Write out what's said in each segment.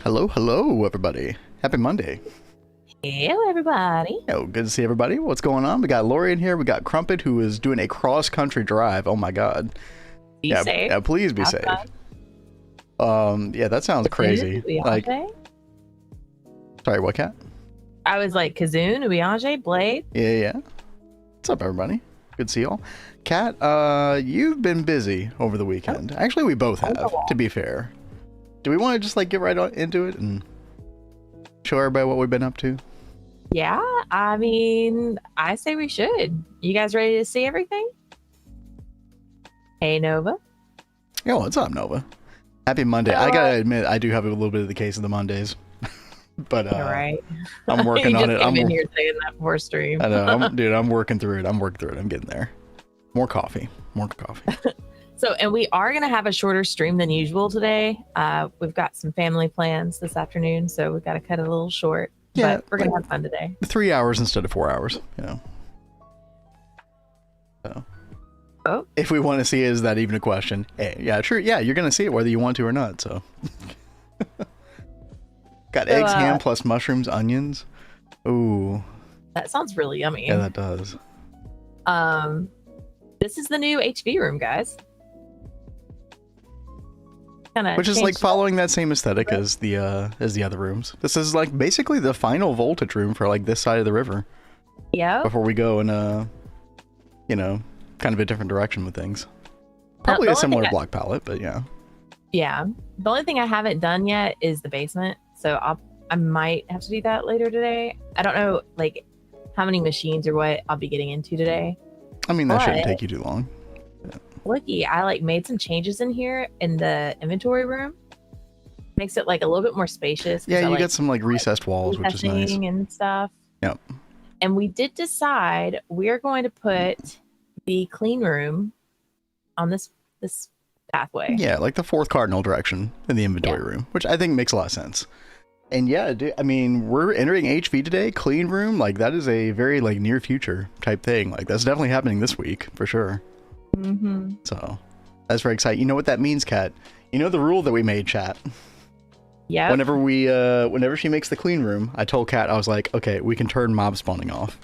Hello, everybody. Happy Monday. Hello, everybody. Oh, good to see everybody. What's going on? We got Lori in here. We got Crumpet, who is doing a cross-country drive. Oh my God. Be safe. Yeah, please be safe. Yeah, that sounds crazy. Like, sorry, what, Cat? I was like, Kazoon, Ubiage, Blade. Yeah. What's up, everybody? Good to see y'all. Cat, you've been busy over the weekend. Actually, we both have, to be fair. Do we want to just like get right into it and show everybody what we've been up to? Yeah, I mean, I say we should. You guys ready to see everything? Hey, Nova. Yo, what's up, Nova? Happy Monday. I gotta admit, I do have a little bit of the case of the Mondays. But right. I'm working on it. I'm in here saying that before stream. I know, dude. I'm working through it. I'm getting there. More coffee. So, and we are going to have a shorter stream than usual today. We've got some family plans this afternoon, so we've got to cut it a little short. Yeah, but we're going to have fun today. 3 hours instead of 4 hours, you know. So, if we want to see it, is that even a question? Hey, yeah, true. Yeah, you're going to see it whether you want to or not, so. Got eggs, ham, plus mushrooms, onions. Ooh. That sounds really yummy. Yeah, that does. This is the new HV room, guys. Which is like following that same aesthetic as the other rooms. This is like basically the final voltage room for like this side of the river. Yeah. Before we go in you know, kind of a different direction with things. Probably a similar block palette, but yeah. Yeah. The only thing I haven't done yet is the basement, so I might have to do that later today. I don't know like how many machines or what I'll be getting into today. I mean, that shouldn't take you too long. Yeah. Looky, I like made some changes in here in the inventory room. Makes it like a little bit more spacious. Yeah, you got some like recessed walls, which is nice. And stuff. Yep. And we did decide we're going to put the clean room on this pathway. Yeah, like the fourth cardinal direction in the inventory room, which I think makes a lot of sense. And yeah, I mean, we're entering HV today. Clean room, like that is a very like near future type thing. Like that's definitely happening this week for sure. Mm-hmm. So that's very exciting. You know what that means, Kat? You know the rule that we made, chat. Yeah. Whenever she makes the clean room, I told Kat, I was like, okay, we can turn mob spawning off.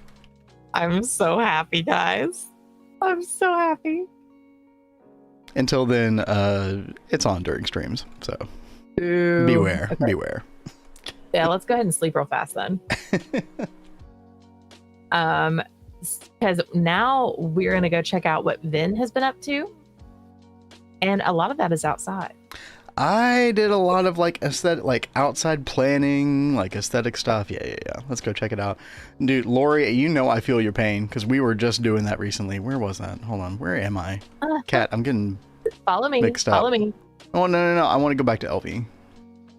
I'm so happy, guys. I'm so happy. Until then, it's on during streams. So Ooh, beware. okay. Beware. Yeah, let's go ahead and sleep real fast then. Because now we're going to go check out what Vin has been up to. And a lot of that is outside. I did a lot of like aesthetic, like outside planning, like aesthetic stuff. Yeah. Let's go check it out. Dude, Lori, you know I feel your pain because we were just doing that recently. Where was that? Hold on. Where am I? Kat, I'm getting Follow me. mixed up. Follow me. Oh, no. I want to go back to LV.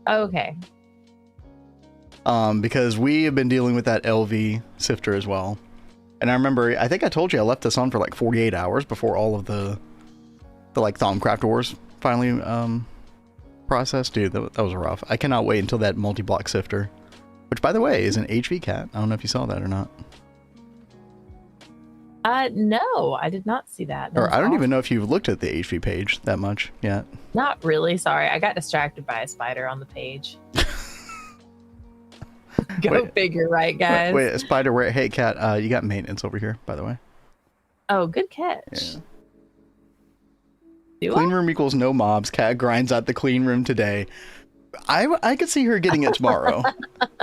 Okay. Because we have been dealing with that LV sifter as well. And I remember, I think I told you I left this on for like 48 hours before all of the like Thaumcraft wars finally processed. Dude, that was rough. I cannot wait until that multi-block sifter, which by the way is an HV cat. I don't know if you saw that or not. No, I did not see that. Or I don't even know if you've looked at the HV page that much yet. Not really. Sorry, I got distracted by a spider on the page. Go figure, right, guys? Wait, a spider where? Hey, Cat, you got maintenance over here, by the way. Oh, good catch. Yeah. Clean room equals no mobs. Cat grinds out the clean room today. I could see her getting it tomorrow.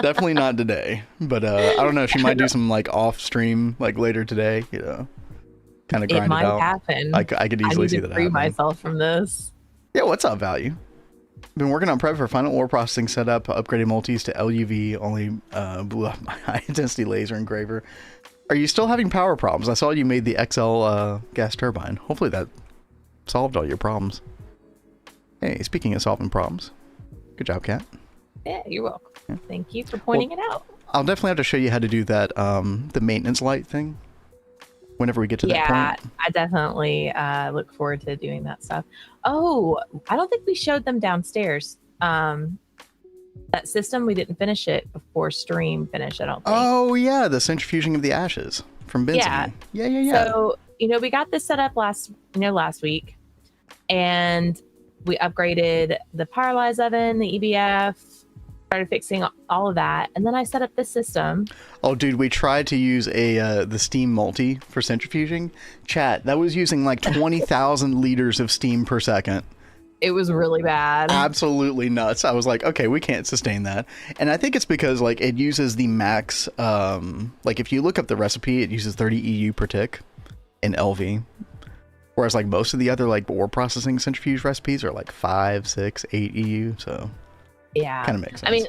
Definitely not today. But I don't know. She might do some like off stream like later today. You know, kind of grind it out. It might happen. I could easily see that happening. I need to free myself from this. Yeah, what's up, Value? Been working on prep for final ore processing setup, upgrading multis to LUV, only blew up my high intensity laser engraver. Are you still having power problems? I saw you made the XL gas turbine. Hopefully that solved all your problems. Hey, speaking of solving problems, good job, Kat. Yeah, you're welcome. Yeah. Thank you for pointing it out. I'll definitely have to show you how to do that, the maintenance light thing. Whenever we get to that point. Yeah, I definitely look forward to doing that stuff. Oh, I don't think we showed them downstairs. That system, we didn't finish it before stream finished, I don't think. Oh, yeah, the centrifuging of the ashes from Benson. Yeah. So, we got this set up last week, and we upgraded the Pyrolyze oven, the EBF, started fixing all of that, and then I set up this system. Oh, dude, we tried to use the steam multi for centrifuging. Chat, that was using like 20,000 liters of steam per second. It was really bad. Absolutely nuts. I was like, okay, we can't sustain that. And I think it's because like it uses the max, like if you look up the recipe, it uses 30 EU per tick in LV. Whereas like most of the other like ore processing centrifuge recipes are like 5, 6, 8 EU. So yeah, kind of makes sense. I mean,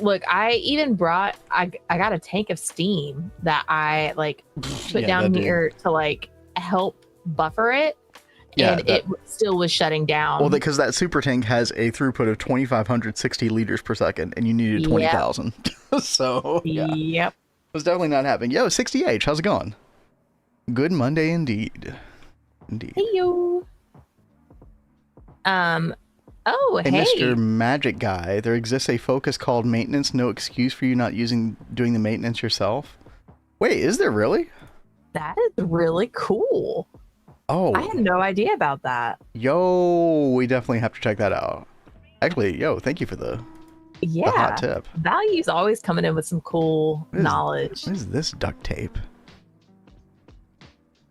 look, I even brought, I got a tank of steam that I like put down here to like help buffer it. Yeah, and it still was shutting down. Well, because that super tank has a throughput of 2,560 liters per second, and you needed 20,000. So, yeah. Yep. It was definitely not happening. Yo, 60H, how's it going? Good Monday indeed. Indeed. Hey, yo. Oh, hey. Mr. Magic Guy, there exists a focus called maintenance. No excuse for you not doing the maintenance yourself. Wait, is there really? That is really cool. Oh, I had no idea about that. Yo, we definitely have to check that out. Actually, yo, thank you for the hot tip. Value's always coming in with some cool knowledge. What is this duct tape?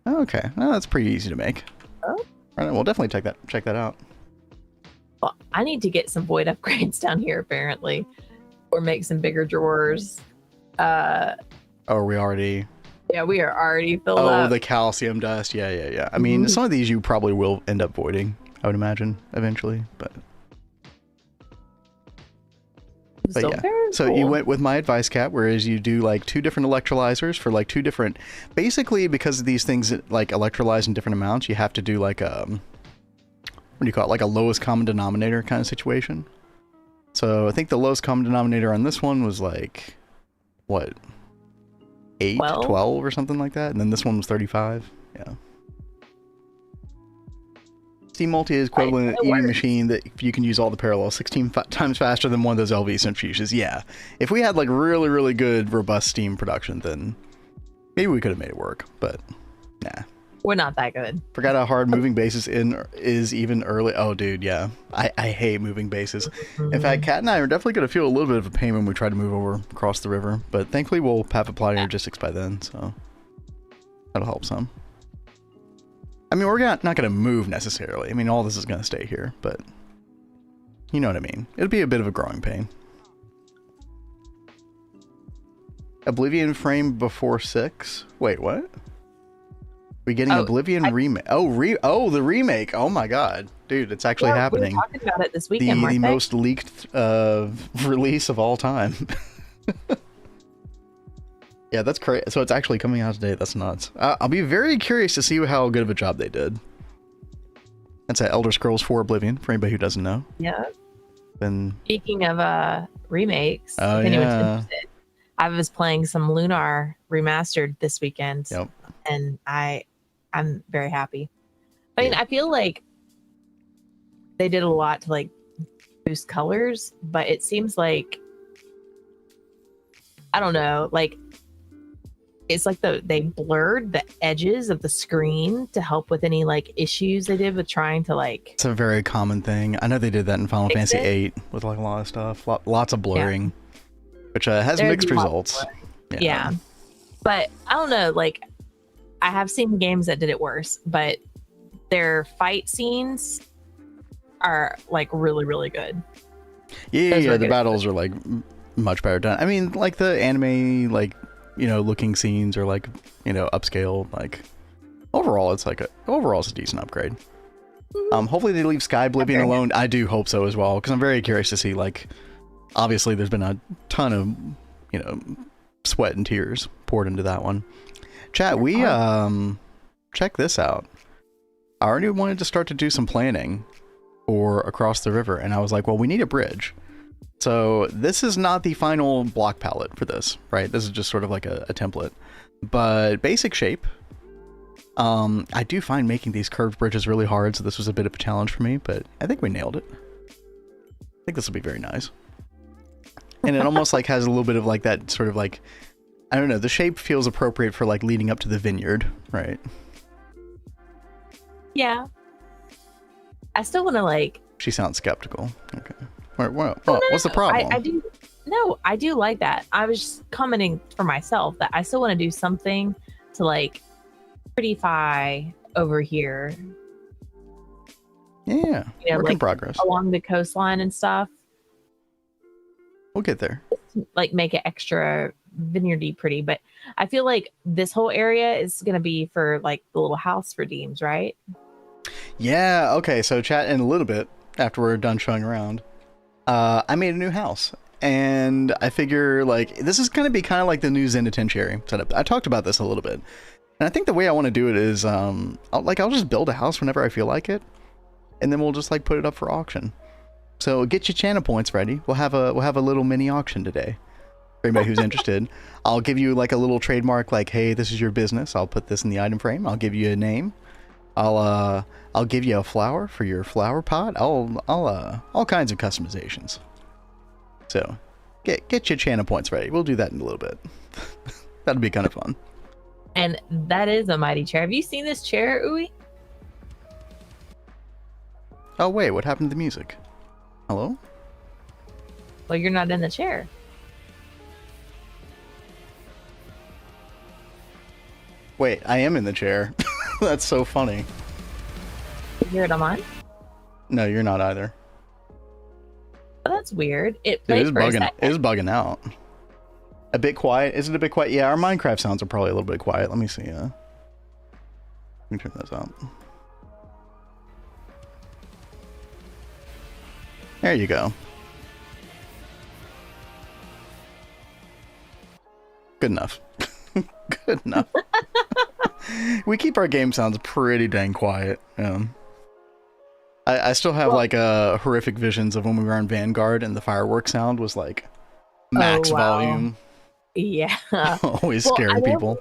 Oh, okay, well, that's pretty easy to make. Oh. All right, we'll definitely check that out. Well, I need to get some void upgrades down here apparently, or make some bigger drawers. Oh, are we already? Yeah, we are already filled up. Oh, the calcium dust. Yeah. I mean, some of these you probably will end up voiding, I would imagine, eventually. But yeah. So you went with my advice, Kat, whereas you do like 2 different electrolyzers for like 2 different... Basically, because these things like electrolyze in different amounts, you have to do like a... What do you call it? Like a lowest common denominator kind of situation. So I think the lowest common denominator on this one was like... What? 8, 12 or something like that, and then this one was 35. Yeah. Steam Multi is equivalent to EV machine that you can use all the parallels 16 times faster than one of those LV centrifuges. Yeah. If we had like really, really good, robust steam production, then maybe we could have made it work, but nah. We're not that good. Forgot how hard moving bases is even early. Oh, dude, yeah. I hate moving bases. In fact, Kat and I are definitely going to feel a little bit of a pain when we try to move over across the river, but thankfully we'll have applied logistics by then, so that'll help some. I mean, we're not going to move necessarily. I mean, all this is going to stay here, but you know what I mean. It'll be a bit of a growing pain. Oblivion frame before 6? Wait, what? We getting Oblivion remake? Oh, the remake! Oh my god, dude, it's actually happening. We were talking about it this weekend. The most leaked release of all time. Yeah, that's crazy. So it's actually coming out today. That's nuts. I'll be very curious to see how good of a job they did. That's Elder Scrolls 4 Oblivion for anybody who doesn't know. Yeah. Then speaking of remakes, oh if anyone's interested, I was playing some Lunar Remastered this weekend. Yep. And I'm very happy. I mean, I feel like they did a lot to like boost colors, but it seems like, I don't know, like it's like they blurred the edges of the screen to help with any like issues they did with trying to like... It's a very common thing. I know they did that in Final Fantasy VIII with like a lot of stuff, lots of blurring, which has mixed results. Yeah. But I don't know, like I have seen games that did it worse, but their fight scenes are like really, really good. Yeah, the battles are like much better done. I mean, like the anime, like, you know, looking scenes are like, you know, upscale. Like overall, it's a decent upgrade. Hopefully they leave Sky Oblivion alone. I do hope so as well, because I'm very curious to see, like, obviously there's been a ton of, you know, sweat and tears poured into that one. Chat, we check this out. I already wanted to start to do some planning for across the river, and I was like, well, we need a bridge. So this is not the final block palette for this, right? This is just sort of like a template, but basic shape. I do find making these curved bridges really hard, so this was a bit of a challenge for me, but I think we nailed it. I think this will be very nice. And it almost like has a little bit of like that sort of like, I don't know, the shape feels appropriate for like leading up to the vineyard, right? Yeah. I still want to like... She sounds skeptical. Okay. What's the problem? No, I do like that. I was just commenting for myself that I still want to do something to like prettify over here. Yeah, work in progress. Along the coastline and stuff. We'll get there. Like make it extra vineyardy pretty, but I feel like this whole area is gonna be for like the little house for Deems, right? Yeah. Okay. So chat in a little bit after we're done showing around. I made a new house, and I figure like this is gonna be kind of like the new Zenitentiary setup. I talked about this a little bit, and I think the way I want to do it is I'll just build a house whenever I feel like it, and then we'll just like put it up for auction. So get your channel points ready. We'll have a little mini auction today. For anybody who's interested, I'll give you like a little trademark, like, hey, this is your business. I'll put this in the item frame. I'll give you a name. I'll give you a flower for your flower pot. I'll all kinds of customizations. So get your channel points ready. We'll do that in a little bit. That'll be kind of fun. And that is a mighty chair. Have you seen this chair, Uwe? Oh wait, what happened to the music? Hello? Well, you're not in the chair. Wait, I am in the chair. That's so funny. You hear it on mine? No, you're not either. Oh, that's weird. It is bugging. It is bugging out. A bit quiet. Is it a bit quiet? Yeah, our Minecraft sounds are probably a little bit quiet. Let me see. Let me turn this up. There you go. Good enough. Good enough. We keep our game sounds pretty dang quiet. I still have like horrific visions of when we were on Vanguard and the fireworks sound was like max volume. Yeah. Always scaring people.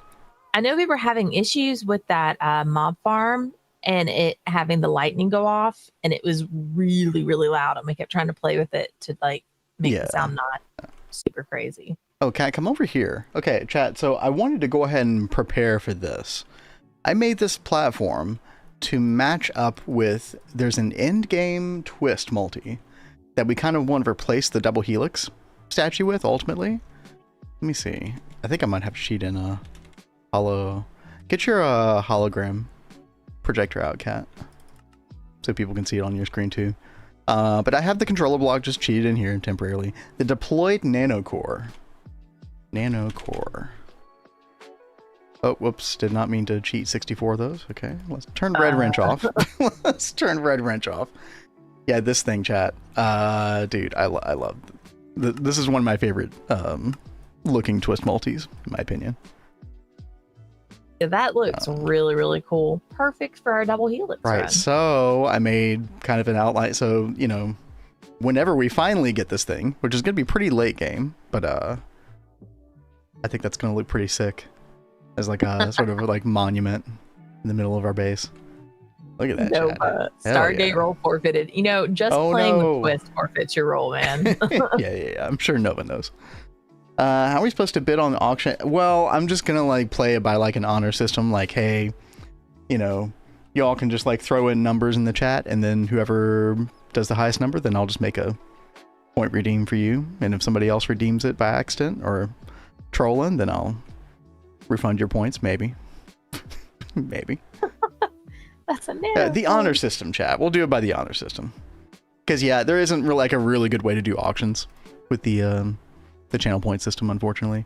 I know we were having issues with that mob farm and it having the lightning go off, and it was really, really loud, and we kept trying to play with it to like make it sound not super crazy. Okay, come over here. Okay, chat. So I wanted to go ahead and prepare for this. I made this platform to match up with, there's an end game twist multi that we kind of want to replace the Double Helix statue with ultimately. Let me see. I think I might have to cheat in a holo. Get your hologram projector out, Cat, so people can see it on your screen too. But I have the controller block just cheated in here temporarily. The deployed nanocore. Oh, whoops, did not mean to cheat 64 of those. Okay, let's turn red wrench off. Let's turn red wrench off. Yeah, this thing, chat. Dude, I love this. Is one of my favorite looking twist multis, in my opinion. Yeah, that looks really, really cool. Perfect for our Double Helix run. Right, so I made kind of an outline. So, you know, whenever we finally get this thing, which is going to be pretty late game, but I think that's going to look pretty sick as like a sort of like monument in the middle of our base. Look at that. No, Stargate roll forfeited. You know, just playing with Twist forfeits your roll, man. yeah. I'm sure Nova knows. How are we supposed to bid on the auction? Well, I'm just gonna like play it by like an honor system. Like, hey, you know, y'all can just like throw in numbers in the chat, and then whoever does the highest number, then I'll just make a point redeem for you. And if somebody else redeems it by accident or trolling, then I'll refund your points. Maybe. Maybe. That's a the honor system, chat. We'll do it by the honor system. Because yeah, there isn't really like a really good way to do auctions with the channel point system, unfortunately.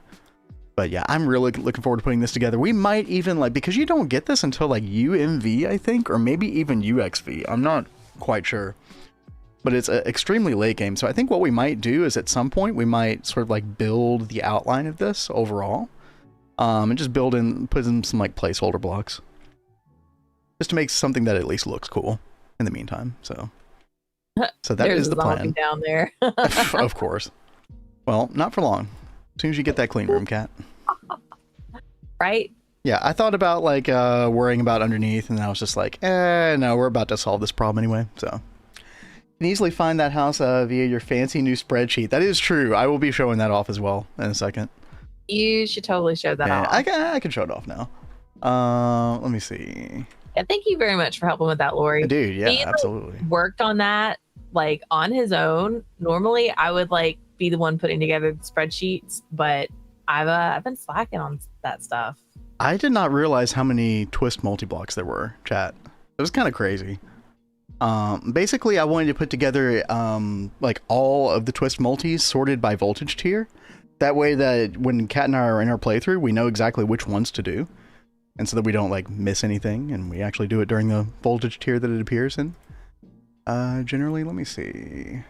But yeah, I'm really looking forward to putting this together. We might even like, because you don't get this until like UMV, I think, or maybe even UXV. I'm not quite sure. But it's an extremely late game. So I think what we might do is at some point we might sort of like build the outline of this overall. And just put in some like placeholder blocks. Just to make something that at least looks cool in the meantime. So that is the plan. Down there. Of course. Well, not for long. As soon as you get that clean room, Cat. Right? Yeah, I thought about like worrying about underneath, and then I was just like, no, we're about to solve this problem anyway. So you can easily find that house via your fancy new spreadsheet. That is true. I will be showing that off as well in a second. You should totally show that off. I can show it off now. Let me see. Yeah, thank you very much for helping with that, Lori. Dude, yeah, absolutely. Worked on that like on his own. Normally I would like be the one putting together the spreadsheets, but I've been slacking on that stuff. I did not realize how many twist multi-blocks there were, chat. It was kind of crazy. Basically, I wanted to put together like all of the twist multis sorted by voltage tier. That way that when Kat and I are in our playthrough, we know exactly which ones to do. And so that we don't like miss anything, and we actually do it during the voltage tier that it appears in. Generally, let me see.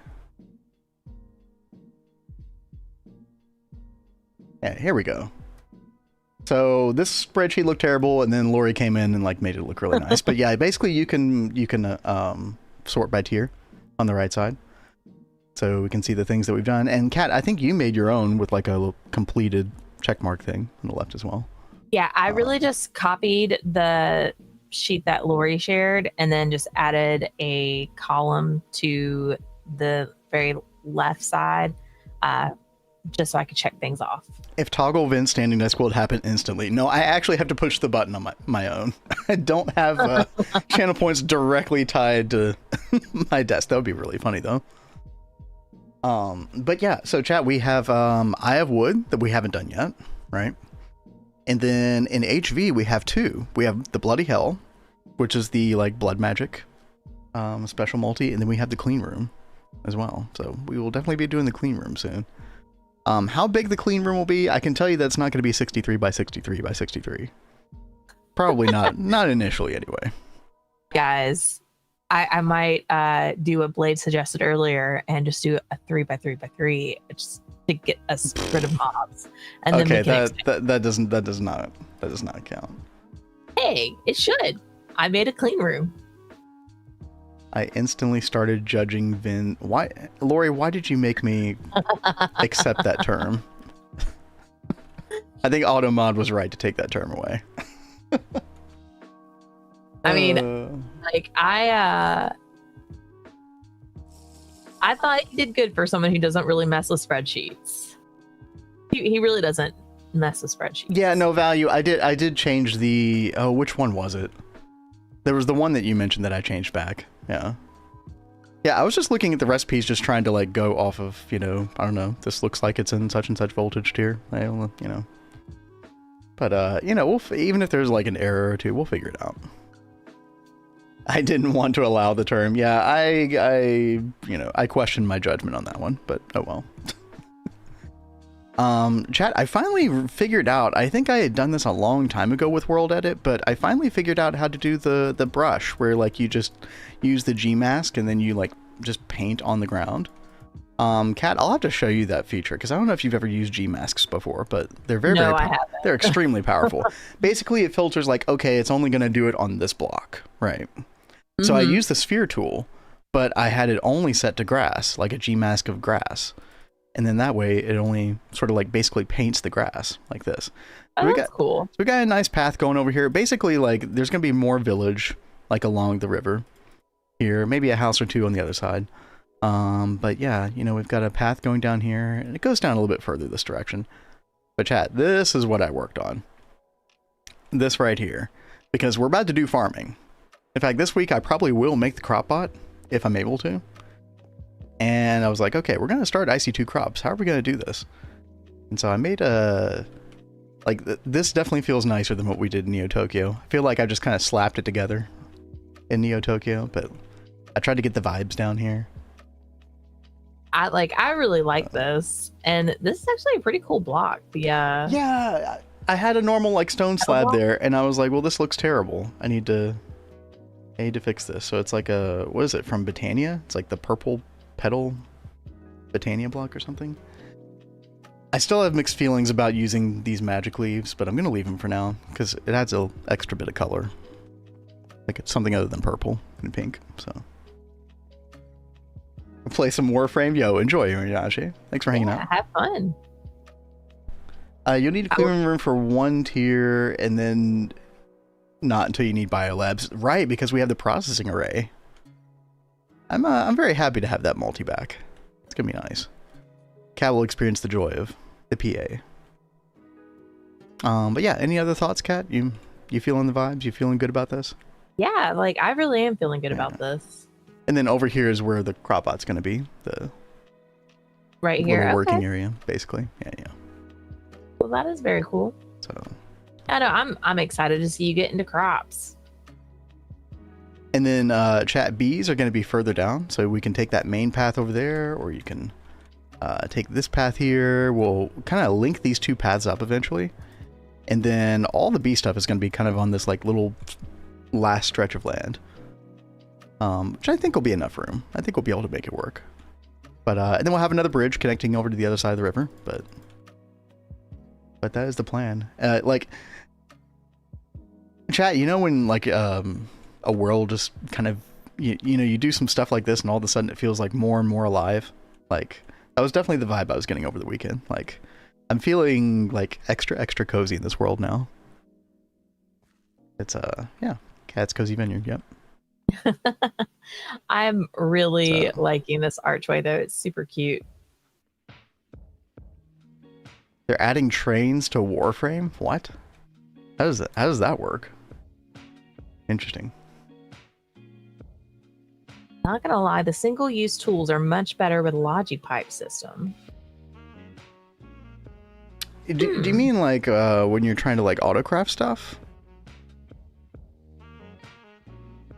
Yeah, here we go. So this spreadsheet looked terrible, and then Lori came in and like made it look really nice. But yeah, basically you can sort by tier on the right side, so we can see the things that we've done. And Kat, I think you made your own with like a little completed checkmark thing on the left as well. Yeah, I really just copied the sheet that Lori shared and then just added a column to the very left side, just so I could check things off. If toggle vent standing desk will happen instantly. No, I actually have to push the button on my own. I don't have channel points directly tied to my desk. That would be really funny though. But yeah, so chat, we have Eye of Wood that we haven't done yet, right? And then in HV we have two. We have the Bloody Hell, which is the like blood magic special multi, and then we have the clean room as well. So we will definitely be doing the clean room soon. How big the clean room will be, I can tell you that's not going to be 63 by 63 by 63. Probably not. Not initially anyway. Guys, I might do what Blade suggested earlier and just do a 3 by 3 by 3 just to get us rid of mobs. And okay, then that does not count. Hey, it should. I made a clean room. I instantly started judging Vin. Why, Lori? Why did you make me accept that term? I think Automod was right to take that term away. I mean, like I thought he did good for someone who doesn't really mess with spreadsheets. He really doesn't mess with spreadsheets. Yeah, no value. I did change the. Oh, which one was it? There was the one that you mentioned that I changed back. Yeah. Yeah, I was just looking at the recipes, just trying to like go off of, you know, I don't know, this looks like it's in such and such voltage tier, you know. But, you know, even if there's like an error or two, we'll figure it out. I didn't want to allow the term. Yeah, I you know, I questioned my judgment on that one, but oh well. Chat, I finally figured out, I think I had done this a long time ago with World Edit, but I finally figured out how to do the brush, where like you just use the G mask and then you like just paint on the ground. Kat, I'll have to show you that feature, because I don't know if you've ever used G masks before, but they're they're extremely powerful. Basically, it filters like, okay, it's only going to do it on this block, right? Mm-hmm. So I used the sphere tool, but I had it only set to grass, like a G mask of grass. And then that way it only sort of like basically paints the grass like this. Oh, that's cool. So we got a nice path going over here. Basically, like there's going to be more village like along the river here, maybe a house or two on the other side. But yeah, you know, we've got a path going down here and it goes down a little bit further this direction. But chat, this is what I worked on. This right here, because we're about to do farming. In fact, this week I probably will make the crop bot if I'm able to. And I was like, okay, we're going to start IC2 crops. How are we going to do this? And so I made a... Like, this definitely feels nicer than what we did in Neo Tokyo. I feel like I just kind of slapped it together in Neo Tokyo, but I tried to get the vibes down here. I really like this. And this is actually a pretty cool block. Yeah, I had a normal, like, stone slab there, and I was like, well, this looks terrible. I need to fix this. So it's like a... What is it, from Britannia? It's like the purple... petal Britannia block or something. I still have mixed feelings about using these magic leaves, but I'm gonna leave them for now because it adds an extra bit of color, like it's something other than purple and pink. So we'll play some Warframe. Yo, enjoy, Yashi. Thanks for hanging out. Have fun. You'll need a clearing room for one tier, and then not until you need biolabs, right? Because we have the processing array. I'm very happy to have that multi back. It's gonna be nice. Cat will experience the joy of the PA. But yeah, any other thoughts, Kat? You feeling the vibes? You feeling good about this? Yeah, like I really am feeling good about this. And then over here is where the crop bot's gonna be. Right here. Little working Okay. area, basically. Yeah, yeah. Well, that is very cool. So I know I'm excited to see you get into crops. and then chat bees are going to be further down, so we can take that main path over there, or you can take this path here. We'll kind of link these two paths up eventually, and then all the bee stuff is going to be kind of on this like little last stretch of land, which I think will be enough room. I think we'll be able to make it work. But and then we'll have another bridge connecting over to the other side of the river. But that is the plan. Like, chat, you know when like a world just kind of you know, you do some stuff like this and all of a sudden it feels like more and more alive. Like, that was definitely the vibe I was getting over the weekend. Like, I'm feeling like extra cozy in this world now. It's yeah, Cat's Cozy Vineyard. Yep. I'm really liking this archway though. It's super cute. They're adding trains to Warframe? What? How does that work? Interesting. Not gonna lie, the single-use tools are much better with Logipipe system. Do you mean like when you're trying to like autocraft stuff?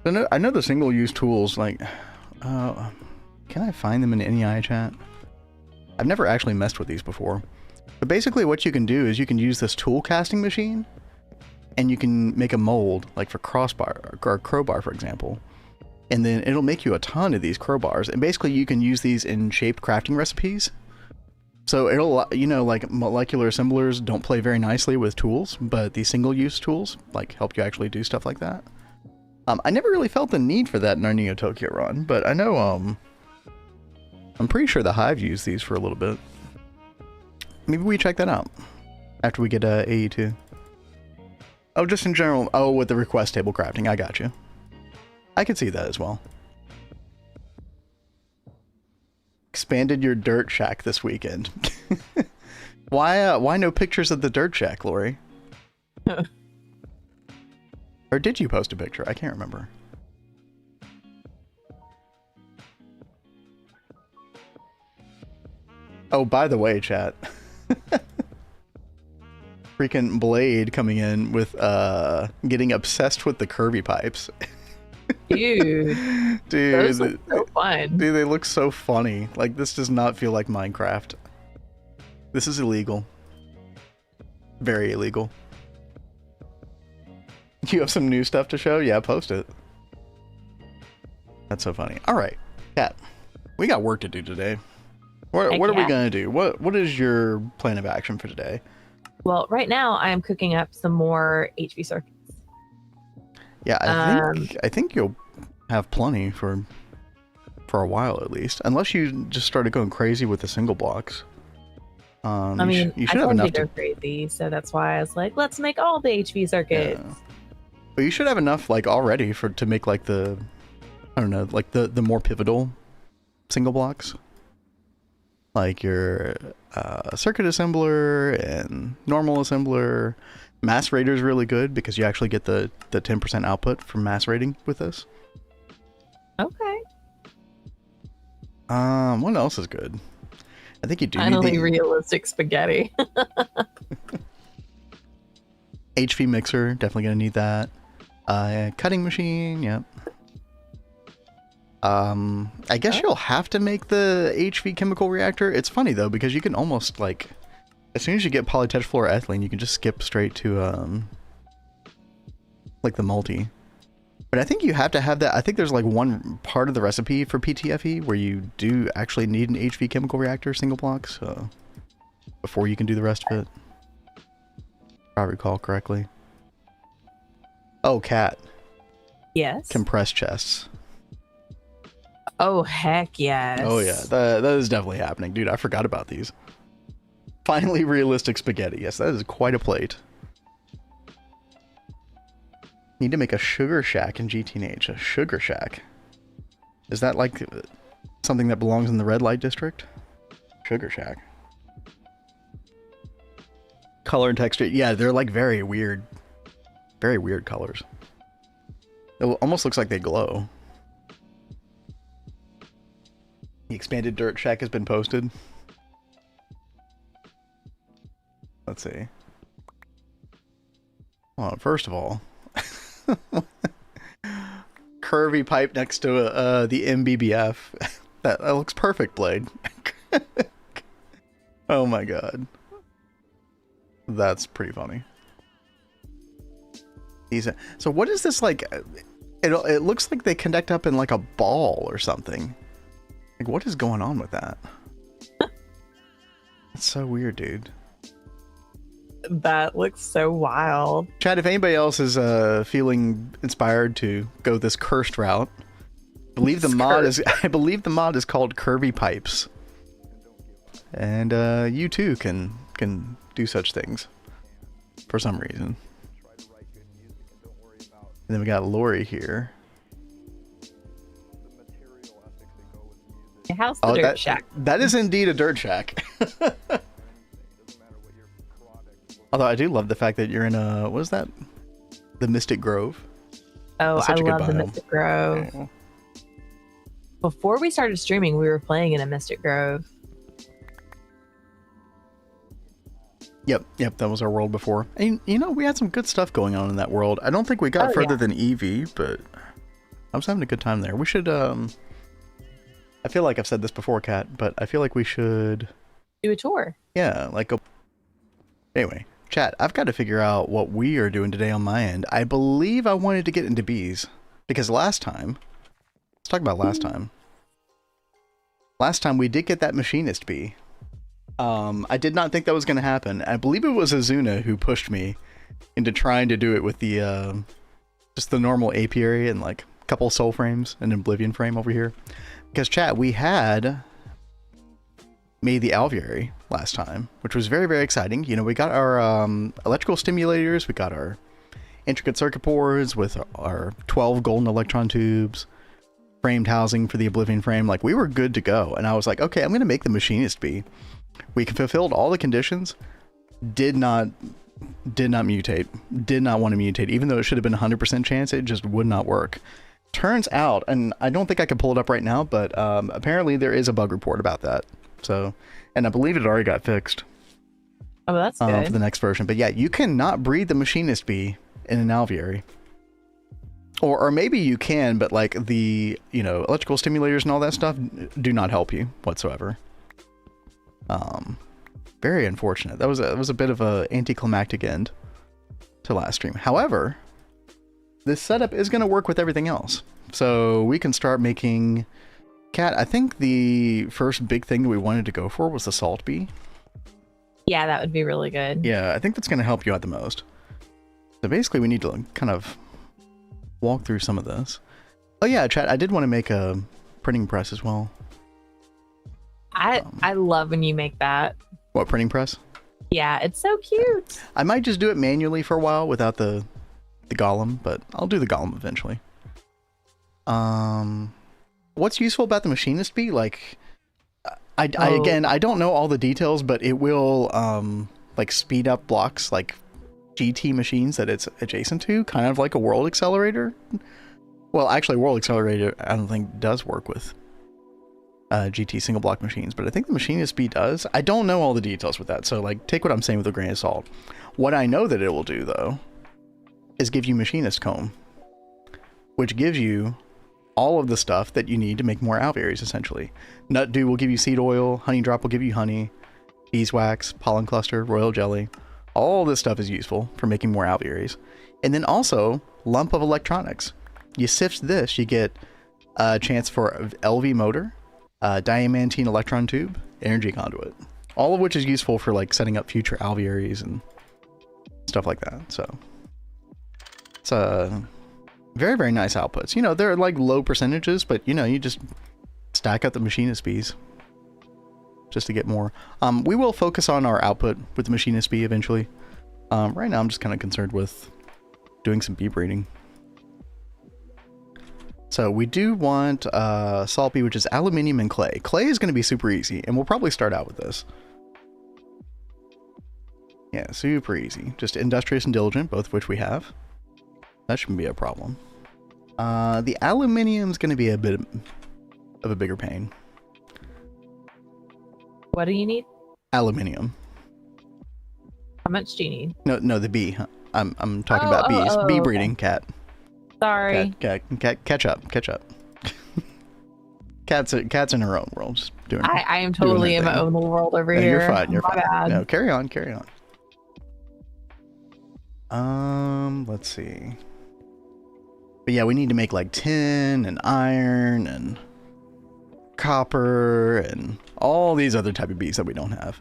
I know the single-use tools, like, can I find them in NEI chat? I've never actually messed with these before. But basically what you can do is you can use this tool casting machine, and you can make a mold, like for crossbar, or crowbar, for example. And then it'll make you a ton of these crowbars, and basically you can use these in shaped crafting recipes. So it'll, you know, like molecular assemblers don't play very nicely with tools, but these single-use tools, like, help you actually do stuff like that. I never really felt the need for that in our Neo Tokyo run, but I know, I'm pretty sure the Hive used these for a little bit. Maybe we check that out after we get AE2. Oh, just in general. Oh, with the request table crafting. I got you. I could see that as well. Expanded your dirt shack this weekend. Why no pictures of the dirt shack, Lori? Or did you post a picture? I can't remember. Oh, by the way, chat. Freaking Blade coming in with getting obsessed with the Kirby pipes. Dude, those look so fun. Dude, they look so funny. Like, this does not feel like Minecraft. This is illegal. Very illegal. You have some new stuff to show? Yeah, post it. That's so funny. All right, Kat, we got work to do today. What are we gonna do? What is your plan of action for today? Well, right now I am cooking up some more HV circuits. Yeah, I think you'll have plenty for a while at least, unless you just started going crazy with the single blocks. I mean, you should have enough to go crazy, so that's why I was like, let's make all the HV circuits. Yeah. But you should have enough like already to make like the, I don't know, like the more pivotal single blocks. Like your circuit assembler and normal assembler. Macerator is really good because you actually get the 10% output from macerating with this. Okay. What else is good? I think you do need realistic spaghetti. HV mixer, definitely gonna need that. Cutting machine, yep. I guess you'll have to make the HV chemical reactor. It's funny though, because you can almost like, as soon as you get polytetrafluoroethylene, you can just skip straight to like the multi. But I think you have to have that. I think there's like one part of the recipe for PTFE where you do actually need an HV chemical reactor single block, so before you can do the rest of it. If I recall correctly. Oh, Cat. Yes. Compressed chests. Oh, heck yes. Oh yeah, that is definitely happening. Dude, I forgot about these. Finally realistic spaghetti. Yes, that is quite a plate. Need to make a sugar shack in GTNH. A sugar shack. Is that like something that belongs in the red light district? Sugar shack. Color and texture. Yeah, they're like very weird colors. It almost looks like they glow. The expanded dirt shack has been posted. let's see. Well, first of all, curvy pipe next to the MBBF. That looks perfect, Blade. Oh my god. That's pretty funny. So what is this like? It looks like they connect up in like a ball or something. Like, what is going on with that? It's so weird, dude. That looks so wild. Chad, if anybody else is feeling inspired to go this cursed route, I believe the mod is called Curvy Pipes. And you too can do such things for some reason. And then we got Lori here. How's the dirt shack? That is indeed a dirt shack. Although I do love the fact that you're in a, what is that? The Mystic Grove. Oh, I love the Mystic Grove. Oh. Before we started streaming, we were playing in a Mystic Grove. Yep, that was our world before. And, you know, we had some good stuff going on in that world. I don't think we got further than EV, but I was having a good time there. We should, I feel like I've said this before, Kat, but I feel like we should... do a tour. Yeah, like go... Anyway, chat, I've got to figure out what we are doing today on my end. I believe I wanted to get into bees, because last time... Let's talk about last time. Last time we did get that machinist bee. I did not think that was going to happen. I believe it was Azuna who pushed me into trying to do it with the just the normal apiary and like a couple soul frames and an oblivion frame over here. Because chat, we had made the alveary last time, which was very, very exciting. You know, we got our electrical stimulators, we got our intricate circuit boards with our 12 golden electron tubes, framed housing for the oblivion frame. Like, we were good to go. And I was like, okay, I'm going to make the machinist bee. We fulfilled all the conditions, did not mutate, did not want to mutate, even though it should have been a 100% chance, it just would not work. Turns out, and I don't think I can pull it up right now, but apparently there is a bug report about that. So, and I believe it already got fixed. Oh, that's good. For the next version. But yeah, you cannot breed the machinist bee in an alveary. Or maybe you can, but like the, you know, electrical stimulators and all that stuff do not help you whatsoever. Very unfortunate. That was a bit of a anticlimactic end to last stream. However, this setup is going to work with everything else. So we can start making... Kat, I think the first big thing that we wanted to go for was the salt bee. Yeah, that would be really good. Yeah, I think that's going to help you out the most. So basically we need to kind of walk through some of this. Oh yeah, chat, I did want to make a printing press as well. I love when you make that. What, printing press? Yeah, it's so cute. I might just do it manually for a while without the golem, but I'll do the golem eventually. What's useful about the machinist bee? Like, I don't know all the details, but it will like speed up blocks like GT machines that it's adjacent to, kind of like a world accelerator. Well, actually, world accelerator I don't think does work with GT single block machines, but I think the machinist bee does. I don't know all the details with that, so like take what I'm saying with a grain of salt. What I know that it will do though is give you machinist comb, which gives you all of the stuff that you need to make more alvearies, essentially. Nut dew will give you seed oil, honey drop will give you honey, beeswax, pollen cluster, royal jelly. All this stuff is useful for making more alvearies. And then also lump of electronics. You sift this, you get a chance for LV motor, diamantine electron tube, energy conduit, all of which is useful for like setting up future alvearies and stuff like that. So it's very, very nice outputs. You know, they're like low percentages, but you know, you just stack up the machinist bees just to get more. We will focus on our output with the machinist bee eventually. Right now I'm just kind of concerned with doing some bee breeding. So we do want salt bee, which is aluminium and clay. Clay is going to be super easy, and we'll probably start out with this. Yeah, super easy. Just industrious and diligent, both of which we have. That shouldn't be a problem. The aluminium is going to be a bit of a bigger pain. What do you need? Aluminium. How much do you need? No, the bee. I'm talking about bees. Bee breeding, okay. cat. Sorry. Cat, catch up. Cat's in her own world, just doing. I am totally in my own little world over here. You're fine. You're fine. Bad. No, carry on. Let's see. But yeah, we need to make like tin and iron and copper and all these other type of bees that we don't have.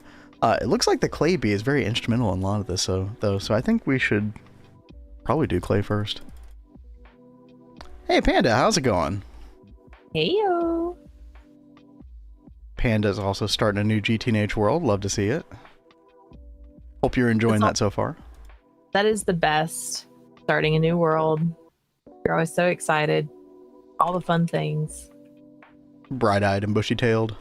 It looks like the clay bee is very instrumental in a lot of this, so I think we should probably do clay first. Hey, Panda, how's it going? Heyo. Panda's also starting a new GTNH world. Love to see it. Hope you're enjoying that so far. That is the best. Starting a new world. You're always so excited. All the fun things. Bright-eyed and bushy-tailed.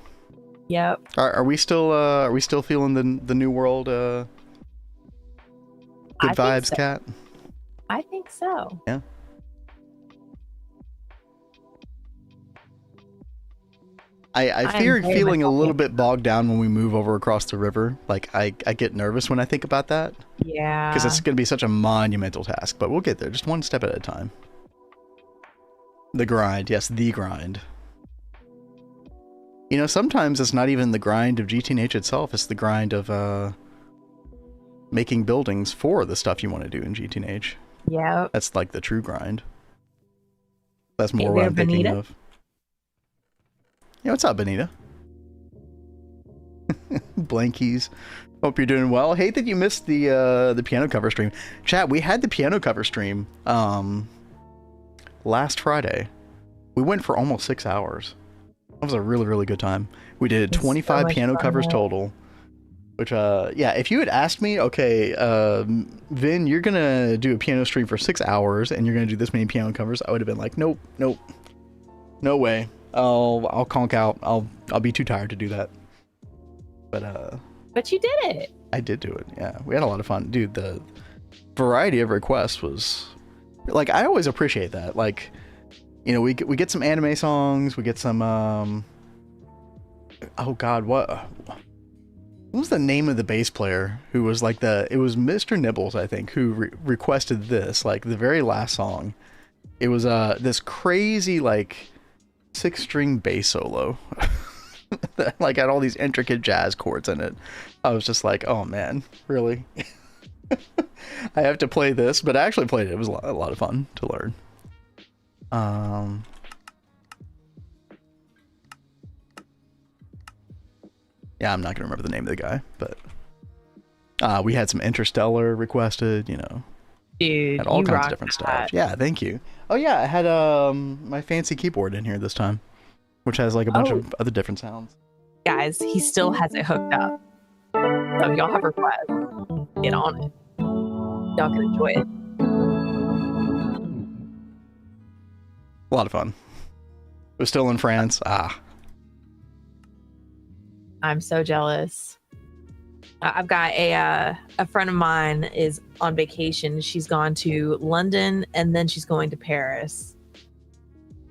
Yep. Are we still feeling the new world good vibes, so. Cat? I think so. Yeah. I fear feeling a little bit bogged down when we move over across the river. Like I get nervous when I think about that. Yeah. Because it's going to be such a monumental task, but we'll get there just one step at a time. The grind, yes, the grind. You know, sometimes it's not even the grind of GTNH itself, it's the grind of making buildings for the stuff you want to do in GTNH. Yeah. That's like the true grind. That's more what I'm thinking of. Yeah, what's up, Benita? Blankies. Hope you're doing well. Hate that you missed the piano cover stream. Chat, we had the piano cover stream last Friday. We went for almost 6 hours. That was a really, really good time. We did 25 piano covers total. Which, yeah, if you had asked me, okay, Vin, you're gonna do a piano stream for 6 hours and you're gonna do this many piano covers, I would have been like, nope, no way. I'll conk out. I'll be too tired to do that. But you did it. I did do it. Yeah, we had a lot of fun, dude. The variety of requests was like, I always appreciate that. Like, you know, we get some anime songs. We get some oh God, what was the name of the bass player who was like it was Mr. Nibbles, I think, who requested this, like the very last song. It was this crazy like 6-string bass solo that like had all these intricate jazz chords in it. I was just like, oh man, really? I have to play this, but I actually played it. It was a lot of fun to learn. Yeah, I'm not gonna remember the name of the guy, but we had some Interstellar requested, you know. Dude, had all kinds of different stuff. Yeah, thank you. Oh yeah, I had my fancy keyboard in here this time, which has like a bunch of other different sounds. Guys, he still has it hooked up. So if y'all have requests, get on it. Y'all can enjoy it. A lot of fun. We're still in France. I'm so jealous. I've got a friend of mine is on vacation. She's gone to London and then she's going to Paris.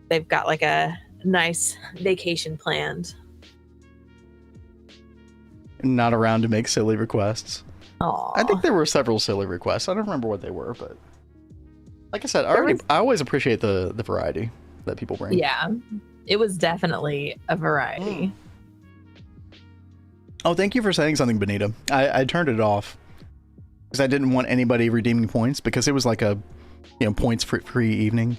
They've got like a nice vacation planned. Not around to make silly requests. Aww. I think there were several silly requests. I don't remember what they were, but like I said, I always appreciate the variety that people bring. Yeah, it was definitely a variety. Oh, thank you for saying something, Benita. I turned it off because I didn't want anybody redeeming points because it was like a, you know, points free evening.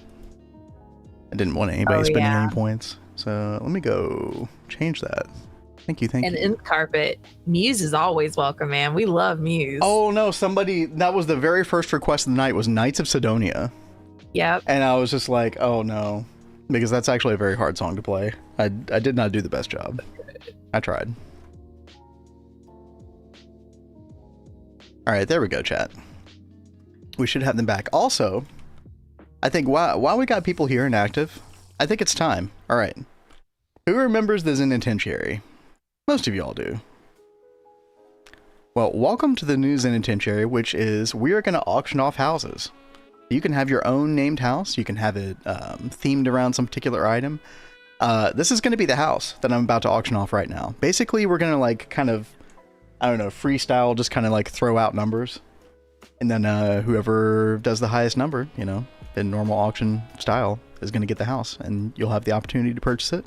I didn't want anybody spending any points. So let me go change that. Thank you. And in carpet, Muse is always welcome, man. We love Muse. Oh no, that was the very first request of the night was Knights of Sidonia. Yep. And I was just like, oh no, because that's actually a very hard song to play. I did not do the best job. I tried. All right, there we go, chat. We should have them back. Also, I think while we got people here and active, I think it's time. All right. Who remembers the Zenitentiary? Most of y'all do. Well, welcome to the new Zenitentiary, which is we are going to auction off houses. You can have your own named house. You can have it themed around some particular item. This is going to be the house that I'm about to auction off right now. Basically, we're going to like kind of I don't know, freestyle, just kind of like throw out numbers. And then whoever does the highest number, you know, in normal auction style is going to get the house, and you'll have the opportunity to purchase it.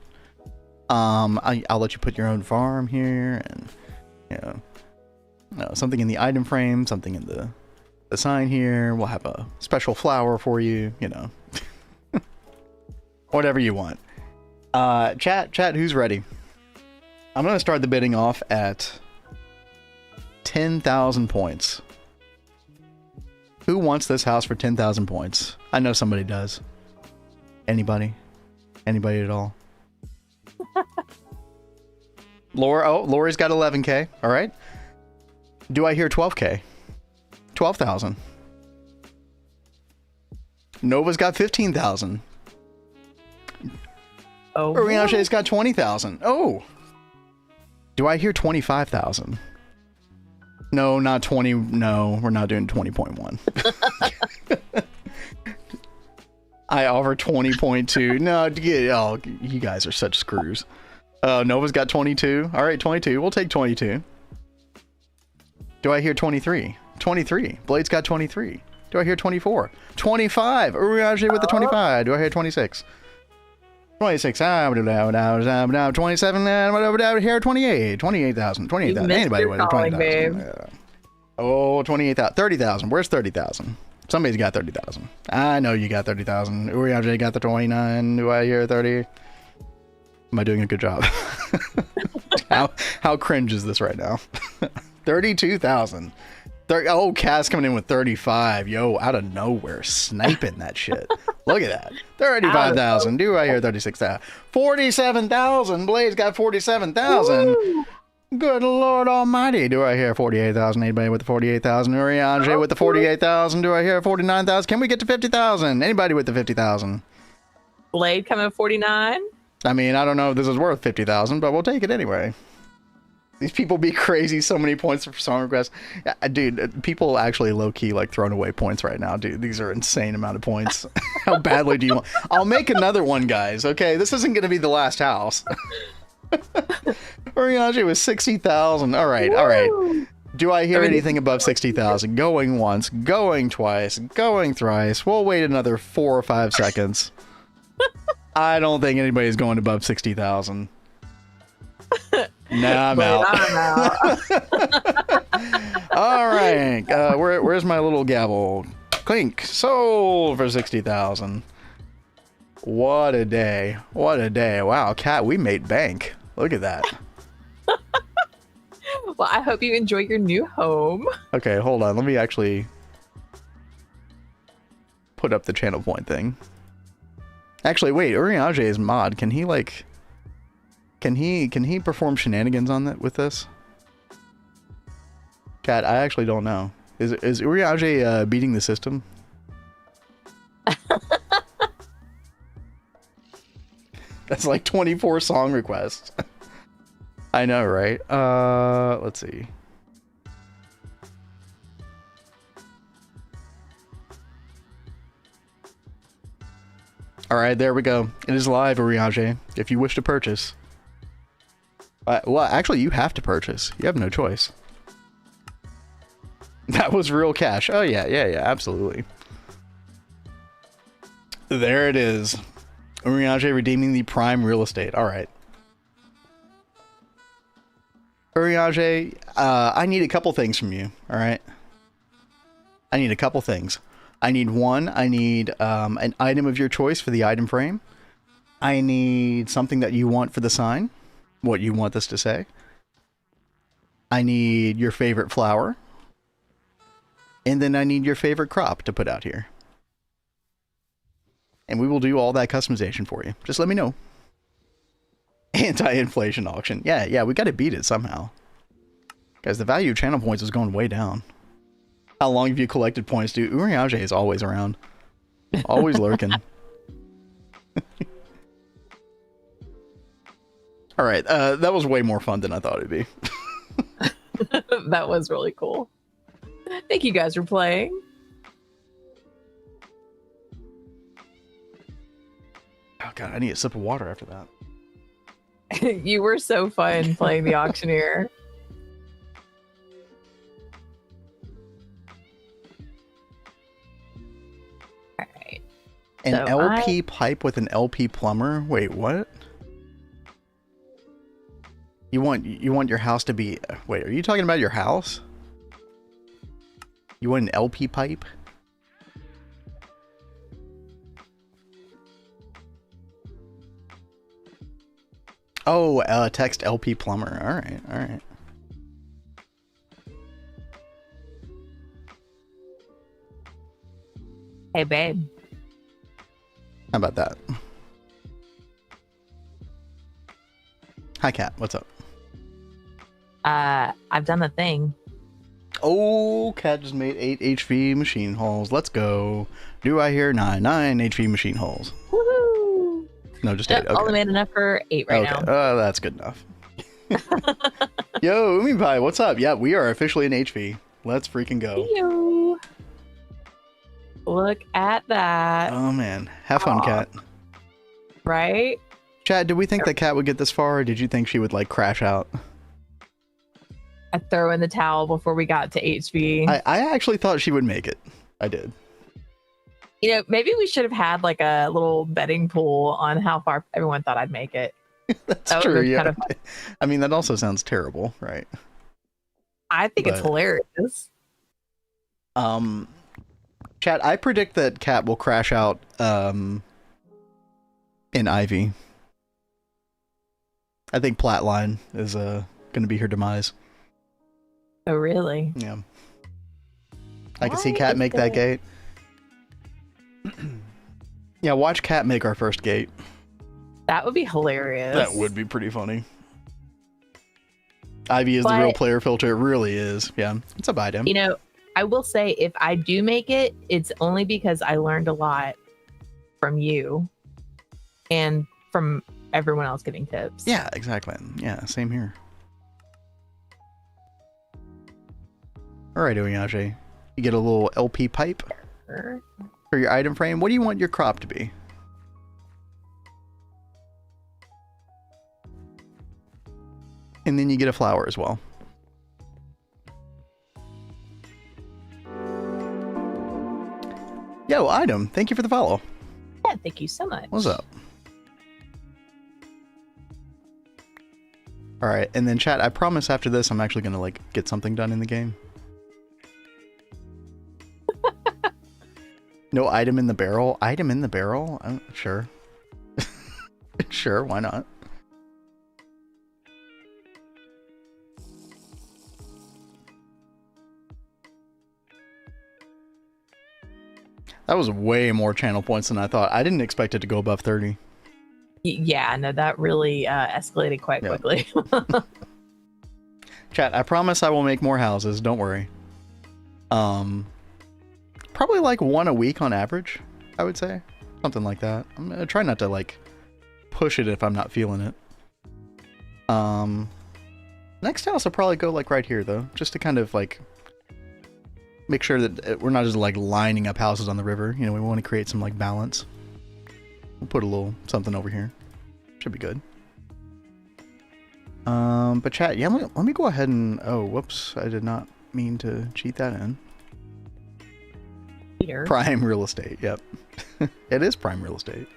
I'll let you put your own farm here, and you know, something in the item frame, something in the sign here. We'll have a special flower for you, you know. Whatever you want. Chat, who's ready? I'm going to start the bidding off at 10,000 points. Who wants this house for 10,000 points? I know somebody does. Anybody? Anybody at all? Lori's got 11k. All right. Do I hear 12k? 12,000. Nova's got 15,000. Oh, Urianche's got 20,000. Oh. Do I hear 25,000? No, not 20. No, we're not doing 20.1. I offer 20.2. No, you guys are such screws. Nova's got 22. All right, 22. We'll take 22. Do I hear 23? 23. Blade's got 23. Do I hear 24? 25. Urianche with the 25. Do I hear 26? 26. 27. Here 28. 28,000. 28,000. Anybody with 20,000? Oh, 28,000. 30,000. Where's 30,000? Somebody's got 30,000. I know you got 30,000. Urianche got the 29. Do I hear 30? Am I doing a good job? How cringe is this right now? 32,000. Oh, Cass coming in with 35. Yo, out of nowhere, sniping that shit. Look at that. 35,000. Do I hear 36,000? 47,000. Blaze got 47,000. Good Lord Almighty. Do I hear 48,000? Anybody with the 48,000? Urianche with the 48,000. Do I hear 49,000? Can we get to 50,000? Anybody with the 50,000? Blade coming at 49. I mean, I don't know if this is worth 50,000, but we'll take it anyway. These people be crazy. So many points for song requests. Yeah, dude, people actually low-key like throwing away points right now, dude. These are insane amount of points. How badly do you want? I'll make another one, guys. Okay, this isn't going to be the last house. Urianche was 60,000. All right, all right. Do I hear anything above 60,000? Going once, going twice, going thrice. We'll wait another 4 or 5 seconds. I don't think anybody's going above 60,000. Nah, I'm out. All right. Where's my little gavel? Clink. Sold for 60,000. What a day. What a day. Wow, Cat, we made bank. Look at that. Well, I hope you enjoy your new home. Okay, hold on. Let me actually put up the channel point thing. Actually, wait. Urianche is mod. Can he like... Can he perform shenanigans on that with this? Cat, I actually don't know. Is Urianche beating the system? That's like 24 song requests. I know, right? Let's see. All right, there we go. It is live, Urianche. If you wish to purchase. Well, actually, you have to purchase. You have no choice. That was real cash. Oh, yeah, absolutely. There it is. Urianche redeeming the prime real estate. All right. Urianche, I need a couple things from you. All right. I need a couple things. I need an item of your choice for the item frame. I need something that you want for the sign. What you want this to say. I need your favorite flower. And then I need your favorite crop to put out here. And we will do all that customization for you. Just let me know. Anti-inflation auction. Yeah, we got to beat it somehow. Guys, the value of channel points is going way down. How long have you collected points, dude? Urianche is always around. Always lurking. All right, that was way more fun than I thought it'd be. That was really cool. Thank you guys for playing. Oh god, I need a sip of water after that. You were so fun playing the auctioneer. An So LP pipe with an LP plumber? Wait, what? You want your house to be... Wait, are you talking about your house? You want an LP pipe? Oh, text LP plumber. Alright, alright. Hey, babe. How about that? Hi, Cat. What's up? I've done the thing. Oh, Cat just made 8 HV machine holes. Let's go. Do I hear 9 HV machine holes? Woohoo! No, just 8. Okay. Only made enough for 8 right now. Oh, that's good enough. Yo, Umi Pie, what's up? Yeah, we are officially in HV. Let's freaking go. Yo. Look at that. Oh, man. Have fun, Cat. Right? Chad, did we think that Cat would get this far, or did you think she would, like, crash out? I throw in the towel before we got to HV. I actually thought she would make it. I did. You know, maybe we should have had, like, a little betting pool on how far everyone thought I'd make it. That's true, yeah. Kind of I mean, that also sounds terrible, right? I think it's hilarious. Chat, I predict that Cat will crash out in Ivy. I think Flatline is going to be her demise. Oh, really? Yeah. I can see Cat make that gate. Yeah, watch Cat make our first gate. That would be hilarious. That would be pretty funny. Ivy is the real player filter. It really is. Yeah, it's a bite him. You know, I will say if I do make it, it's only because I learned a lot from you and from everyone else giving tips. Yeah, exactly. Yeah, same here. All right, Oyage. You get a little LP pipe for your item frame. What do you want your crop to be? And then you get a flower as well. Yo, Item, thank you for the follow. Yeah, thank you so much. What's up? All right, and then chat, I promise after this I'm actually going to like get something done in the game. No item in the barrel? Item in the barrel? Sure. Sure, why not? That was way more channel points than I thought. I didn't expect it to go above 30. Yeah, no, that really escalated quite quickly. Chat, I promise I will make more houses. Don't worry. Probably like 1 a week on average, I would say. Something like that. I'm gonna try not to like push it if I'm not feeling it. Next house I'll probably go like right here though, just to kind of like make sure that we're not just like lining up houses on the river. You know, we want to create some like balance. We'll put a little something over here. Should be good. But chat, yeah, let me go ahead and... Oh, whoops. I did not mean to cheat that in. Peter. Prime real estate, yep. It is prime real estate.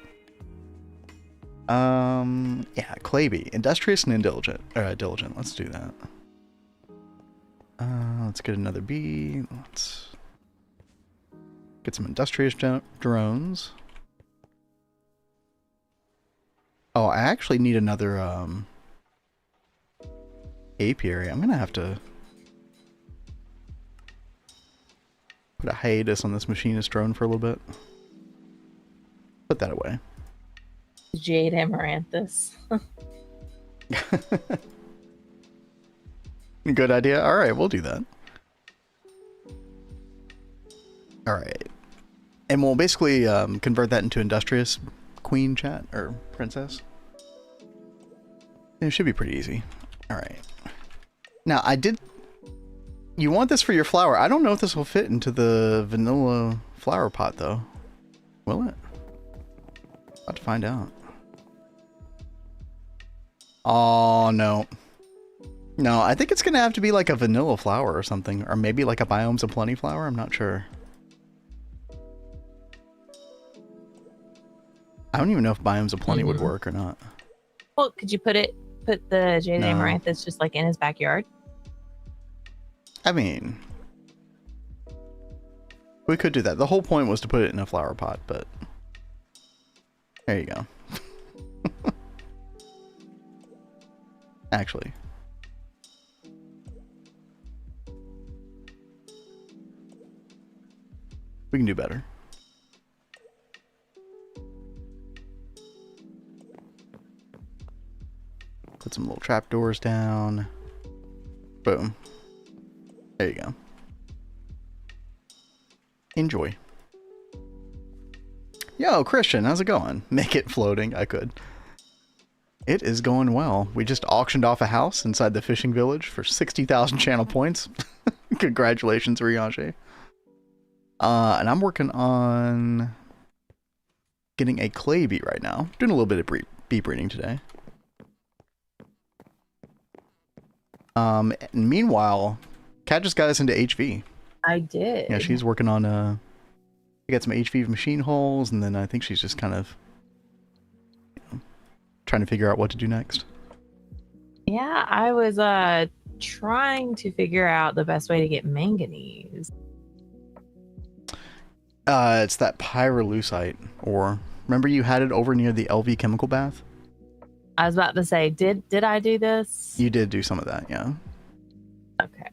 Yeah, Claby. Industrious and diligent. Let's do that. Let's get another bee. Let's get some industrious drones. Oh, I actually need another apiary. I'm gonna have to put a hiatus on this machinist drone for a little bit. Put that away. Jade Amaranthus. Good idea. All right, we'll do that. All right, and we'll basically convert that into industrious queen, chat, or princess. It should be pretty easy. All right. Now I did. You want this for your flower? I don't know if this will fit into the vanilla flower pot though. Will it? About to find out. Oh no. No, I think it's gonna have to be like a vanilla flower or something, or maybe like a Biomes of Plenty flower. I'm not sure. I don't even know if Biomes of Plenty would Mm-hmm. work or not. Well, could you put the Jade No. Amaranth that's just like in his backyard? I mean, we could do that. The whole point was to put it in a flower pot, but there you go. Actually, we can do better. Put some little trapdoors down. Boom. There you go. Enjoy. Yo, Christian, how's it going? Make it floating. I could. It is going well. We just auctioned off a house inside the fishing village for 60,000 channel points. Congratulations, Rianche. And I'm working on getting a clay bee right now. Doing a little bit of bee breeding today. And meanwhile, Kat just got us into HV. I did. Yeah, she's working on we got some HV machine holes, and then I think she's just kind of trying to figure out what to do next. Yeah, I was trying to figure out the best way to get manganese. It's that pyrolusite, or remember you had it over near the LV chemical bath? I was about to say, did I do this? You did do some of that, yeah. Okay.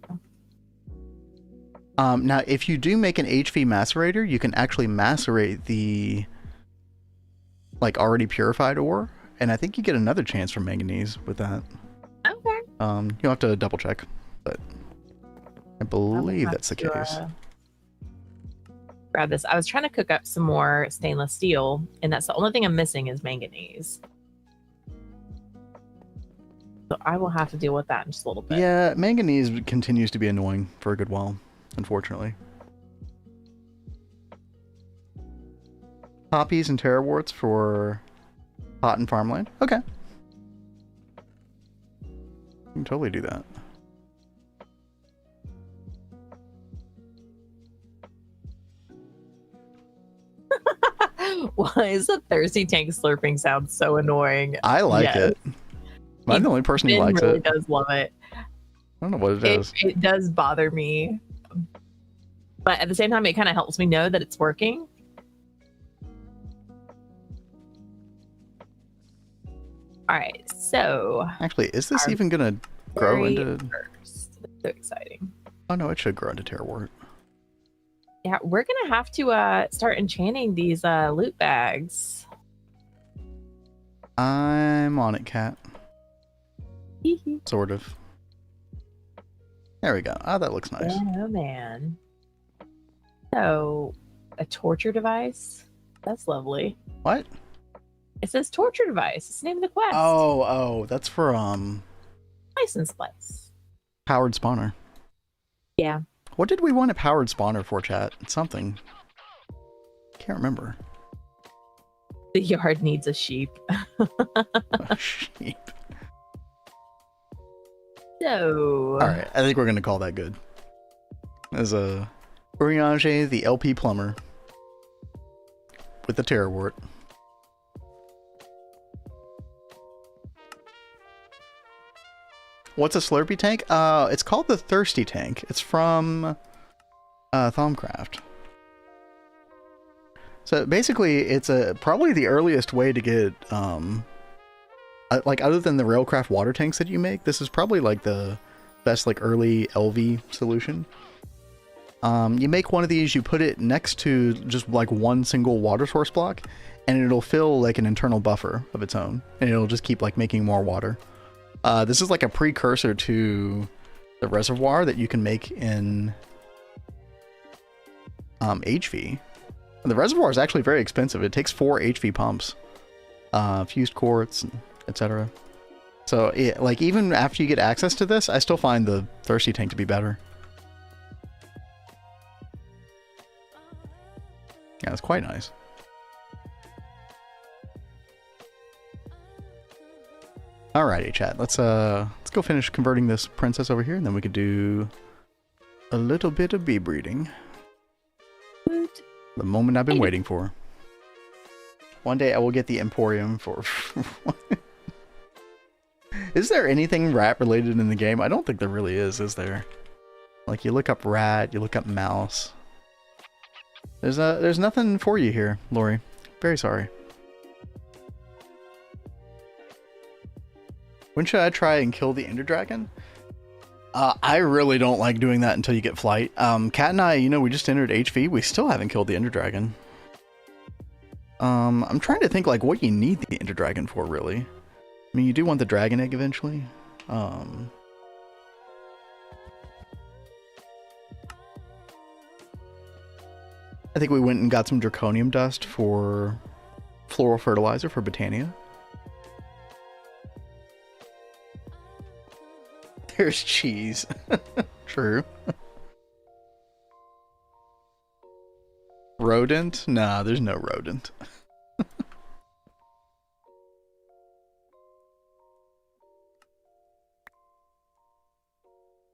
Now, if you do make an HV macerator, you can actually macerate the already purified ore, and I think you get another chance for manganese with that. Okay. You'll have to double check, but I believe that's the case. Grab this. I was trying to cook up some more stainless steel, and that's the only thing I'm missing is manganese. So I will have to deal with that in just a little bit. Yeah, manganese continues to be annoying for a good while, unfortunately. Poppies and terraworts for pot and farmland. Okay. You can totally do that. Why is the thirsty tank slurping sound so annoying? I like it. I'm the only person who likes really it. Does love it. I don't know what it is. It does bother me, but at the same time, it kind of helps me know that it's working. All right, so Actually, is this even gonna grow into? First. So exciting! Oh no, it should grow into terrawort. Yeah, we're gonna have to start enchanting these loot bags. I'm on it, Cat. Sort of. There we go. Oh, that looks nice. Oh man. So, a torture device? That's lovely. What? It says torture device. It's the name of the quest. Oh, that's for License place. powered spawner. Yeah. What did we want a powered spawner for, chat? Something. Can't remember. The yard needs a sheep. A sheep. So. All right, I think we're gonna call that good. As a Uriange, the LP plumber, with the terrawort. What's a Slurpee tank? It's called the Thirsty Tank. It's from Thaumcraft. So basically, it's probably the earliest way to get other than the Railcraft water tanks that you make, this is probably like the best early LV solution. You make one of these, you put it next to just one single water source block, and it'll fill an internal buffer of its own, and it'll just keep making more water. This is a precursor to the reservoir that you can make in HV. And the reservoir is actually very expensive. It takes 4 HV pumps, fused quartz, etc. So even after you get access to this, I still find the Thirsty Tank to be better. Yeah, it's quite nice. Alrighty, chat. Let's go finish converting this princess over here, and then we could do a little bit of bee breeding. The moment I've been waiting for. One day I will get the Emporium for... Is there anything rat related in the game? I don't think there really is there? Like, you look up rat, you look up mouse. There's nothing for you here, Lori. Very sorry. When should I try and kill the Ender Dragon? I really don't like doing that until you get flight. Kat and I, you know, we just entered HV. We still haven't killed the Ender Dragon. I'm trying to think, like, what you need the Ender Dragon for, really. I mean, you do want the Dragon Egg eventually. I think we went and got some Draconium Dust for floral fertilizer for Botania. There's cheese. True. Rodent? Nah, there's no rodent.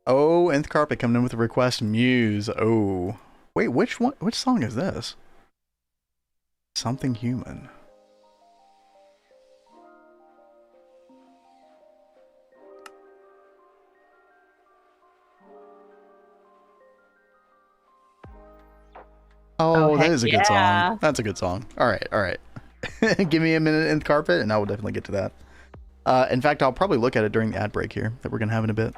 Oh, Nth Carpet coming in with a request. Muse. Oh. Wait, which one? Which song is this? Something Human. Oh, that is a good song. That's a good song. All right, all right. Give me a minute in the carpet, and I will definitely get to that. In fact, I'll probably look at it during the ad break here that we're going to have in a bit.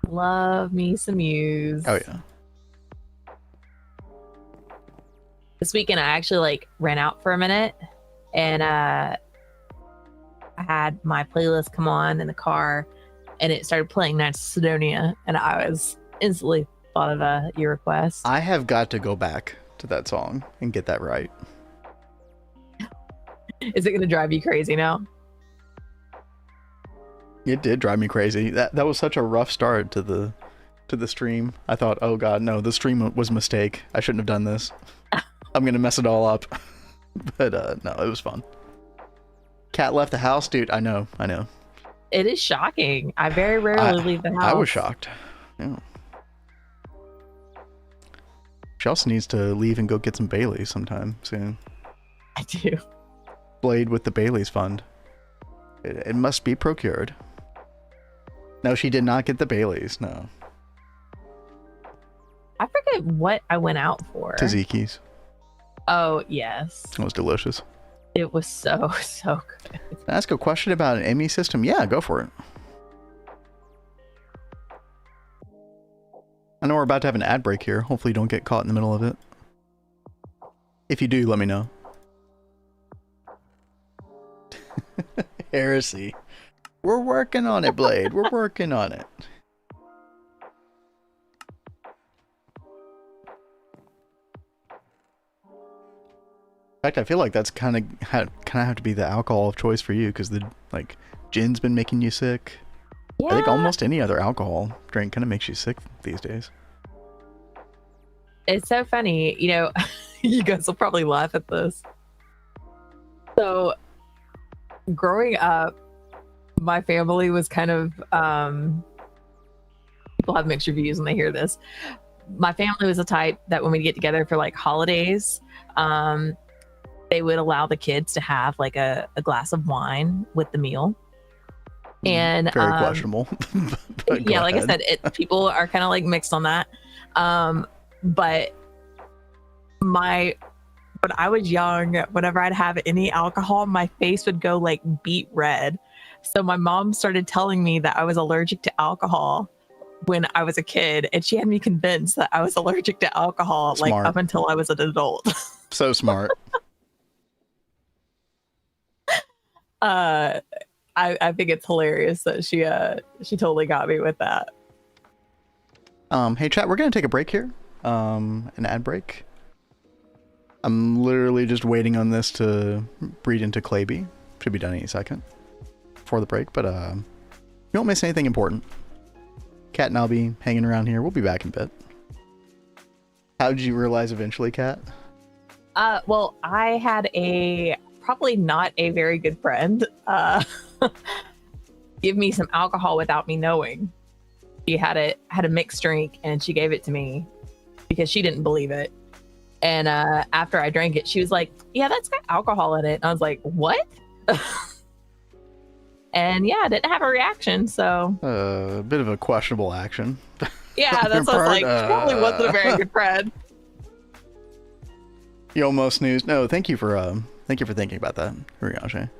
Love me some Muse. Oh, yeah. This weekend, I actually, like, ran out for a minute, and I had my playlist come on in the car, and it started playing Knights of Sidonia, and I was instantly thought of your request. I have got to go back to that song and get that right. Is it going to drive you crazy now? It did drive me crazy. That was such a rough start to the stream. I thought, oh god, no, the stream was a mistake. I shouldn't have done this. I'm gonna mess it all up. But no, it was fun. Cat left the house, dude. I know. It is shocking. I very rarely leave the house. I was shocked. Yeah. She also needs to leave and go get some Baileys sometime soon. I do. Blade with the Baileys fund. It must be procured. No, she did not get the Baileys. No. I forget what I went out for. Tzatziki's. Oh, yes. It was delicious. It was so good. Can I ask a question about an ME system? Yeah, go for it. I know we're about to have an ad break here. Hopefully you don't get caught in the middle of it. If you do, let me know. Heresy. We're working on it, Blade. We're working on it. In fact, I feel like that's kind of have to be the alcohol of choice for you, because the gin's been making you sick. Yeah. I think almost any other alcohol drink kind of makes you sick these days. It's so funny, you know. You guys will probably laugh at this. So, growing up, my family was kind of people have mixed reviews when they hear this. My family was the type that when we get together for like holidays, they would allow the kids to have like a glass of wine with the meal. And very questionable. Yeah, like ahead. I said, people are kind of like mixed on that. But when I was young, whenever I'd have any alcohol, my face would go like beet red. So my mom started telling me that I was allergic to alcohol when I was a kid, and she had me convinced that I was allergic to alcohol like up until I was an adult. So smart. I think it's hilarious that she totally got me with that. Hey chat, we're gonna take a break here. An ad break. I'm literally just waiting on this to breed into Claybee. Should be done any second before the break, but you won't miss anything important. Kat and I'll be hanging around here. We'll be back in a bit. How did you realize eventually, Kat? Well, I had probably not a very good friend give me some alcohol without me knowing. She had a mixed drink and she gave it to me, because she didn't believe it. And after I drank it, she was like, yeah, that's got alcohol in it. And I was like, what? And yeah, I didn't have a reaction. So a bit of a questionable action. Yeah, that's what I was like. Probably wasn't a very good friend. You almost snoozed. No, thank you for thinking about that, Huriyashi.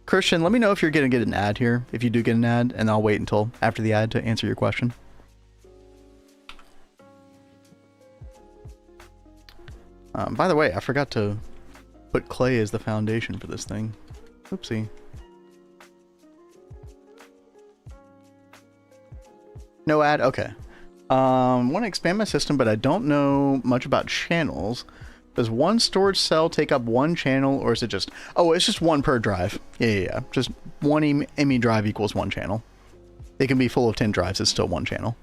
Christian, let me know if you're gonna get an ad here. If you do get an ad, and I'll wait until after the ad to answer your question. By the way, I forgot to put clay as the foundation for this thing. Oopsie. No ad? Okay. Want to expand my system, but I don't know much about channels. Does one storage cell take up one channel, or is it just... Oh, it's just one per drive. Yeah. Just one ME drive equals one channel. They can be full of 10 drives. It's still one channel.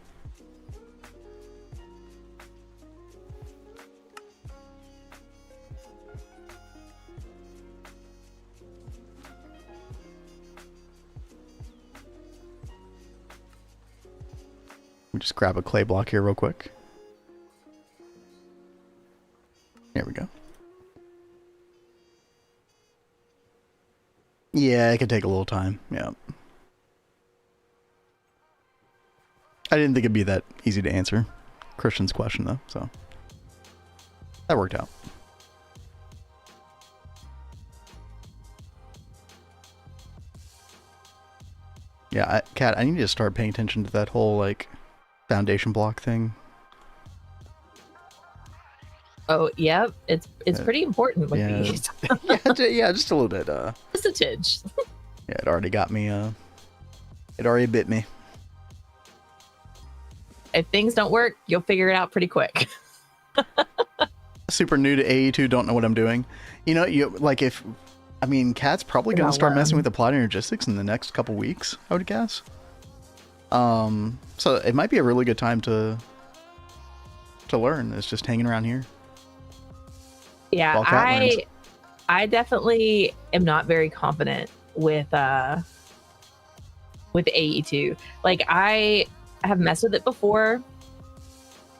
Let me just grab a clay block here real quick. There we go. Yeah, it could take a little time. Yeah. I didn't think it'd be that easy to answer Christian's question, though, so that worked out. Yeah, Kat, I need to start paying attention to that whole, like, foundation block thing. Oh, yeah, it's pretty important with these. yeah, just a little bit. Just a tidge. Yeah, it already got me. It already bit me. If things don't work, you'll figure it out pretty quick. Super new to AE2, don't know what I'm doing. You know, Kat's probably gonna start messing with the plotting logistics in the next couple weeks, I would guess. So it might be a really good time to learn. It's just hanging around here. Yeah, I definitely am not very confident with AE2. Like, I have messed with it before,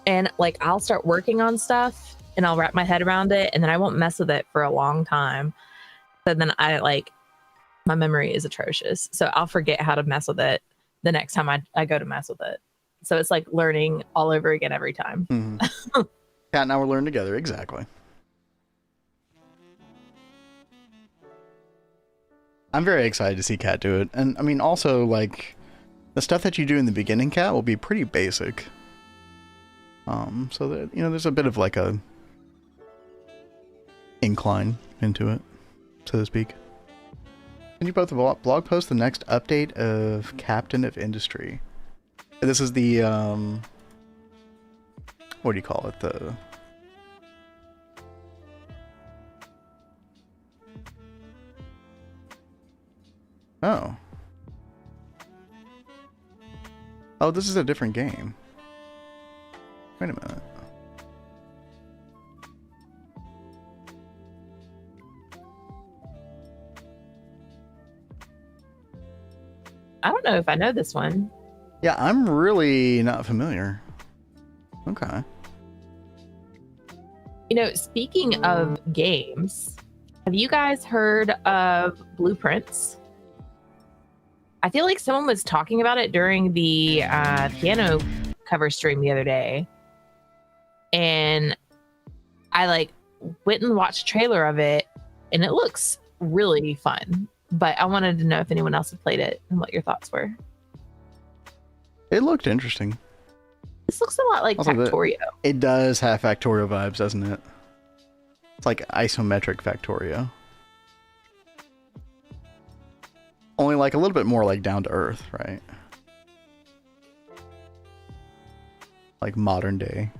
and like I'll start working on stuff and I'll wrap my head around it, and then I won't mess with it for a long time. So then my memory is atrocious. So I'll forget how to mess with it the next time I go to mess with it. So it's like learning all over again every time. Mm-hmm. Kat and I will learn together. Exactly. I'm very excited to see Kat do it. And I mean, also, like, the stuff that you do in the beginning, Kat, will be pretty basic. So that, you know, there's a bit of like a incline into it, so to speak. Can you both blog post the next update of Captain of Industry? This is the, what do you call it? Oh, this is a different game. Wait a minute. I don't know if I know this one. Yeah, I'm really not familiar. Okay. You know, speaking of games, have you guys heard of Blueprints? I feel like someone was talking about it during the piano cover stream the other day. And I went and watched a trailer of it, and it looks really fun. But I wanted to know if anyone else had played it and what your thoughts were. It looked interesting. This looks a lot like Factorio. It does have Factorio vibes, doesn't it? It's like isometric Factorio. Only like a little bit more like down to earth, right? Like modern day.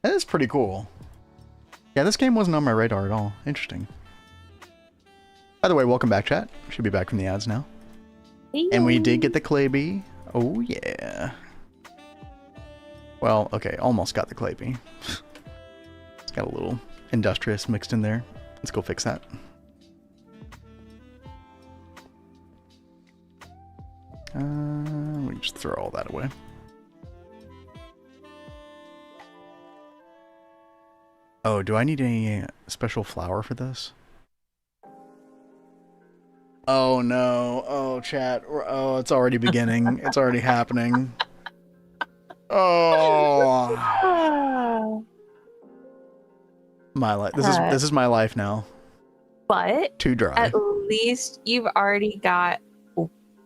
That is pretty cool. Yeah, this game wasn't on my radar at all. Interesting. By the way, welcome back, chat. Should be back from the ads now. Hey. And we did get the clay bee. Oh, yeah. Well, okay, almost got the clay bee. It's got a little industrious mixed in there. Let's go fix that. We just throw all that away. Oh, do I need any special flour for this? Oh no. Oh, chat. Oh, it's already beginning. It's already happening. Oh. My life. This is my life now. But too dry. At least you've already got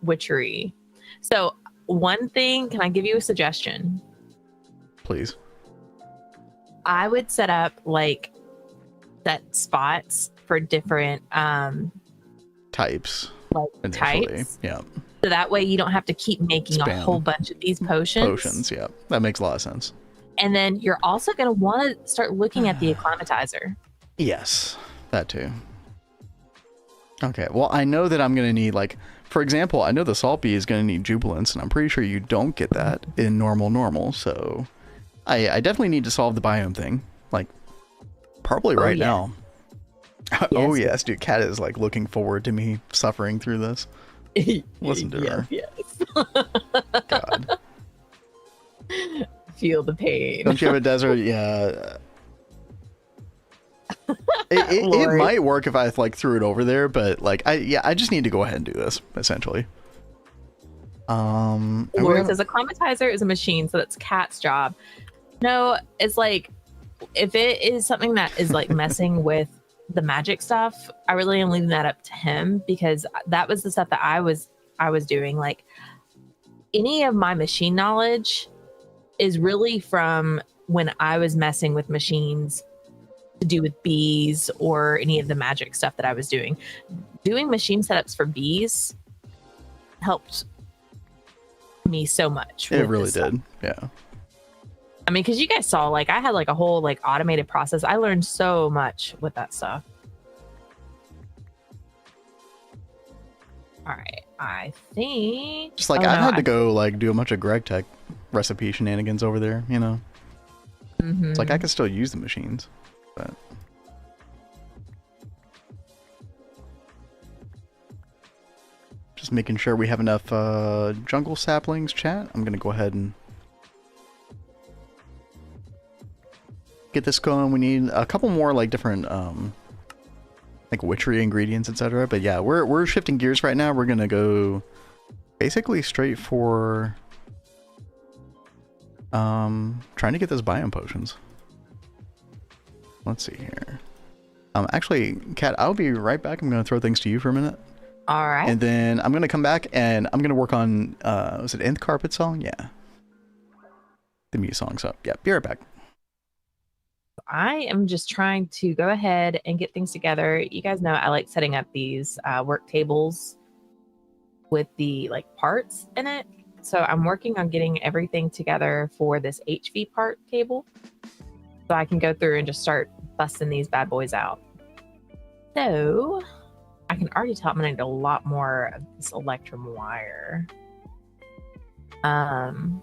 witchery. So one thing, can I give you a suggestion? Please. I would set up like set spots for different types. Like initially. types. Yeah. So that way you don't have to keep making a whole bunch of these potions. Potions, yeah. That makes a lot of sense. And then you're also going to want to start looking at the acclimatizer. Yes, that too. Okay, well, I know that I'm going to need, like, for example, I know the salt bee is going to need jubilance, and I'm pretty sure you don't get that in normal, so I definitely need to solve the biome thing, like, probably right now. Yes. Oh, yes, dude, Kat is, like, looking forward to me suffering through this. Listen to her. Yes. God. Feel the pain. Don't you have a desert? Yeah. It might work if I like threw it over there, but like I just need to go ahead and do this essentially. Lord says acclimatizer is a machine, so that's Kat's job. No, it's like if it is something that is like messing with the magic stuff, I really am leaving that up to him, because that was the stuff that I was doing. Like any of my machine knowledge is really from when I was messing with machines to do with bees or any of the magic stuff that I was doing. Doing machine setups for bees helped me so much. It really did. Yeah. I mean, because you guys saw, like, I had like a whole like automated process. I learned so much with that stuff. All right, I think just like I had to go like do a bunch of GregTech recipe shenanigans over there, you know. It's like I could still use the machines, but just making sure we have enough jungle saplings, chat. I'm gonna go ahead and get this going. We need a couple more like different like witchery ingredients, etc. But yeah, we're shifting gears right now. We're gonna go basically straight for trying to get those biome potions. Let's see here. Actually, Kat, I'll be right back. I'm gonna throw things to you for a minute. All right. And then I'm gonna come back and I'm gonna work on was it Nth Carpet song? Yeah. The Muse song. So yeah, be right back. I am just trying to go ahead and get things together. You guys know I like setting up these work tables with the like parts in it. So I'm working on getting everything together for this HV part table, so I can go through and just start busting these bad boys out. So I can already tell I'm gonna need a lot more of this electrum wire. Go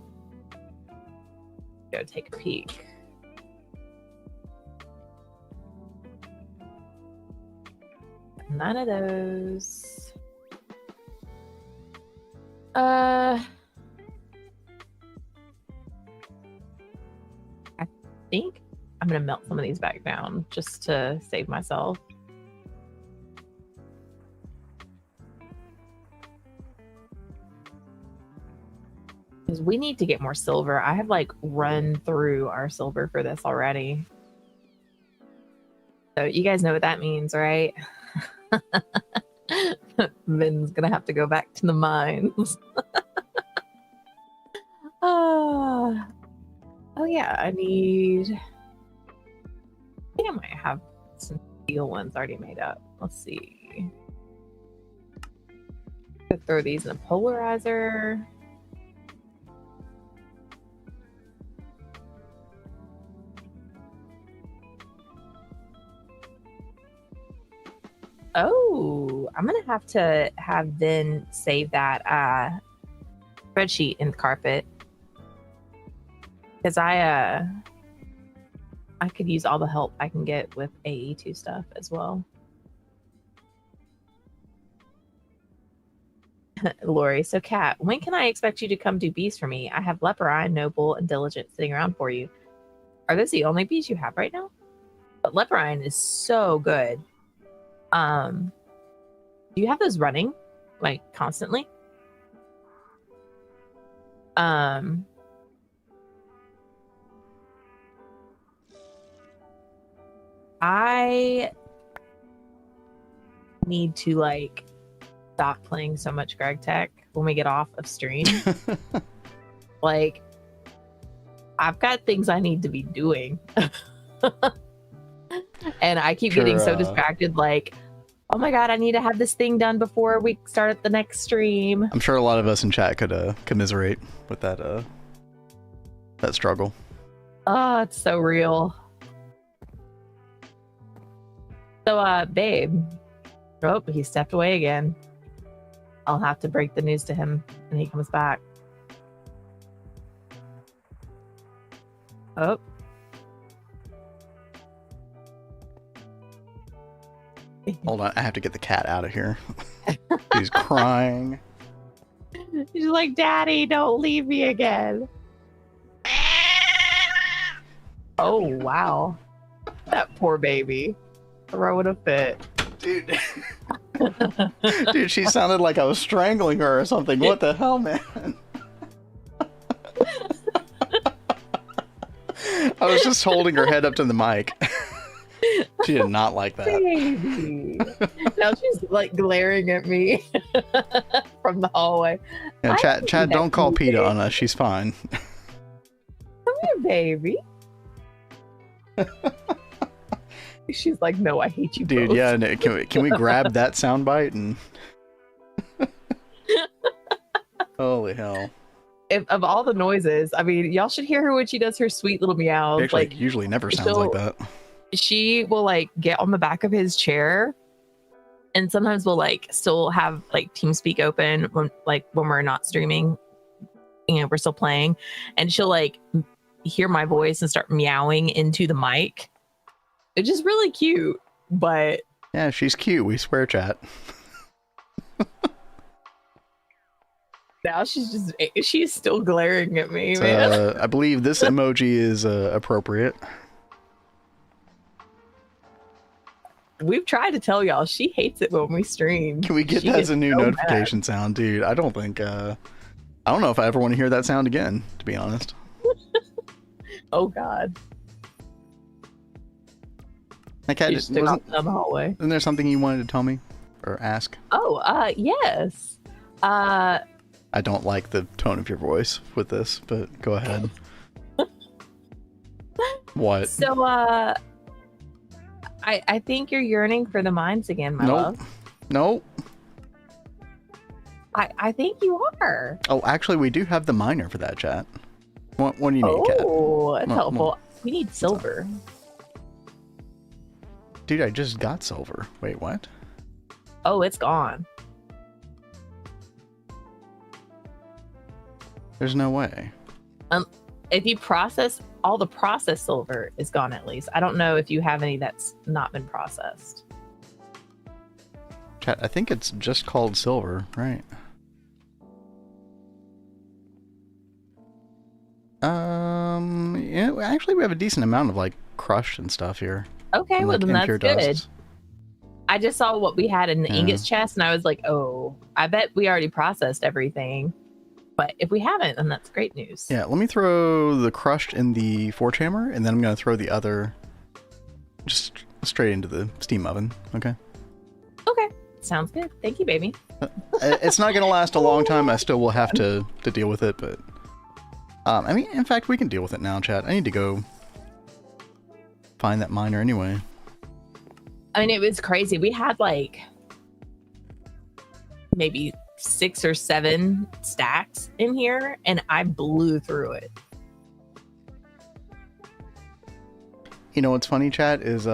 take a peek. None of those. I think I'm gonna melt some of these back down just to save myself. Because we need to get more silver. I have like run through our silver for this already. So you guys know what that means, right? Vin's gonna have to go back to the mines. Oh yeah, I think I might have some steel ones already made up. Let's see. Throw these in a polarizer. Oh, I'm gonna have to have Vin save that spreadsheet in the carpet, because I could use all the help I can get with AE2 stuff as well. Lori, so Kat, when can I expect you to come do bees for me? I have Leper Eye, Noble, and Diligent sitting around for you. Are those the only bees you have right now? But Leper Eye is so good. Do you have those running like constantly? I need to like stop playing so much GregTech when we get off of stream. Like, I've got things I need to be doing. And I keep getting so distracted, like, oh my god, I need to have this thing done before we start the next stream. I'm sure a lot of us in chat could commiserate with that that struggle. Oh, it's so real. So, babe. Oh, he stepped away again. I'll have to break the news to him when he comes back. Oh. Hold on, I have to get the cat out of here. He's crying. He's like, Daddy, don't leave me again. Oh, wow. That poor baby. Throwing a fit. Dude. Dude, she sounded like I was strangling her or something. What the hell, man? I was just holding her head up to the mic. She did not like that. Baby. Now she's like glaring at me from the hallway. Yeah, Chad, don't call PETA on us. She's fine. Come here, baby. She's like, no, I hate you, dude. both. Yeah, can we grab that soundbite and? Holy hell! Of all the noises, I mean, y'all should hear her when she does her sweet little meows. Actually, like, usually never sounds like that. She will like get on the back of his chair, and sometimes we'll like still have like TeamSpeak open when we're not streaming, we're still playing, and she'll like hear my voice and start meowing into the mic. It's just really cute, but yeah, she's cute. We swear, chat. Now she's still glaring at me, man. I believe this emoji is appropriate. We've tried to tell y'all she hates it when we stream. Can we get that as a new notification sound, dude? I don't think I don't know if I ever want to hear that sound again, to be honest. Oh god. That cat just down the hallway. Isn't there something you wanted to tell me or ask? Oh, yes. I don't like the tone of your voice with this, but go ahead. What? So, I think you're yearning for the mines again, my love. Nope. I think you are. Oh, actually, we do have the miner for that, chat. What do you need, Cat? Oh, that's helpful. We need silver. Dude, I just got silver. Wait, what? Oh, it's gone. There's no way. If you process, all the processed silver is gone at least. I don't know if you have any that's not been processed. Chat, I think it's just called silver, right? Yeah, actually we have a decent amount of like crushed and stuff here. Okay, and, well like, then that's good. Dusts. I just saw what we had in the ingots chest and I was like, oh, I bet we already processed everything. But if we haven't, then that's great news. Yeah, let me throw the crushed in the forge hammer, and then I'm going to throw the other just straight into the steam oven, okay? Okay, sounds good. Thank you, baby. It's not going to last a long time. I still will have to deal with it, but... I mean, in fact, we can deal with it now, chat. I need to go find that miner anyway. I mean, it was crazy. We had, like, maybe 6 or 7 stacks in here, and I blew through it. You know what's funny, chat, is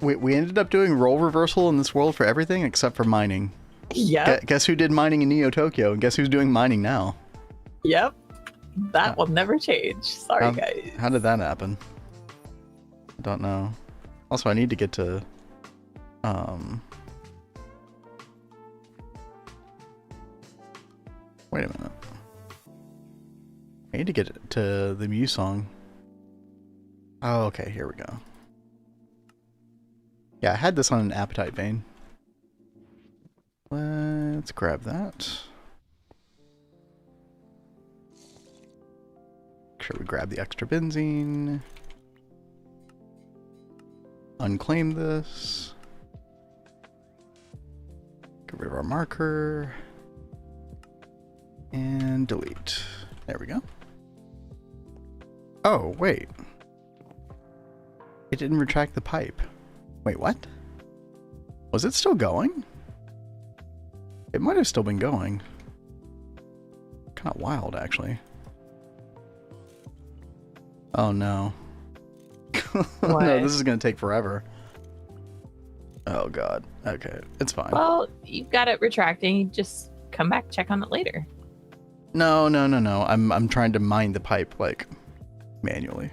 we ended up doing role reversal in this world for everything except for mining. Yep. Guess who did mining in Neo Tokyo, and guess who's doing mining now? Yep. That will never change. Sorry, guys. How did that happen? I don't know. Also, I need to get to Wait a minute. I need to get to the Muse song. Oh, okay, here we go. Yeah, I had this on an appetite vein. Let's grab that. Make sure we grab the extra benzene. Unclaim this. Get rid of our marker. And delete. There we go. Oh, wait. It didn't retract the pipe. Wait, what? Was it still going? It might have still been going. Kind of wild, actually. Oh, no. No, this is going to take forever. Oh, God. Okay, it's fine. Well, you've got it retracting. Just come back, check on it later. No. I'm trying to mine the pipe, like, manually.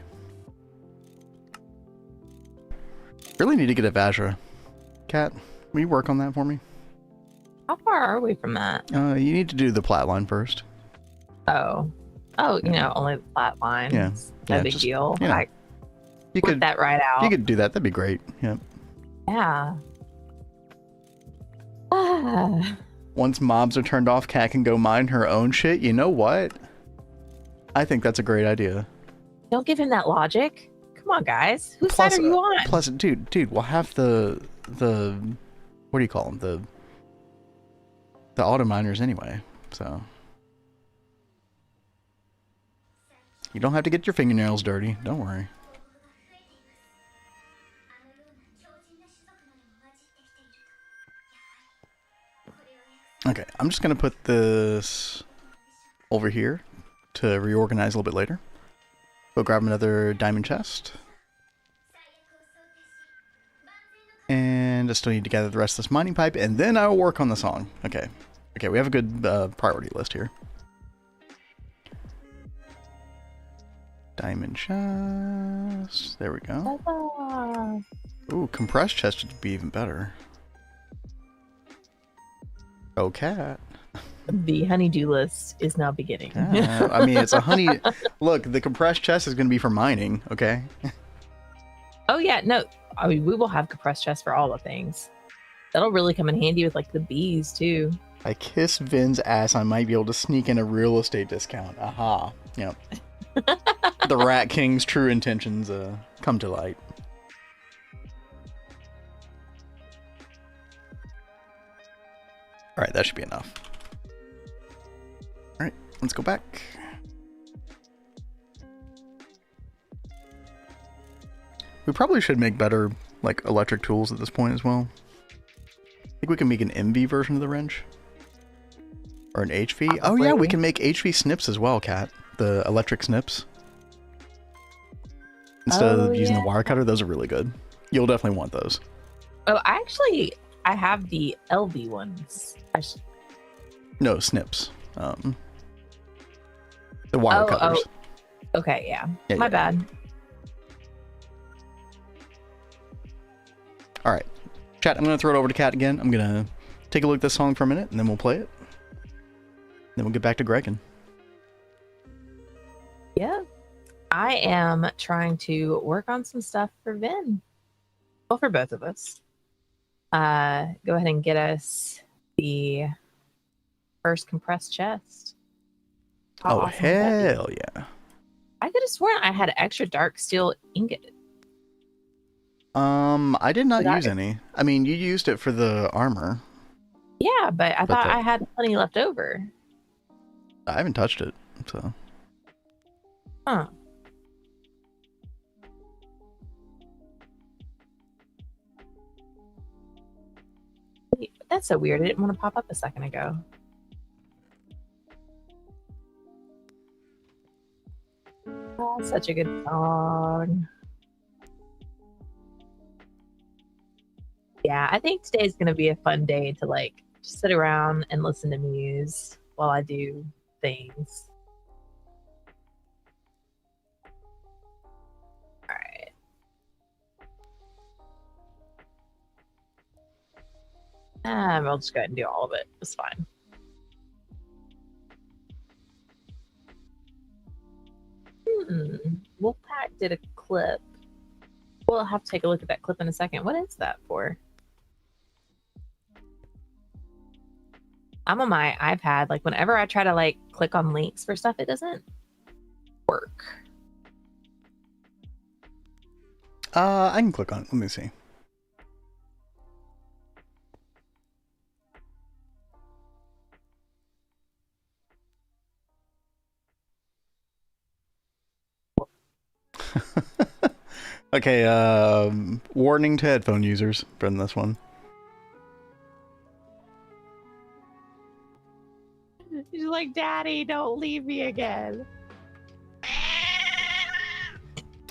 Really need to get a Vajra. Cat, will you work on that for me? How far are we from that? You need to do the plat line first. Oh, you know, only the flat line. Yeah. No big deal. You know, I you work could that right out. You could do that. That'd be great. Yeah. Yeah. Once mobs are turned off, Cat can go mine her own shit. You know what? I think that's a great idea. Don't give him that logic. Come on, guys. Whose side are you on? Plus, dude, we'll have the what do you call them? The auto miners anyway. So you don't have to get your fingernails dirty. Don't worry. Okay, I'm just gonna put this over here to reorganize a little bit later. Go grab another diamond chest. And I still need to gather the rest of this mining pipe, and then I will work on the song. Okay. Okay, we have a good priority list here. Diamond chest. There we go. Ooh, compressed chest would be even better. Oh, Cat. The honeydew list is now beginning. Yeah, I mean, it's a honey... Look, the compressed chest is going to be for mining, okay? Oh, yeah, no. I mean, we will have compressed chests for all the things. That'll really come in handy with, like, the bees, too. I kiss Vin's ass, I might be able to sneak in a real estate discount. Aha. Yep. The Rat King's true intentions come to light. Alright, that should be enough. Alright, let's go back. We probably should make better, like, electric tools at this point as well. I think we can make an MV version of the wrench. Or an HV. Oh yeah, we can make HV snips as well, Kat. The electric snips. Instead of using the wire cutter, those are really good. You'll definitely want those. Oh, I have the LV ones. No, snips. The wire cutters. Oh. Okay, yeah. My bad. Alright. Chat, I'm going to throw it over to Kat again. I'm going to take a look at this song for a minute, and then we'll play it. Then we'll get back to Gregging. Yeah. I am trying to work on some stuff for Vin. Well, for both of us. Go ahead and get us the first compressed chest. Oh, hell yeah. I could have sworn I had extra dark steel ingot. I did not use any. I mean, you used it for the armor. Yeah, but I thought I had plenty left over. I haven't touched it, so. Huh. That's so weird. It didn't want to pop up a second ago. Oh, such a good song. Yeah, I think today's going to be a fun day to like just sit around and listen to Muse while I do things. All right. I'll just go ahead and do all of it. It's fine. Wolfpack did a clip. We'll have to take a look at that clip in a second. What is that for? I'm on my iPad. Like whenever I try to like click on links for stuff, it doesn't work. I can click on it. Let me see. Okay, warning to headphone users from this one. She's like, Daddy, don't leave me again.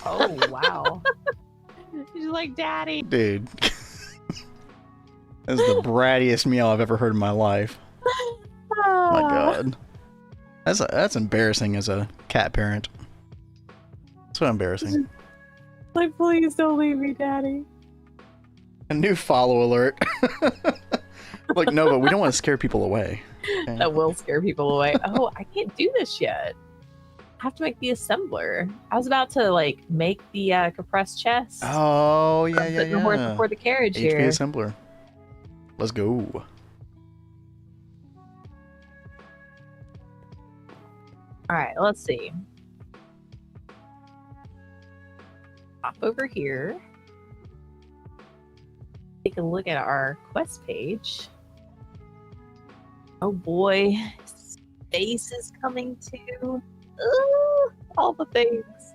Oh, wow. She's like, Daddy. Dude. That's the brattiest meow I've ever heard in my life. Oh my god. That's embarrassing as a cat parent. So embarrassing. Like, please don't leave me, Daddy. A new follow alert. Like, no, but we don't want to scare people away. Okay. That will scare people away. Oh, I can't do this yet. I have to make the assembler. I was about to like make the compressed chest. Oh yeah, yeah, the horse before the carriage HP here. assembler. Let's go. All right, let's see. Hop over here. Take a look at our quest page. Oh boy, space is coming too. Ooh, all the things.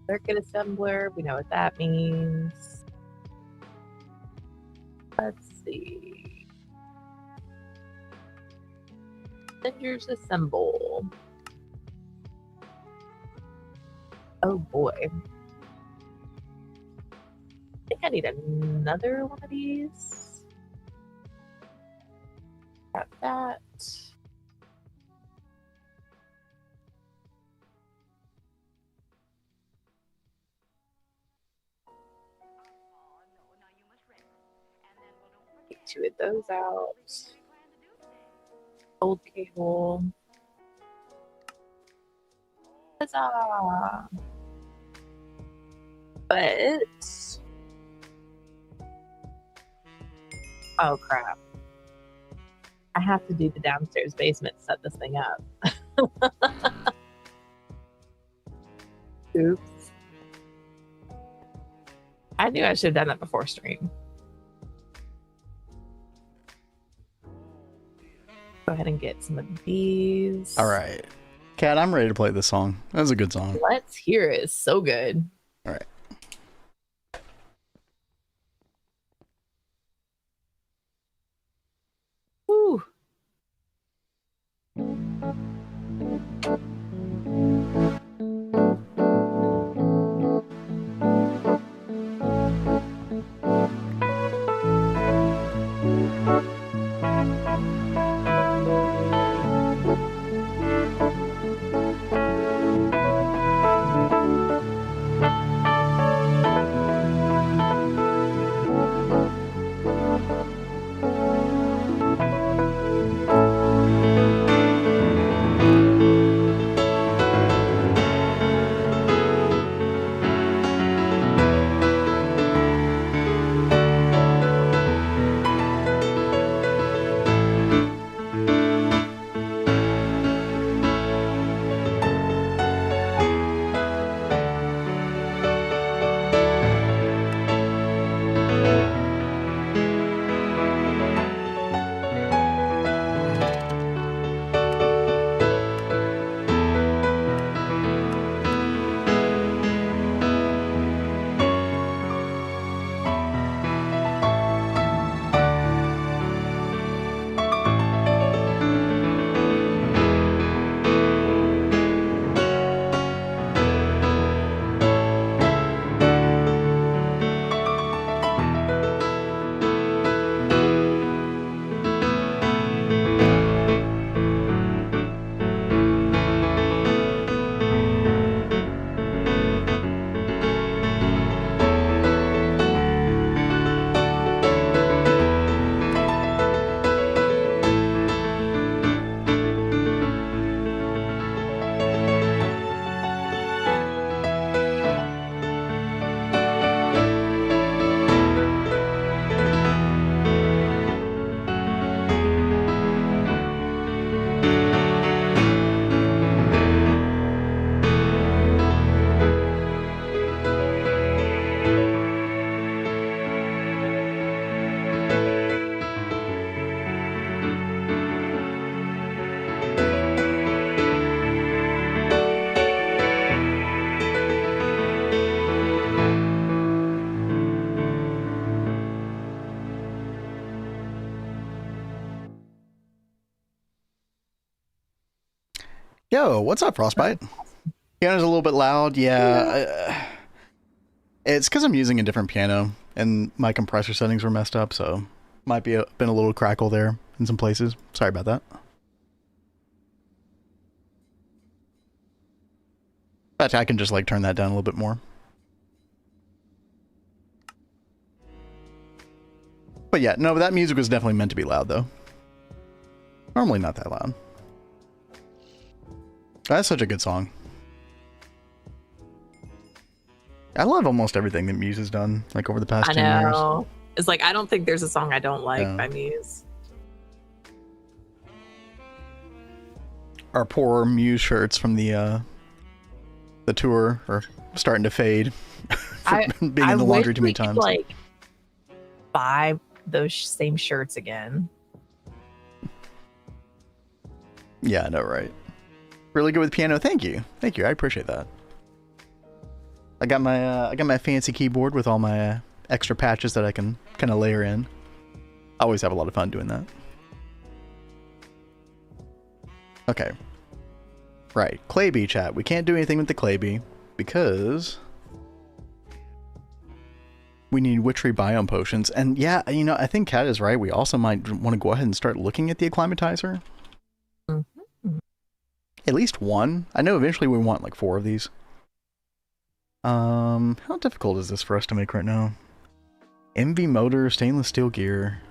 Circuit assembler, we know what that means. Let's see. Avengers assemble. Oh boy. I think I need another one of these. Got that. Get two of those out. Old cable. Huzzah! But oh crap. I have to do the downstairs basement to set this thing up. Oops. I knew I should have done that before stream. Go ahead and get some of these. All right. Kat, I'm ready to play this song. That's a good song. Let's hear it. It's so good. All right. Woo. Yo, what's up, Frostbite? Piano's a little bit loud. Yeah. It's because I'm using a different piano and my compressor settings were messed up, so might be been a little crackle there in some places. Sorry about that. But I can just like turn that down a little bit more. But yeah, no, that music was definitely meant to be loud though. Normally not that loud. That's such a good song. I love almost everything that Muse has done, like over the past 10 years. It's like, I don't think there's a song I don't like by Muse. Our poor Muse shirts from the tour are starting to fade. Being in the laundry too many times. Like, buy those same shirts again. Yeah, I know, right? Really good with piano. Thank you. I appreciate that. I got my fancy keyboard with all my extra patches that I can kind of layer in. I always have a lot of fun doing that. Okay. Right, Claybee chat. We can't do anything with the Claybee because we need witchery biome potions. And yeah, you know, I think Kat is right. We also might want to go ahead and start looking at the acclimatizer. Mm-hmm. At least one. I know eventually we want like 4 of these. How difficult is this for us to make right now? MV motor, stainless steel gear.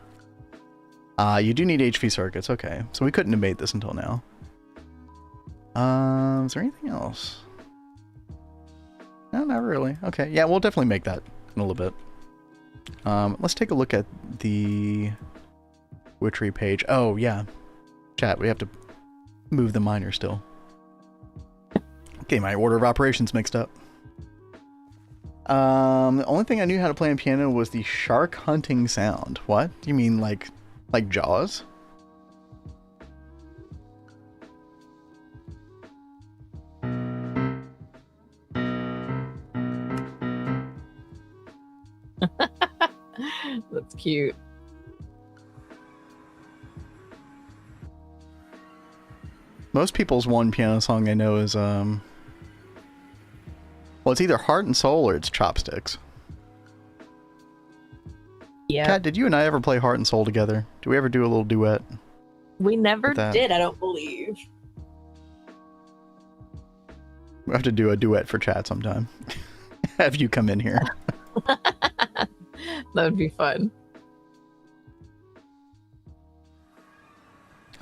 You do need HV circuits. Okay, so we couldn't have made this until now. Is there anything else? No, not really. Okay, yeah, we'll definitely make that in a little bit. Let's take a look at the witchery page. Oh, yeah. Chat, we have to move the miner still. Okay, my order of operations mixed up. The only thing I knew how to play on piano was the shark hunting sound. What? You mean like Jaws? That's cute. Most people's one piano song I know is well, it's either Heart and Soul or it's Chopsticks. Yeah. Kat, did you and I ever play Heart and Soul together? Did we ever do a little duet? We never did, I don't believe. We'll have to do a duet for chat sometime. Have you come in here. That would be fun.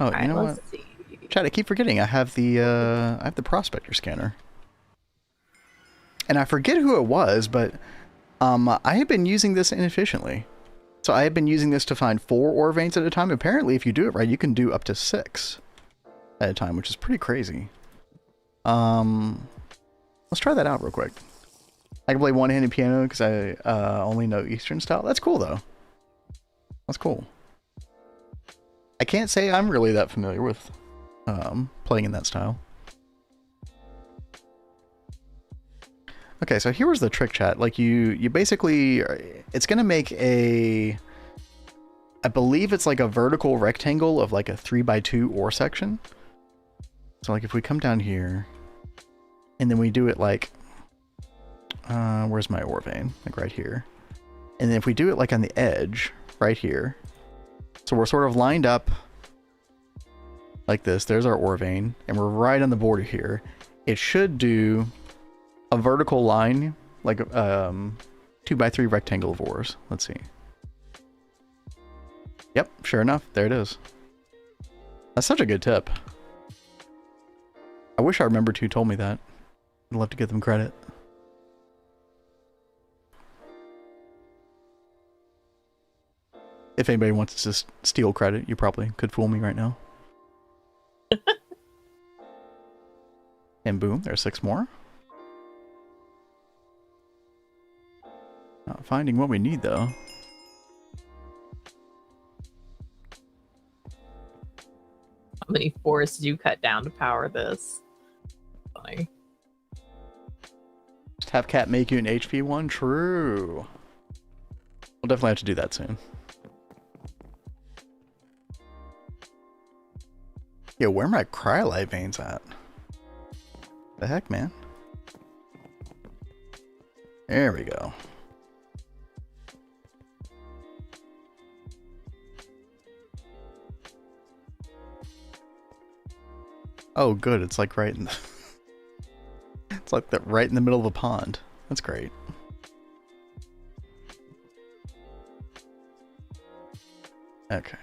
Oh, you know what? See. Chat, I keep forgetting I have the prospector scanner. And I forget who it was, but I have been using this inefficiently. So I have been using this to find 4 ore veins at a time. Apparently, if you do it right, you can do up to 6 at a time, which is pretty crazy. Let's try that out real quick. I can play one-handed piano because I only know Eastern style. That's cool, though. That's cool. I can't say I'm really that familiar with playing in that style. Okay, so here was the trick, chat. Like you basically, it's gonna make a, I believe it's like a vertical rectangle of like a 3x2 ore section. So like if we come down here, and then we do it like, where's my ore vein? Like right here. And then if we do it like on the edge, right here. So we're sort of lined up like this. There's our ore vein, and we're right on the border here. It should do a vertical line, like 2x3 rectangle of ores. Let's see. Yep, sure enough, there it is. That's such a good tip. I wish I remembered who told me that. I'd love to give them credit. If anybody wants to just steal credit, you probably could fool me right now. And boom, there's 6 more. Not finding what we need, though. How many forests do you cut down to power this? Funny. Just have Cat make you an HP one? True. We'll definitely have to do that soon. Yo, where are my cryolite veins at? The heck, man? There we go. Oh, good. It's like right in the... It's like that right in the middle of a pond. That's great. Okay.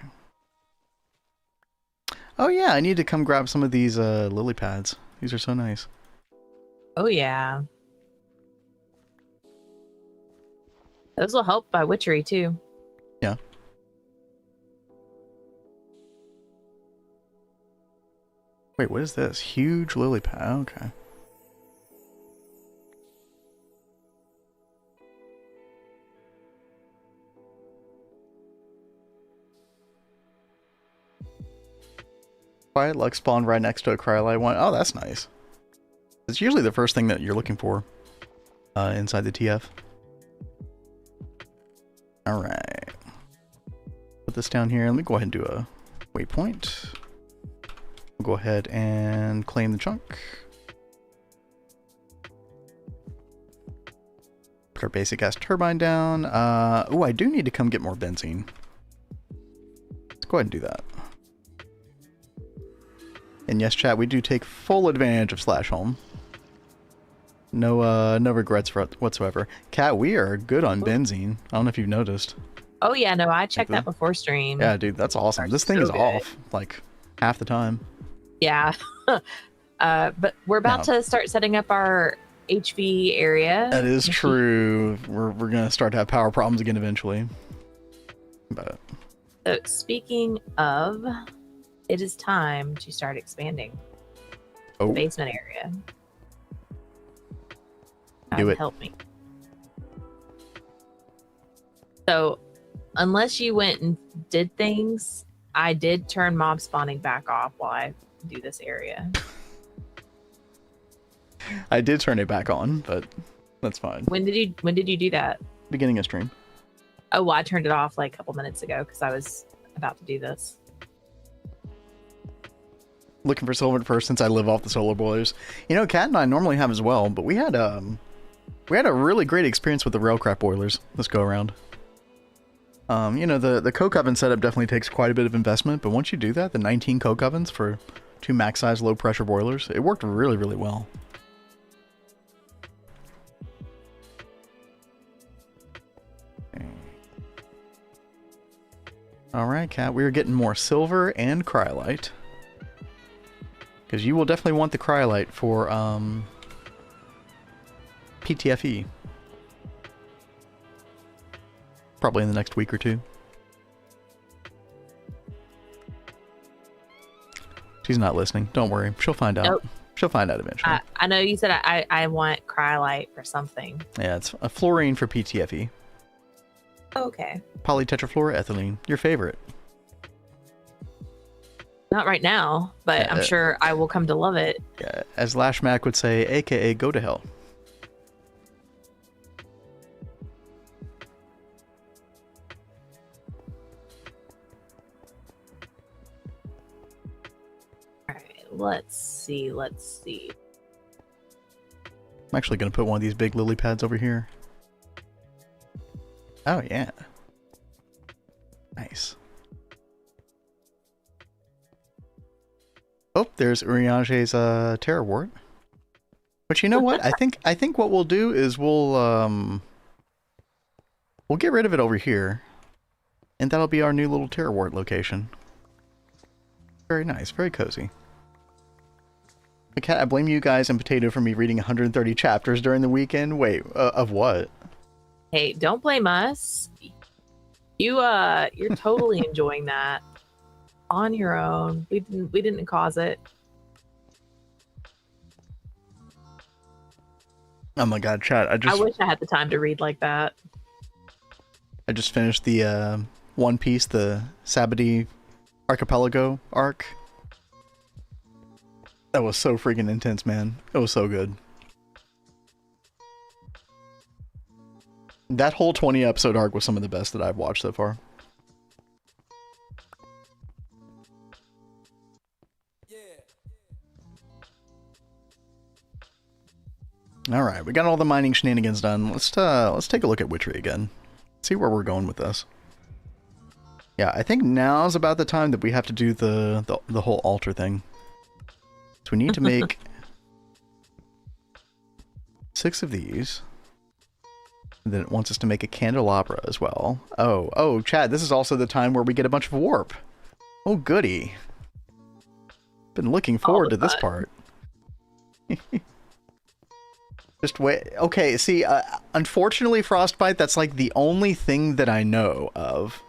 Oh yeah, I need to come grab some of these lily pads. These are so nice. Oh yeah. Those will help by witchery too. Yeah. Wait, what is this? Huge lily pad. Okay. Quiet luck spawned right next to a cryolite one. Oh, that's nice. It's usually the first thing that you're looking for inside the TF. Alright. Put this down here. Let me go ahead and do a waypoint. We'll go ahead and claim the chunk. Put our basic gas turbine down. Oh, I do need to come get more benzene. Let's go ahead and do that. And yes, chat, we do take full advantage of Slash Home. No, no regrets whatsoever. Kat, we are good on benzene. I don't know if you've noticed. Oh yeah, no, I checked that before stream. Yeah, dude, that's awesome. This thing is off like half the time. Yeah. But we're about to start setting up our HV area. That is true. We're gonna start to have power problems again eventually. But so speaking of, it is time to start expanding the basement area. Do it. Help me. So, unless you went and did things, I did turn mob spawning back off while I do this area. I did turn it back on, but that's fine. When did you do that? Beginning of stream. Oh, well, I turned it off like a couple minutes ago because I was about to do this. Looking for silver first since I live off the solar boilers. You know, Kat and I normally have as well, but we had a really great experience with the railcraft boilers this go around. You know, the coke oven setup definitely takes quite a bit of investment, but once you do that, the 19 coke ovens for 2 max size low pressure boilers, it worked really, really well. Okay. Alright, Kat, we are getting more silver and cryolite. Because you will definitely want the cryolite for PTFE. Probably in the next week or two. She's not listening. Don't worry. She'll find out. Nope. She'll find out eventually. I know you said I want cryolite for something. Yeah, it's a fluorine for PTFE. Okay. Polytetrafluoroethylene. Your favorite. Not right now, but I'm sure I will come to love it. Yeah, as Lashmac would say, aka go to hell. Alright, let's see. I'm actually going to put one of these big lily pads over here. Oh, yeah. Nice. Oh, there's Uriange's Terror Wart. But you know what? I think what we'll do is we'll get rid of it over here. And that'll be our new little Terror Wart location. Very nice, very cozy. I blame you guys and Potato for me reading 130 chapters during the weekend. Wait, of what? Hey, don't blame us. You're totally enjoying that. On your own. We didn't cause it. Oh my god, chat. I wish I had the time to read like that. I just finished the One Piece, the Sabadi Archipelago arc. That was so freaking intense, man. It was so good. That whole 20 episode arc was some of the best that I've watched so far. All right, we got all the mining shenanigans done. Let's take a look at Witchery again. See where we're going with this. Yeah, I think now's about the time that we have to do the whole altar thing. So we need to make 6 of these. And then it wants us to make a candelabra as well. Oh, Chad, this is also the time where we get a bunch of warp. Oh, goody. Been looking forward to this part. Just wait. Okay, see, unfortunately, Frostbite, that's like the only thing that I know of.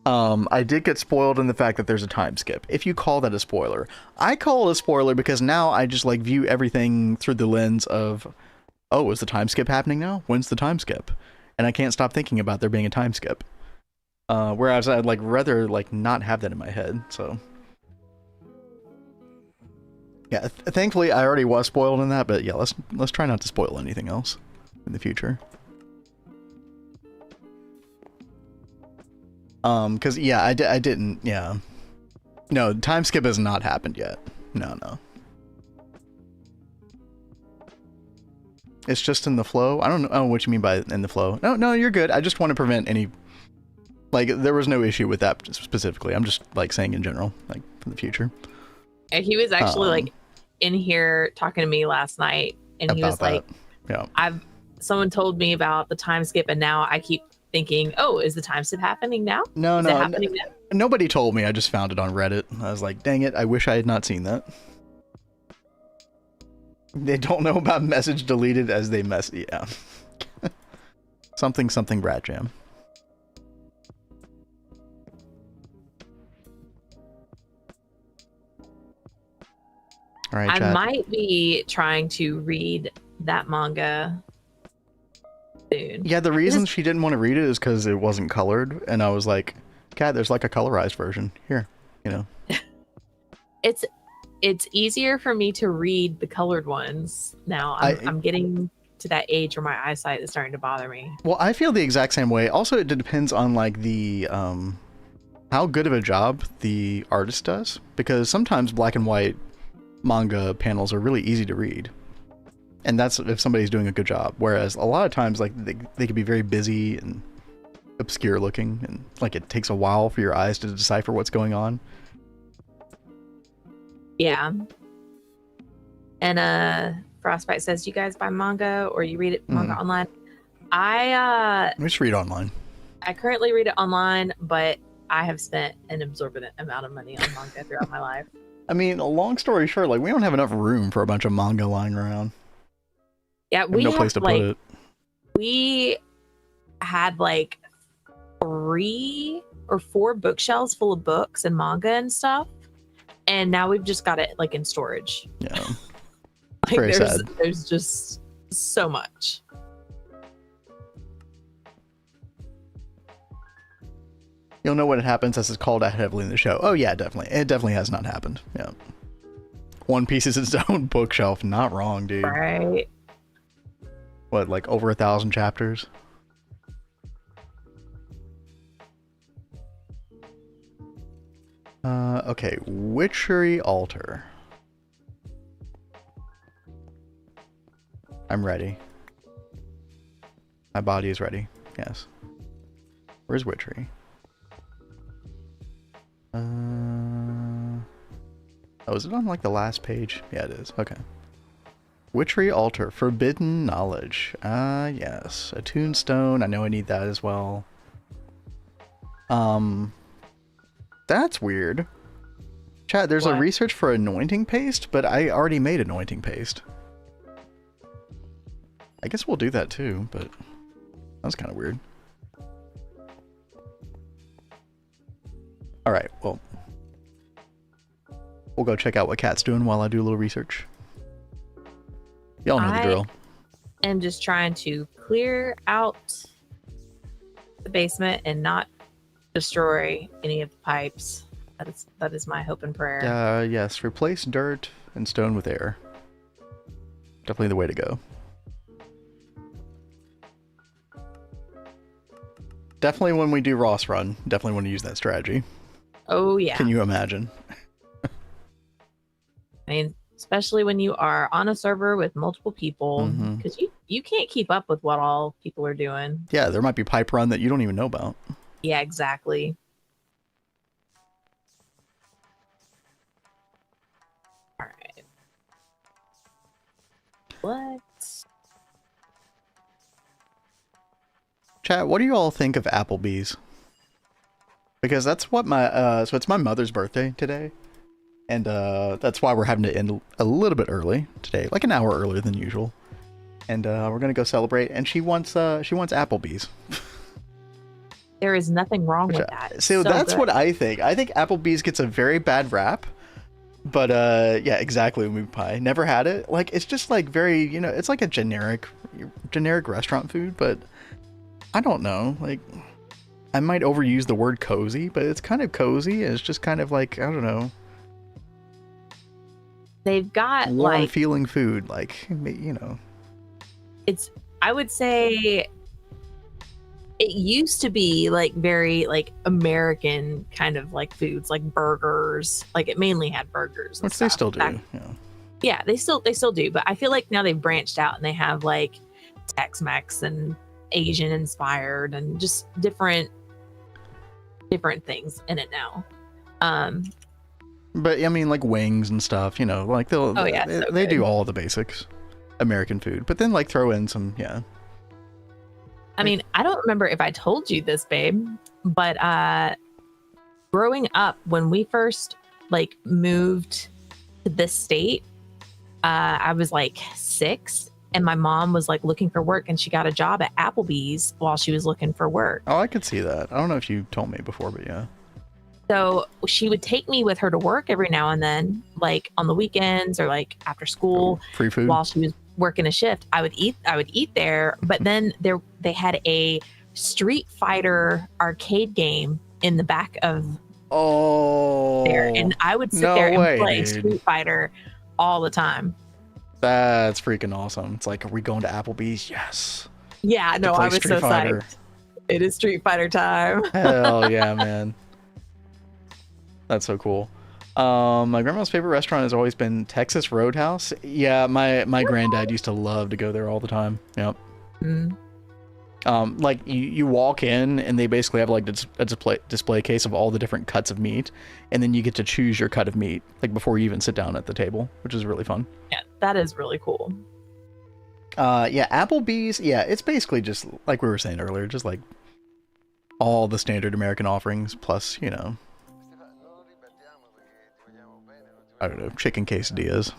I did get spoiled in the fact that there's a time skip. If you call that a spoiler. I call it a spoiler because now I just like view everything through the lens of, oh, is the time skip happening now? When's the time skip? And I can't stop thinking about there being a time skip. Whereas I'd like rather like not have that in my head, so. Yeah, thankfully I already was spoiled in that, but yeah, let's try not to spoil anything else in the future. Cause yeah, I didn't, yeah. No, time skip has not happened yet. No. It's just in the flow. I don't know what you mean by in the flow. No, you're good. I just want to prevent any, like, there was no issue with that specifically. I'm just like saying in general, like for the future. And he was actually like in here talking to me last night, and he was like, yeah, someone told me about the time skip, and now I keep thinking, oh, is the time skip happening now? No, is it happening now? Nobody told me. I just found it on Reddit. I was like, dang it, I wish I had not seen that. They don't know about message deleted as they mess. Yeah. something rat jam. All right, I might be trying to read that manga soon. Yeah, the reason she didn't want to read it is because it wasn't colored, and I was like, Kat, there's like a colorized version here, you know. It's easier for me to read the colored ones now. I'm getting to that age where my eyesight is starting to bother me. Well, I feel the exact same way. Also, it depends on like the how good of a job the artist does, because sometimes black and white manga panels are really easy to read, and that's if somebody's doing a good job. Whereas a lot of times, like they can be very busy and obscure looking, and like it takes a while for your eyes to decipher what's going on. Yeah. And Frostbite says, you guys buy manga or you read it manga online? I just read online. I currently read it online, but I have spent an exorbitant amount of money on manga throughout my life. I mean, long story short, like we don't have enough room for a bunch of manga lying around. Yeah, we have no place to put it. We had like 3 or 4 bookshelves full of books and manga and stuff. And now we've just got it like in storage. Yeah. Like very sad. There's just so much. You'll know when it happens as it's called out heavily in the show. Oh yeah, definitely. It definitely has not happened. Yeah. One Piece is its own bookshelf. Not wrong, dude. Right. What, like over 1,000 chapters? Okay, Witchery Altar. I'm ready. My body is ready. Yes. Where's Witchery? Oh, is it on like the last page? Yeah, it is. Okay. Witchery Altar, Forbidden Knowledge. Yes. A tombstone. I know I need that as well. That's weird. Chat, there's a research for anointing paste, but I already made anointing paste. I guess we'll do that too, but that's kind of weird. Alright, well, we'll go check out what Kat's doing while I do a little research. Y'all know the drill. I'm just trying to clear out the basement and not destroy any of the pipes. That is my hope and prayer. Yes, replace dirt and stone with air. Definitely the way to go. Definitely when we do Ross Run, definitely want to use that strategy. Oh yeah. Can you imagine? I mean, especially when you are on a server with multiple people, Mhm. because you can't keep up with what all people are doing. Yeah, there might be pipe run that you don't even know about. Yeah, exactly. All right. What? Chat, what do you all think of Applebee's? Because that's what my so it's my mother's birthday today. And that's why we're having to end a little bit early today, like an hour earlier than usual. And we're gonna go celebrate. And she wants Applebee's. There is nothing wrong with that. So that's good. what I think. I think Applebee's gets a very bad rap. But yeah, exactly. Movie pie. Never had it. Like it's just like very, it's like a generic restaurant food. But I don't know. Like I might overuse the word cozy, but it's kind of cozy. It's just kind of like, I don't know. They've got warm feeling food, like, it's, I would say it used to be like very like American kind of like foods, like burgers. Like it mainly had burgers, which they still do. Yeah, they still do. But I feel like now they've branched out and they have like Tex-Mex and Asian inspired and just different things in it now. But I mean, like wings and stuff, like they do all the basics American food, but then like throw in some, I mean, I don't remember if I told you this, babe, but growing up, when we first like moved to this state, I was like 6, and my mom was like looking for work, and she got a job at Applebee's while she was looking for work. Oh, I could see that. I don't know if you told me before, but yeah. So she would take me with her to work every now and then, like on the weekends or like after school. Free food while she was working a shift. I would eat there, but then they had a Street Fighter arcade game in the back of there, and I would sit there and play Street Fighter all the time. That's freaking awesome. It's like, are we going to Applebee's? Yes. Yeah, no, I was so psyched. It is Street Fighter time. Hell yeah, man. That's so cool. My grandma's favorite restaurant has always been Texas Roadhouse. Yeah, my granddad used to love to go there all the time. Yep. Like you walk in and they basically have like a display case of all the different cuts of meat, and then you get to choose your cut of meat like before you even sit down at the table, which is really fun. Yeah, that is really cool. Yeah, Applebee's. Yeah, it's basically just like we were saying earlier, just like all the standard American offerings plus, I don't know, chicken quesadillas.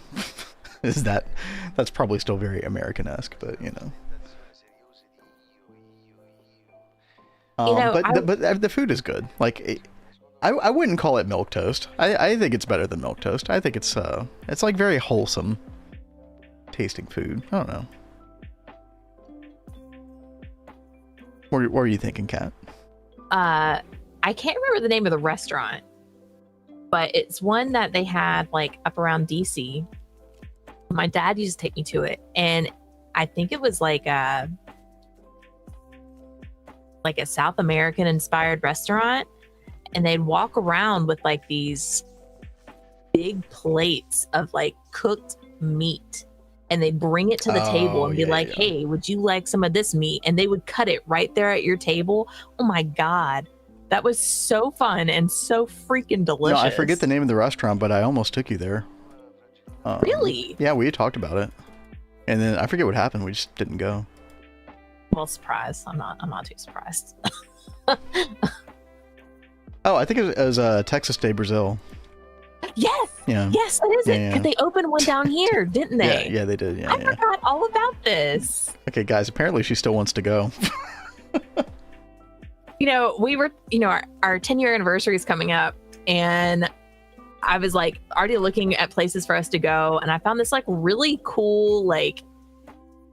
That's probably still very American-esque, but but the food is good. Like I wouldn't call it milk toast. I think it's better than milk toast. I think it's like very wholesome tasting food. I don't know. What were you thinking, Kat? I can't remember the name of the restaurant, but it's one that they had like up around DC. My dad used to take me to it, and I think it was like a South American inspired restaurant, and they'd walk around with like these big plates of like cooked meat, and they'd bring it to the table and be hey, would you like some of this meat? And they would cut it right there at your table. Oh my God. That was so fun and so freaking delicious. No, I forget the name of the restaurant, but I almost took you there. Really? Yeah, we talked about it, and then I forget what happened. We just didn't go. Well, surprised. I'm not too surprised. Oh, I think it was Texas de Brazil. Yes. Yeah. Yes, that is it. Because they opened one down here, didn't they? Yeah, they did. Yeah. I forgot all about this. Okay, guys. Apparently, she still wants to go. We were, our 10-year anniversary is coming up, and I was like already looking at places for us to go, and I found this like really cool, like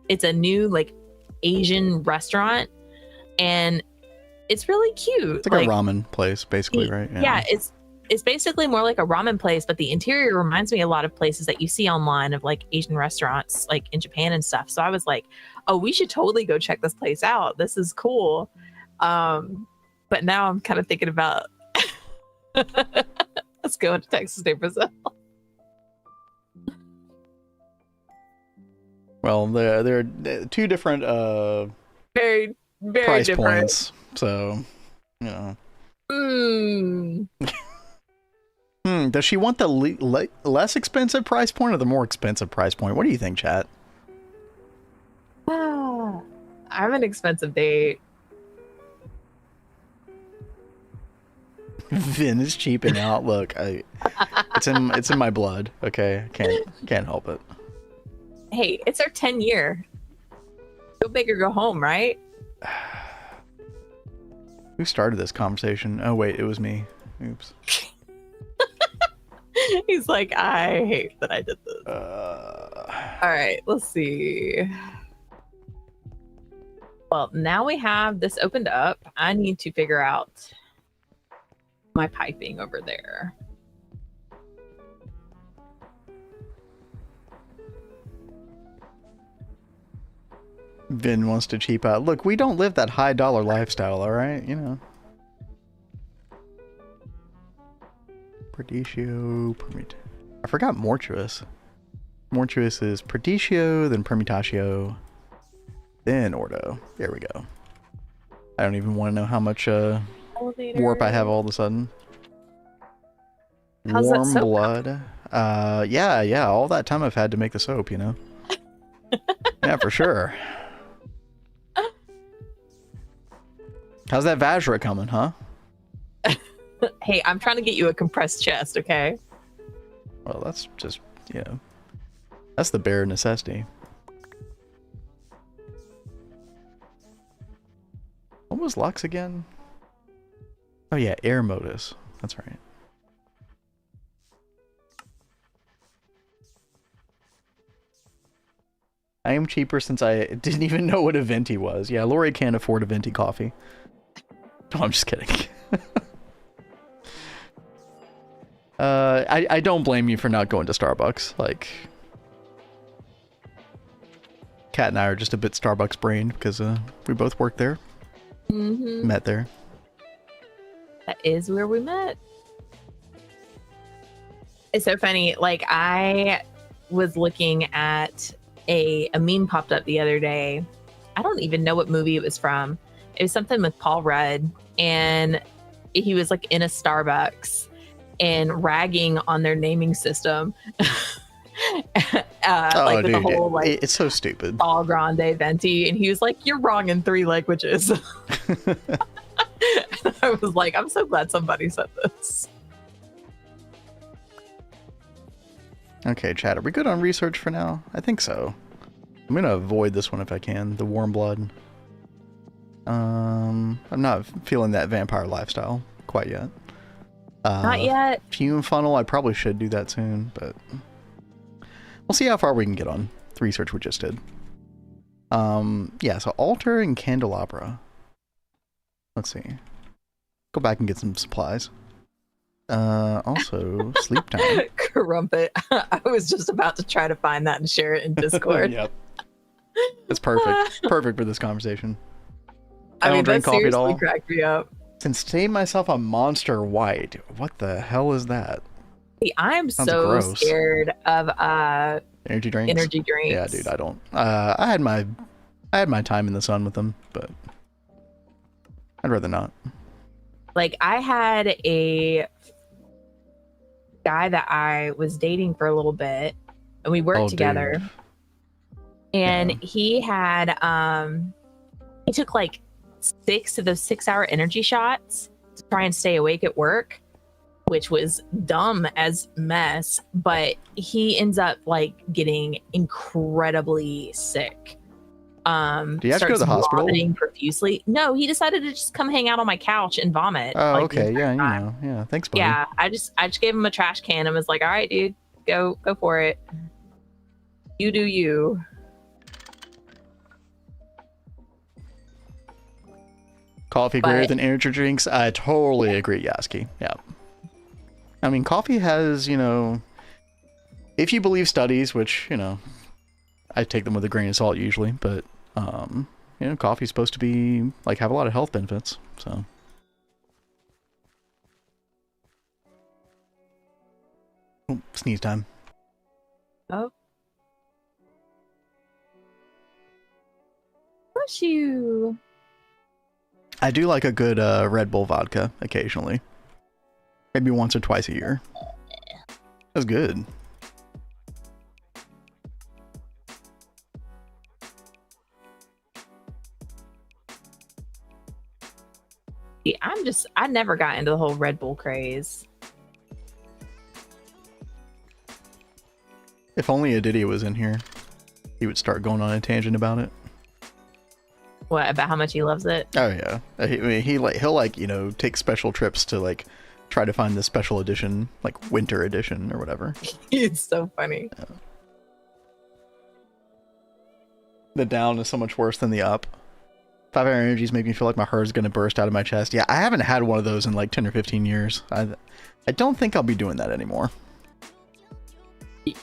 it's a new like Asian restaurant, and it's really cute. It's like a ramen place, basically, right? Yeah, it's basically more like a ramen place, but the interior reminds me a lot of places that you see online of like Asian restaurants, like in Japan and stuff. So I was like, oh, we should totally go check this place out. This is cool. But now I'm kind of thinking about let's go into Texas de Brazil. Well, there are two different Very, very price different. points, so you know. Does she want the less expensive price point or the more expensive price point? What do you think, chat? I'm an expensive date. Vin is cheaping out. Look, it's in my blood. Okay, can't help it. Hey, it's our 10-year. Go big or go home, right? Who started this conversation? Oh wait, it was me. Oops. He's like, I hate that I did this. All right, let's see. Well, now we have this opened up. I need to figure out my piping over there. Vin wants to cheap out. Look, we don't live that high dollar lifestyle, all right? You know. Perdicio, I forgot Mortuous. Mortuous is Perdicio, then Permutatio, then Ordo. There we go. I don't even want to know how much warp I have all of a sudden. How's Warm that soap blood. Yeah, all that time I've had to make the soap, you know. Yeah, for sure. How's that Vajra coming, huh? Hey, I'm trying to get you a compressed chest, okay? Well, that's just, you know, that's the bare necessity. What was Lux again? Oh yeah, air modus. That's right. I am cheaper since I didn't even know what a venti was. Yeah, Lori can't afford a venti coffee. No, I'm just kidding. I don't blame you for not going to Starbucks. Like, Kat and I are just a bit Starbucks brained because we both work there. Met there. That is where we met. It's so funny. Like, I was looking at a meme popped up the other day. I don't even know what movie it was from. It was something with Paul Rudd, and he was like in a Starbucks and ragging on their naming system. Like with dude, the whole like it's so stupid. All Grande Venti, and he was like, "You're wrong in 3 languages." I was like, I'm so glad somebody said this. Okay, chat, are we good on research for now? I think so. I'm gonna avoid this one if I can, the warm blood. I'm not feeling that vampire lifestyle quite yet. Not yet. Fume funnel, I probably should do that soon, but we'll see how far we can get on the research we just did. Yeah, so altar and candelabra. Let's see. Go back and get some supplies. Also, sleep time. Crumpet. I was just about to try to find that and share it in Discord. Yep. It's perfect. Perfect for this conversation. I don't mean, drink that coffee at seriously all. cracked me up. Sustain myself a Monster White. What the hell is that? See, I'm Sounds so gross. scared of Energy drinks. energy drinks. Yeah, dude, I don't. I had my time in the sun with them, but I'd rather not. Like, I had a guy that I was dating for a little bit, and we worked together. Dude. And he had he took like 6 of those 6-hour energy shots to try and stay awake at work, which was dumb as mess, but he ends up like getting incredibly sick. Do you have to go to the hospital? Vomiting profusely. No, he decided to just come hang out on my couch and vomit. Oh, like, okay. Yeah, you know. Yeah, thanks, buddy. Yeah, I just gave him a trash can and was like, all right, dude, go for it. You do you. Coffee greater than energy drinks. I totally agree, Yaski. Yeah. I mean, coffee has, you know, if you believe studies, which, you know, I take them with a grain of salt usually, but, you know, coffee's supposed to be, like, have a lot of health benefits, so. Oh, sneeze time. Oh. bless you. I do like a good Red Bull vodka occasionally. Maybe once or twice a year. That's good. Yeah, I never got into the whole Red Bull craze. If only Adidia was in here, he would start going on a tangent about it. What, about how much he loves it? Oh yeah, he'll like, you know, take special trips to like try to find the special edition, like winter edition or whatever. It's so funny. Yeah. The down is so much worse than the up. 5 hour energies make me feel like my heart's gonna burst out of my chest. Yeah, I haven't had one of those in like 10 or 15 years. I don't think I'll be doing that anymore. Yeah.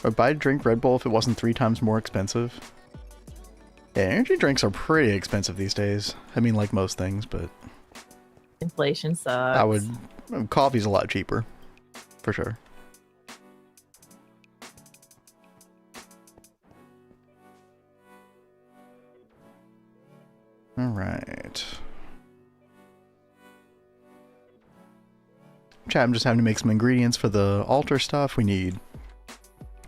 Would I drink Red Bull if it wasn't 3 times more expensive? Yeah, energy drinks are pretty expensive these days. I mean, like most things, but Inflation sucks. Coffee's a lot cheaper, for sure. All right. Chat, I'm just having to make some ingredients for the altar stuff. We need...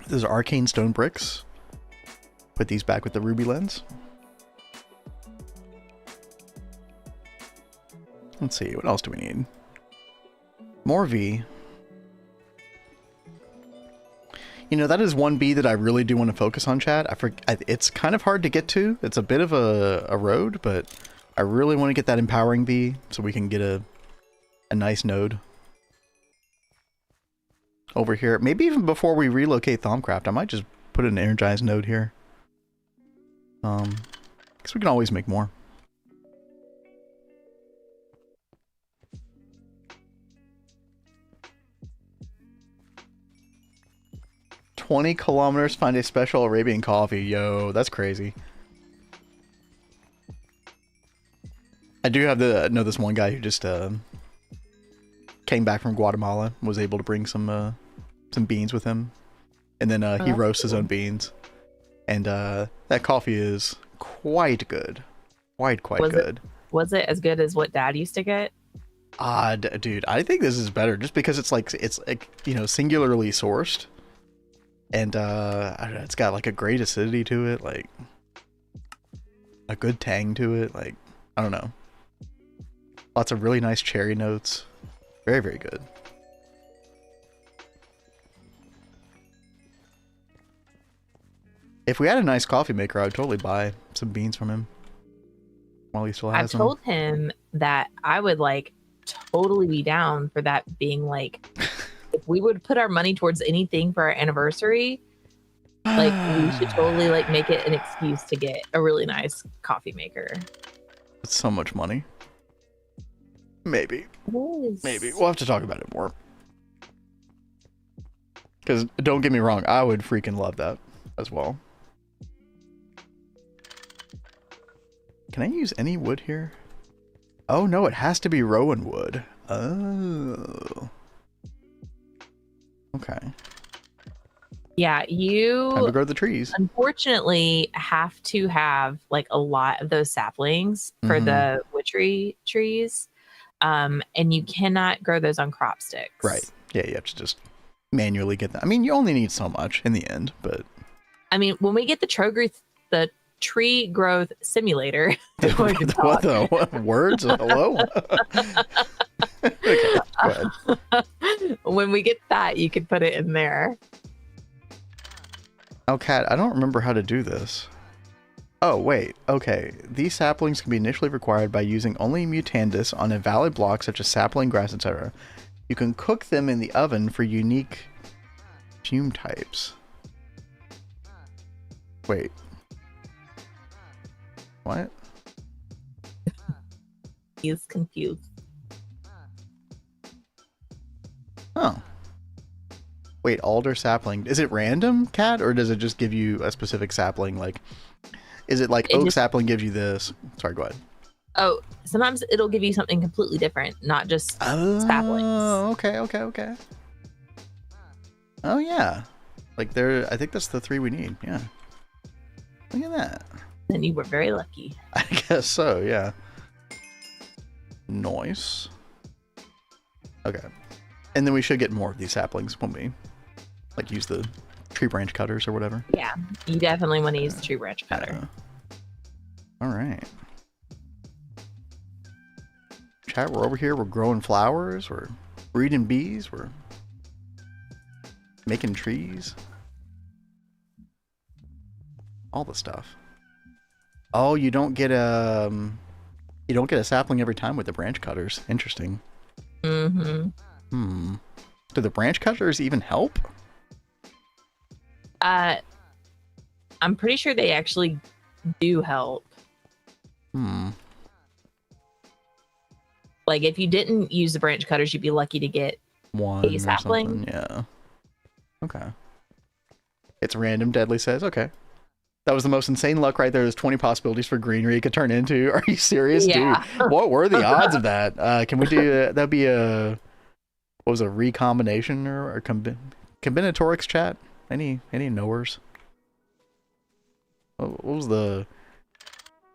These are arcane stone bricks. Put these back with the ruby lens. Let's see, what else do we need? More V. You know, that is one B that I really do want to focus on, chat. It's kind of hard to get to. It's a bit of a road, but I really want to get that empowering B so we can get a nice node over here. Maybe even before we relocate Thaumcraft, I might just put an energized node here. Because we can always make more. "20 kilometers, find a special Arabian coffee." Yo, that's crazy. I do have know this one guy who just came back from Guatemala, was able to bring some beans with him, and then he roasts his own beans, and that coffee is quite good, quite good. Was it as good as what Dad used to get? Dude, I think this is better just because it's like you know, singularly sourced, and I don't know, it's got like a great acidity to it, like a good tang to it, like I don't know, lots of really nice cherry notes, very, very good. If we had a nice coffee maker, I would totally buy some beans from him while he still has them. I've told him that I would like totally be down for that being like, if we would put our money towards anything for our anniversary, like we should totally like make it an excuse to get a really nice coffee maker. It's so much money. Maybe. Maybe. We'll have to talk about it more. Because don't get me wrong, I would freaking love that as well. Can I use any wood here? Oh no, it has to be rowan wood. Oh. Okay. Yeah, you time to grow the trees. Unfortunately have to have like a lot of those saplings for the witchery trees. And you cannot grow those on crop sticks. Right. Yeah, you have to just manually get that. I mean, you only need so much in the end, but I mean, when we get the tree growth simulator. What the words? Hello? Okay, go ahead. When we get that, you can put it in there. Oh, Kat, I don't remember how to do this. Oh, wait. Okay. These saplings can be initially required by using only mutandis on a valid block such as sapling, grass, etc. You can cook them in the oven for unique fume types. Wait. What? He's confused. Oh. Wait, alder sapling. Is it random, Kat, or does it just give you a specific sapling? Like, is it like oak sapling gives you this? Sorry, go ahead. Oh, sometimes it'll give you something completely different, not just saplings. Oh, okay. Oh yeah, like there. I think that's the 3 we need. Yeah. Look at that. Then you were very lucky. I guess so. Yeah. Nice. Okay. And then we should get more of these saplings when we like use the tree branch cutters or whatever. Yeah, you definitely want to use the tree branch cutter. All right. Chat, we're over here. We're growing flowers. We're breeding bees. We're making trees. All the stuff. Oh, you don't get a sapling every time with the branch cutters. Interesting. Mm-hmm. Do the branch cutters even help? I'm pretty sure they actually do help. Like if you didn't use the branch cutters, you'd be lucky to get one a sapling. Yeah. Okay. It's random. Deadly says, okay. That was the most insane luck right there. There's 20 possibilities for greenery it could turn into. Are you serious, Yeah. dude? What were the odds of that? Can we do that'd be a what was a recombination or combinatorics chat? Any knowers? What was the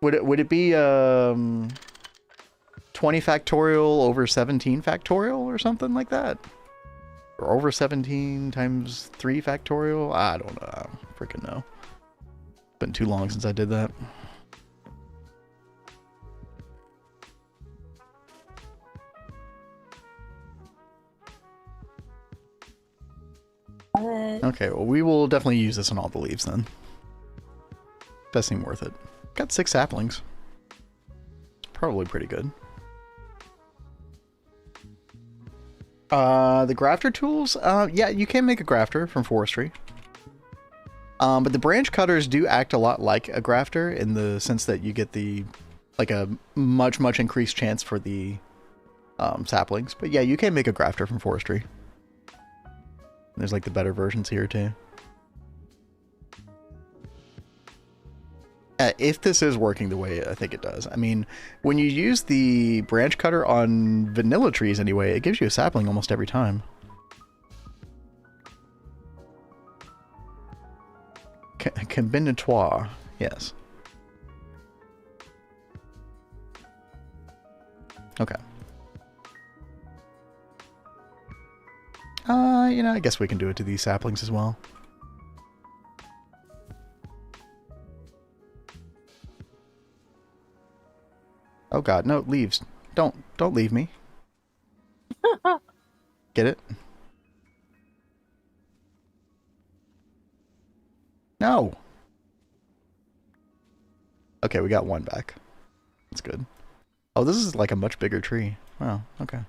would it be 20 factorial over 17 factorial or something like that? Or over 17 times 3 factorial? I don't know. I don't freaking know. Been too long since I did that. Okay, well, we will definitely use this on all the leaves then. Does seem worth it. Got 6 saplings. It's probably pretty good. The grafter tools? Yeah, you can make a grafter from forestry. But the branch cutters do act a lot like a grafter in the sense that you get the, like a much increased chance for the saplings. But yeah, you can make a grafter from forestry. There's like the better versions here too. If this is working the way I think it does. I mean, when you use the branch cutter on vanilla trees anyway, it gives you a sapling almost every time. Combinatoire, yes. Okay. You know, I guess we can do it to these saplings as well. Oh god, no, leaves. Don't leave me. Get it? No. Okay, we got one back. That's good. Oh, this is like a much bigger tree. Wow, okay.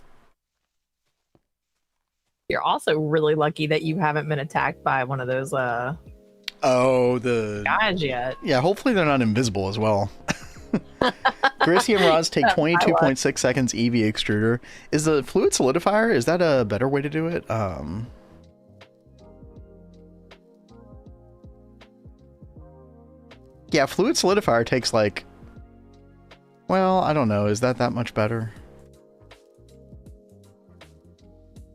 You're also really lucky that you haven't been attacked by one of those oh, the guys yet. Yeah, hopefully they're not invisible as well. Grisium rods take 22.6 seconds EV extruder. Is the fluid solidifier, is that a better way to do it? Yeah, fluid solidifier takes like, well, I don't know. Is that much better?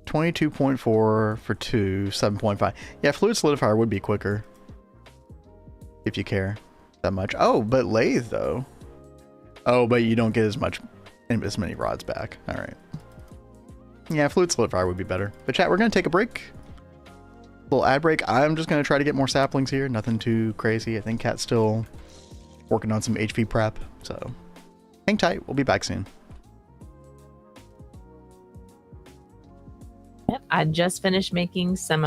22.4 for 2, 7.5. Yeah, fluid solidifier would be quicker. If you care that much. Oh, but lathe though. Oh, but you don't get as many rods back. All right. Yeah, fluid solidifier would be better. But chat, we're going to take a break. Little ad break. I'm just going to try to get more saplings here. Nothing too crazy. I think Cat's still working on some HV prep. So hang tight. We'll be back soon. Yep, I just finished making some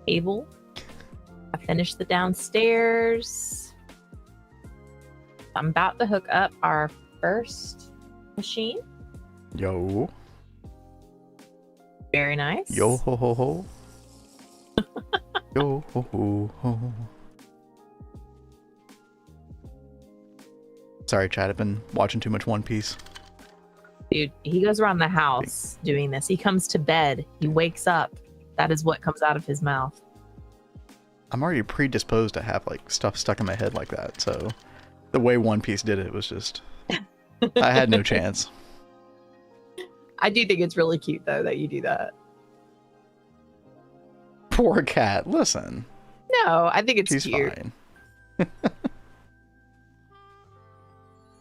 cable. I finished the downstairs. I'm about to hook up our first machine. Yo. Very nice. Yo ho ho ho. Yo ho ho ho. Sorry, chat. I've been watching too much One Piece. Dude, he goes around the house doing this. He comes to bed. He wakes up. That is what comes out of his mouth. I'm already predisposed to have like stuff stuck in my head like that, so The way One Piece did it was just... I had no chance. I do think it's really cute, though, that you do that. Poor cat. Listen. No, I think it's She's cute. fine.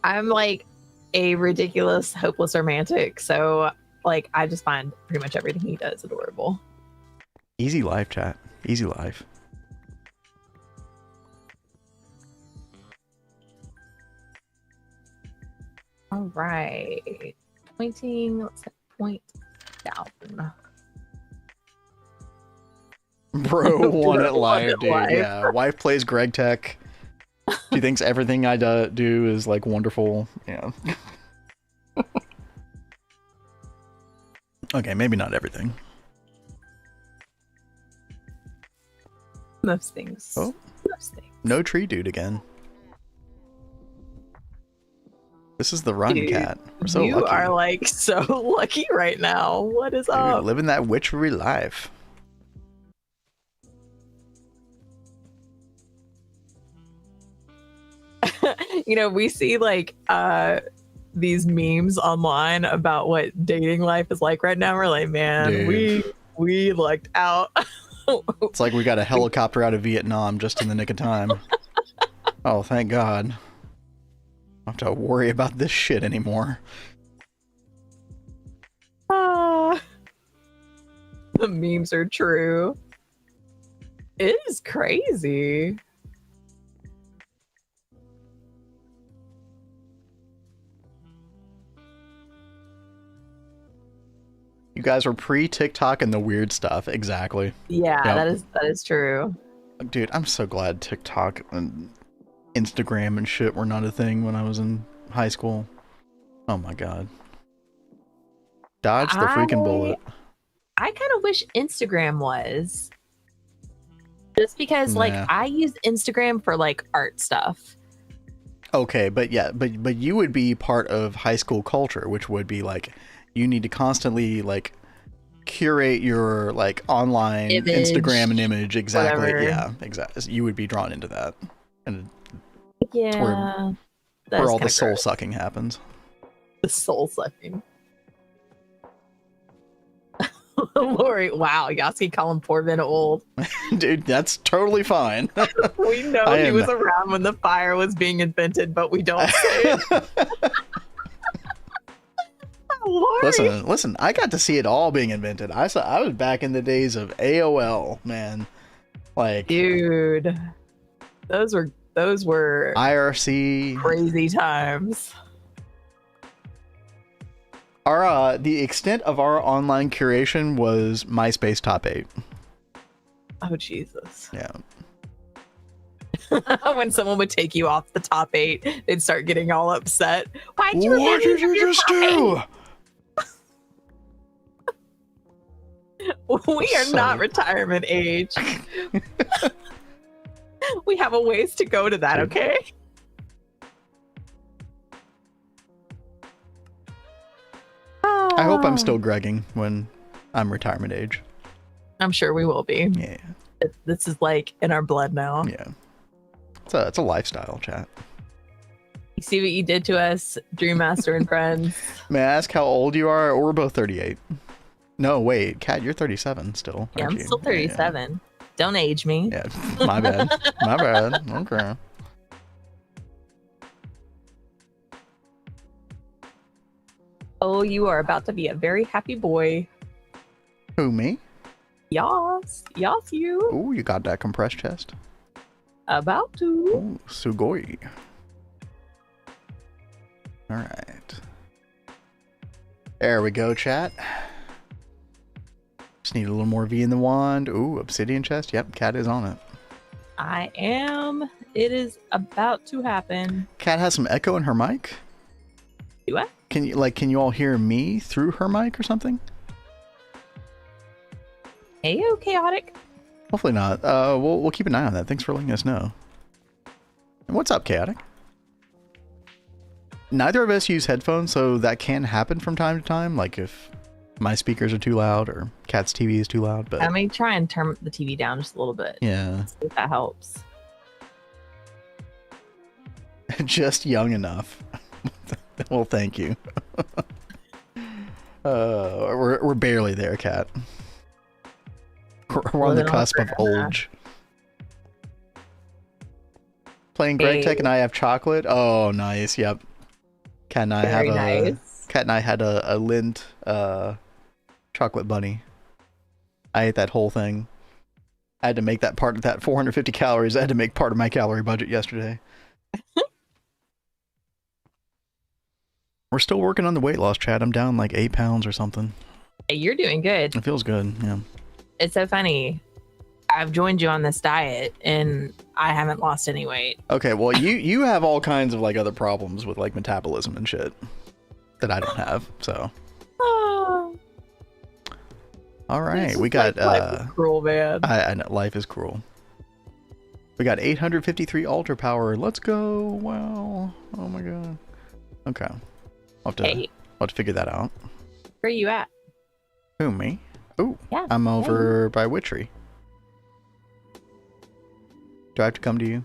I'm like a ridiculous, hopeless romantic. So, like, I just find pretty much everything he does adorable. Easy life, chat. Easy life. All right. Pointing, let's point down. Bro won at Won life, at dude. life. Yeah, wife plays GregTech. She thinks everything I do is like wonderful. Yeah. Okay, maybe not everything. Most things. Oh. Most things. No tree dude again. This is the run, Dude, cat. We're so you lucky. are like so lucky right now. What is Dude, up? living that witchery life. You know, we see like these memes online about what dating life is like right now. We're like, man, Dude. we lucked out. It's like we got a helicopter out of Vietnam just in the nick of time. Oh, thank God. I don't have to worry about this shit anymore. The memes are true. It is crazy. You guys were pre-TikTok and the weird stuff. Exactly. Yeah, Yep. that is true. Dude, I'm so glad TikTok and Instagram and shit were not a thing when I was in high school. Oh my God. Dodge the freaking bullet. I kind of wish Instagram was. Just because like Nah. I use Instagram for like art stuff. Okay, but yeah, but you would be part of high school culture, which would be like you need to constantly like curate your like online Image, Instagram and image. Exactly. whatever. Yeah, exactly. You would be drawn into that. And Yeah. where all the soul sucking happens. The soul sucking. Lori, wow, Yasuki calling poor Ben old. Dude, that's totally fine. We know I he am- was around when the fire was being invented, but we don't say it. Lori. Listen, I got to see it all being invented. I was back in the days of AOL, man. Like Dude, those were IRC. crazy times. Our the extent of our online curation was MySpace top 8. Oh Jesus. Yeah. When someone would take you off the top 8, they'd start getting all upset. Why'd you What did you just do? We are So- not retirement age. We have a ways to go to that, okay? I hope I'm still Gregging when I'm retirement age. I'm sure we will be. Yeah. This is like in our blood now. Yeah. It's a lifestyle, chat. You see what you did to us, Dream Master and friends. May I ask how old you are? We're both 38. No, wait, Kat, you're 37 still. Yeah, aren't I'm you? still 37. Don't age me. Yeah, my bad. My bad. Okay. Oh, you are about to be a very happy boy. Who, me? Yas. Yas, you. Ooh, you got that compressed chest. About to. Ooh, sugoi. Alright. There we go, chat. Just need a little more V in the wand. Ooh, obsidian chest. Yep, Cat is on it. I am. It is about to happen. Cat has some echo in her mic. Do I? Can you all hear me through her mic or something? Hey, chaotic. Hopefully not. We'll keep an eye on that. Thanks for letting us know. And what's up, Chaotic? Neither of us use headphones, so that can happen from time to time. Like if my speakers are too loud or Cat's TV is too loud. But I may try and turn the TV down just a little bit. yeah, See if that helps. Just young enough. Well, thank you. We're barely there, Cat. We're on the cusp of old. Playing GregTech and I have chocolate. Oh, nice. Yep. Cat and I had a Lindt chocolate bunny. I ate that whole thing. I had to make that part of that 450 calories. I had to make part of my calorie budget yesterday. We're still working on the weight loss, Chad. I'm down like 8 pounds or something. Hey, you're doing good. It feels good, yeah. It's so funny. I've joined you on this diet and I haven't lost any weight. Okay, well, you have all kinds of like other problems with like metabolism and shit that I don't have, so. Oh. All right, we got life is cruel, man. I know life is cruel. We got 853 altar power. Let's go. Wow. Oh my god. Okay. I'll have to figure that out. Where are you at? Who, me? Oh, yeah, I'm over by Witchery. Do I have to come to you?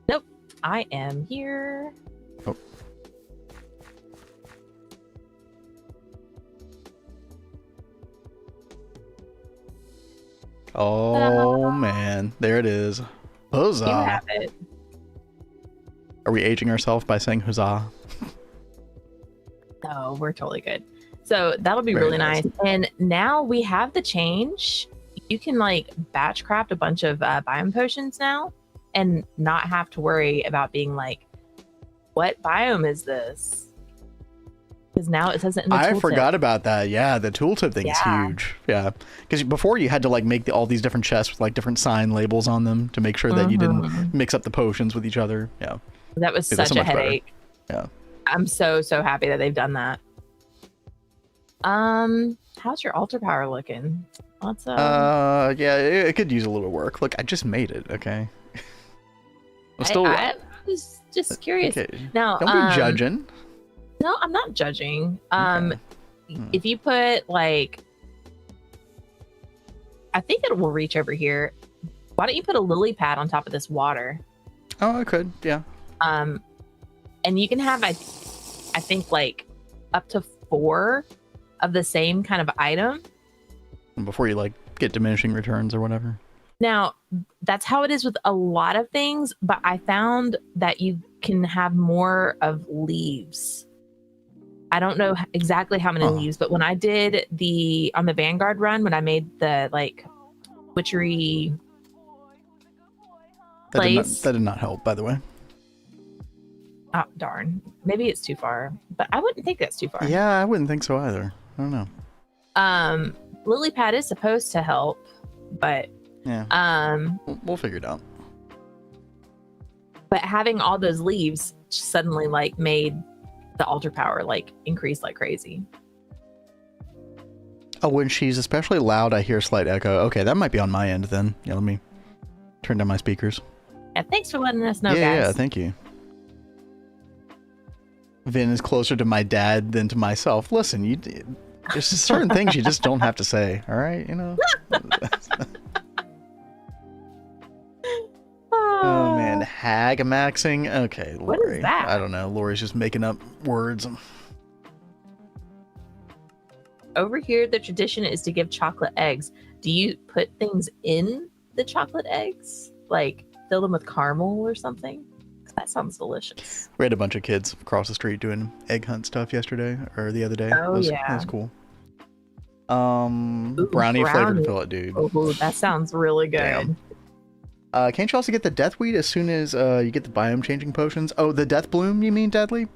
Nope. I am here. Oh. Oh, man. There it is. Huzzah. You have it. Are we aging ourselves by saying huzzah? No, we're totally good. So that'll be really nice. And now we have the change. You can like batch craft a bunch of biome potions now and not have to worry about being like, what biome is this? Because now it says it in the tooltip. I forgot about that. Yeah, the tooltip thing is huge. Yeah, because before you had to like make all these different chests with like different sign labels on them to make sure that you didn't mix up the potions with each other. Yeah, that was such a headache. Better. Yeah, I'm so happy that they've done that. How's your altar power looking? What's yeah, it could use a little work. Look, I just made it. Okay. I was just curious. Okay. Now, don't be judging. No, I'm not judging. Okay. If you put like, I think it will reach over here. Why don't you put a lily pad on top of this water? Oh, I could. Yeah. And you can have, I think like up to 4 of the same kind of item. Before you like get diminishing returns or whatever. Now, that's how it is with a lot of things, but I found that you can have more of leaves. I don't know exactly how many leaves, but when I did on the Vanguard run, when I made the like witchery place. That did not help, by the way. Oh, darn. Maybe it's too far, but I wouldn't think that's too far. Yeah, I wouldn't think so either. I don't know. Lily pad is supposed to help, but yeah. We'll figure it out. But having all those leaves suddenly like made the altar power like increase like crazy. Oh, when she's especially loud, I hear a slight echo. Okay, that might be on my end then. Yeah, let me turn down my speakers. Yeah, thanks for letting us know, guys. Yeah, thank you. Vin is closer to my dad than to myself. Listen, there's just certain things you just don't have to say, all right? You know? Oh, man. Hag maxing? Okay, Lori. What is that? I don't know. Lori's just making up words. Over here, the tradition is to give chocolate eggs. Do you put things in the chocolate eggs? Like fill them with caramel or something? That sounds delicious. We had a bunch of kids across the street doing egg hunt stuff yesterday or the other day. Oh, yeah. That was cool. Brownie flavored fillet, dude. Oh, that sounds really good. Damn. Can't you also get the deathweed as soon as you get the biome changing potions? Oh, the death bloom, you mean, Deadly?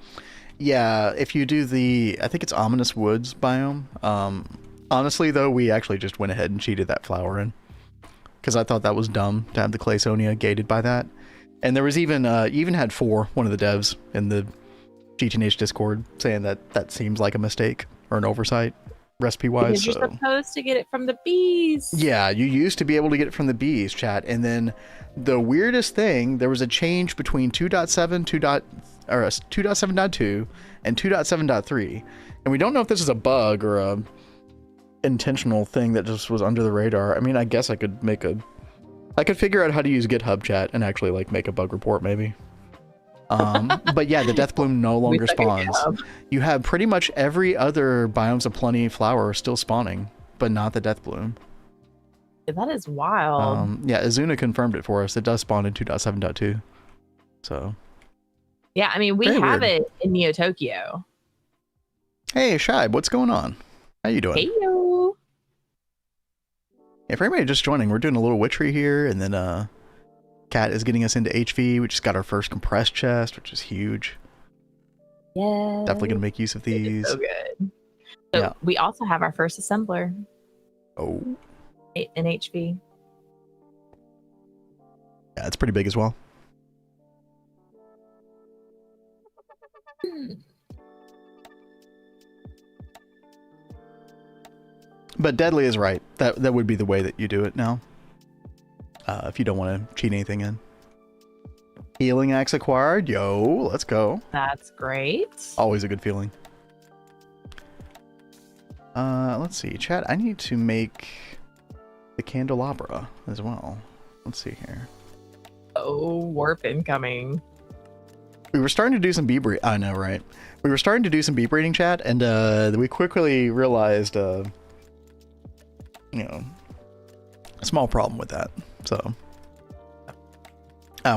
Yeah, if you do I think it's Ominous Woods biome. Honestly, though, we actually just went ahead and cheated that flower in. Because I thought that was dumb to have the Claysonia gated by that. And there was even, you even had one of the devs in the GTNH Discord saying that seems like a mistake or an oversight recipe-wise. Because you're supposed to get it from the bees. Yeah, you used to be able to get it from the bees, chat. And then the weirdest thing, there was a change between 2.7.2 and 2.7.3. And we don't know if this is a bug or a intentional thing that just was under the radar. I mean, I guess I could figure out how to use GitHub chat and actually like make a bug report maybe. But yeah, the death bloom no longer spawns. You have pretty much every other biomes of plenty flower still spawning, but not the death bloom. That is wild. Yeah, Azuna confirmed it for us. It does spawn in 2.7.2. So. Yeah, I mean, we have it in Neo Tokyo. Hey, Shibe, what's going on? How you doing? Hey, yo. Yeah, for anybody just joining, we're doing a little witchery here, and then Cat is getting us into HV. We just got our first compressed chest, which is huge. Yeah. Definitely going to make use of these. So good. So yeah. We also have our first assembler. Oh. In HV. Yeah, it's pretty big as well. But Deadly is right. That would be the way that you do it now. If you don't want to cheat anything in. Healing axe acquired. Yo, let's go. That's great. Always a good feeling. Let's see. Chat, I need to make the candelabra as well. Let's see here. Oh, warp incoming. We were starting to do some bee breeding. I know, right? We were starting to do some bee breeding, chat, and we quickly realized, you know, a small problem with that. So,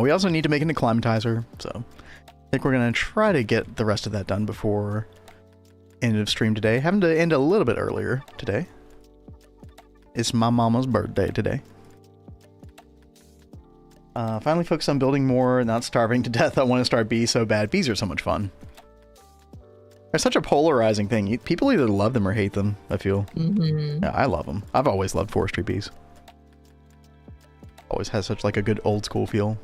we also need to make an acclimatizer. So, I think we're gonna try to get the rest of that done before end of stream today. Having to end a little bit earlier today. It's my mama's birthday today. Finally focus on building more, not starving to death. I want to start bees so bad. Bees are so much fun. They're such a polarizing thing. People either love them or hate them, I feel. Yeah, I love them. I've always loved forestry bees. Always has such like a good old school feel.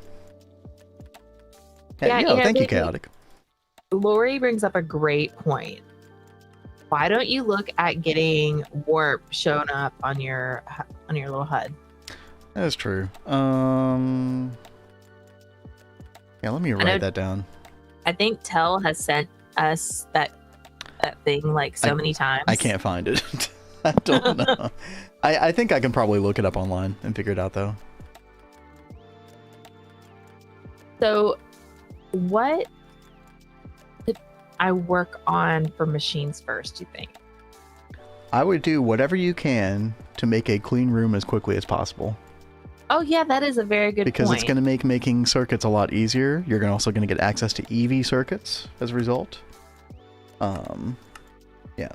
Yeah, you know, thank you, Chaotic. Lori brings up a great point. Why don't you look at getting warp shown up on your little HUD? That is true. Yeah, let me write that down. I think Tell has sent us that thing like so many times. I can't find it. I don't know. I think I can probably look it up online and figure it out though. So what did I work on for machines first, do you think? I would do whatever you can to make a clean room as quickly as possible. Oh yeah, that is a very good point. Because it's going to make making circuits a lot easier. You're also going to get access to EV circuits as a result. Yeah.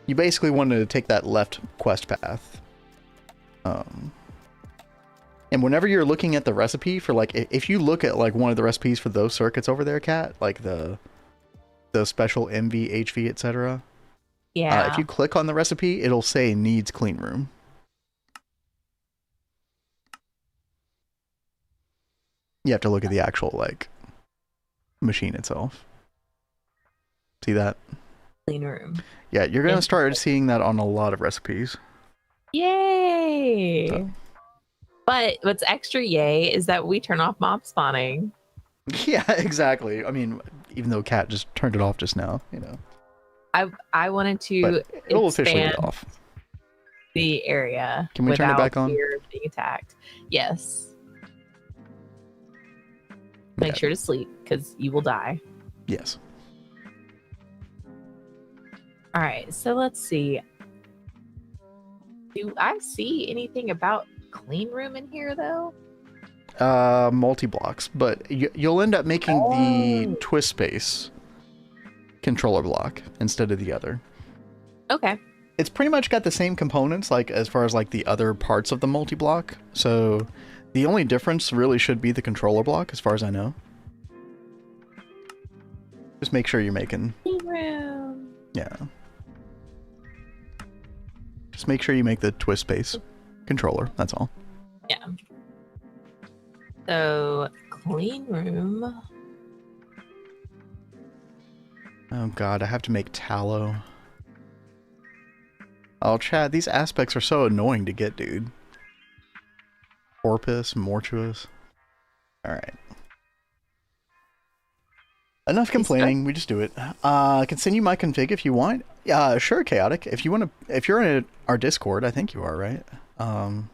You basically wanted to take that left quest path. And whenever you're looking at the recipe for like, if you look at like one of the recipes for those circuits over there, Kat, like the special MV, HV, etc. Yeah. If you click on the recipe, it'll say needs clean room. You have to look at the actual like machine itself. See that? Clean room. Yeah, you're gonna start seeing that on a lot of recipes. Yay! So. But what's extra yay is that we turn off mob spawning. Yeah, exactly. I mean, even though Kat just turned it off just now, you know. I wanted to it'll officially be off. The area. Can we turn it back on? Fear of being attacked. Yes. Make sure to sleep because you will die. Yes. All right, so let's see. Do I see anything about clean room in here though? Multi-blocks, but you'll end up making the twist space controller block instead of the other. Okay. It's pretty much got the same components like as far as like the other parts of the multi-block. So the only difference really should be the controller block as far as I know. Just make sure you're making... Yeah. Just make sure you make the twist space controller, that's all. Yeah. So, clean room. Oh god, I have to make tallow. Oh, Chad, these aspects are so annoying to get, dude. Porpoise, mortuous. Alright. Enough complaining, we just do it. I can send you my config if you want. Sure, Chaotic. If you want to, if you're in our Discord, I think you are, right? You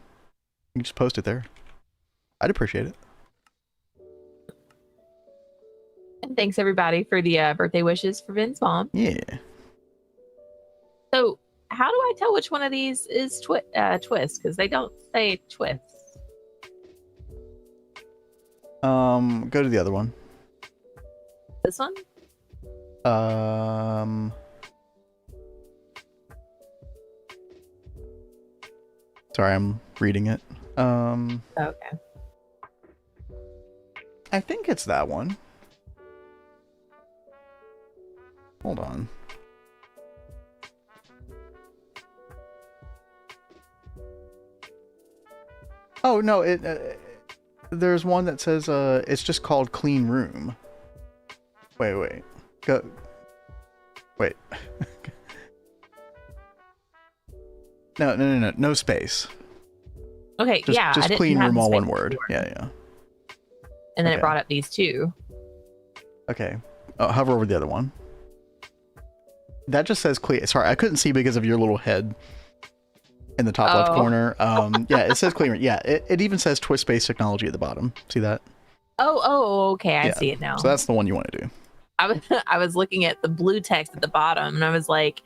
can just post it there. I'd appreciate it. Thanks everybody for the birthday wishes for Vin's mom. Yeah. So how do I tell which one of these is twist? Because they don't say twist. Go to the other one. This one? Sorry, I'm reading it. Okay. I think it's that one. Hold on. Oh no, there's one that says it's just called Clean Room. Wait. Go. Wait. No space. Okay, yeah. Just Clean Room, all one word. Before. Yeah. And then it brought up these two. Okay. Hover over the other one. That just says clean. Sorry, I couldn't see because of your little head in the top left corner. Yeah, it says clean room. Yeah, it even says twist-based technology at the bottom. See that? Okay. I see it now. So that's the one you want to do. I was looking at the blue text at the bottom, and I was like,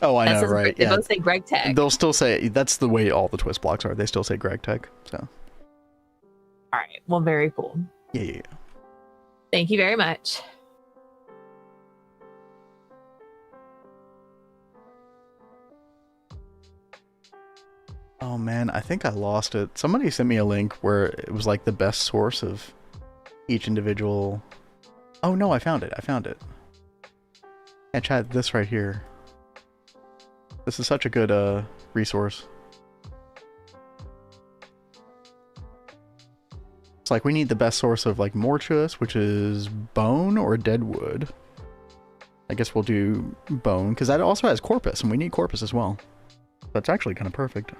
"Oh, I know, right?" They both say GregTech. They'll still say that's the way all the twist blocks are. They still say GregTech. So, all right. Well, very cool. Yeah. Thank you very much. Oh man, I think I lost it. Somebody sent me a link where it was like the best source of each individual. Oh no, I found it. Yeah, chat, this right here. This is such a good resource. It's like we need the best source of like mortuus, which is bone or dead wood. I guess we'll do bone because that also has corpus, and we need corpus as well. That's actually kind of perfect.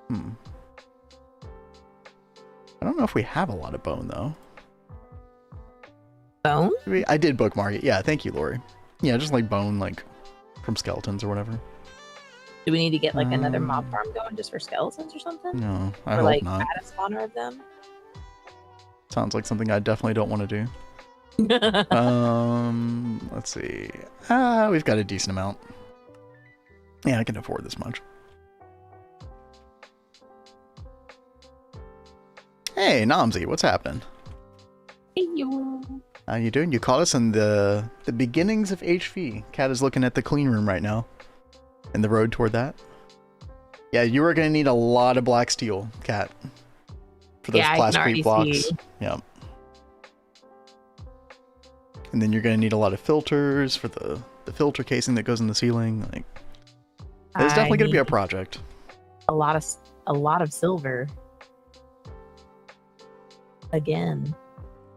I don't know if we have a lot of bone though. Bone? I did bookmark it. Yeah, thank you, Lori. Yeah, just like bone, like from skeletons or whatever. Do we need to get like another mob farm going just for skeletons or something? No, I or hope like not. add a spawner of them? Sounds like something I definitely don't want to do. Let's see. We've got a decent amount. Yeah, I can afford this much. Hey, Namzi, what's happening? Hey, yo. How you doing? You caught us in the beginnings of HV. Cat is looking at the clean room right now. And the road toward that. Yeah, you are going to need a lot of black steel, Cat. For those plastic blocks. Yeah. And then you're going to need a lot of filters for the filter casing that goes in the ceiling. Like, it's definitely going to be a project. A lot of silver. Again.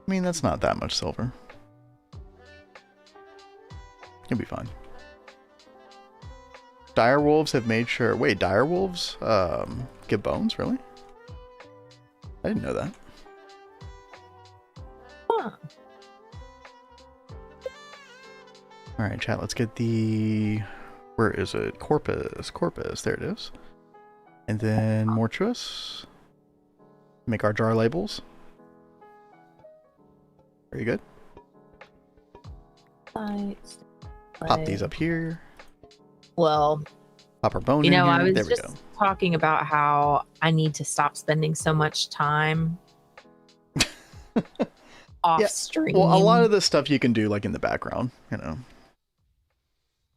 I mean, that's not that much silver. You'll be fine. Dire wolves have made sure. Wait, dire wolves give bones? Really? I didn't know that. Huh. All right, chat. Let's get the. Where is it? Corpus. There it is. And then mortuus. Make our jar labels. Very good. Pop these up here. Well, pop our bone in here. I was there just talking about how I need to stop spending so much time off stream. Well, a lot of this stuff you can do like in the background, you know.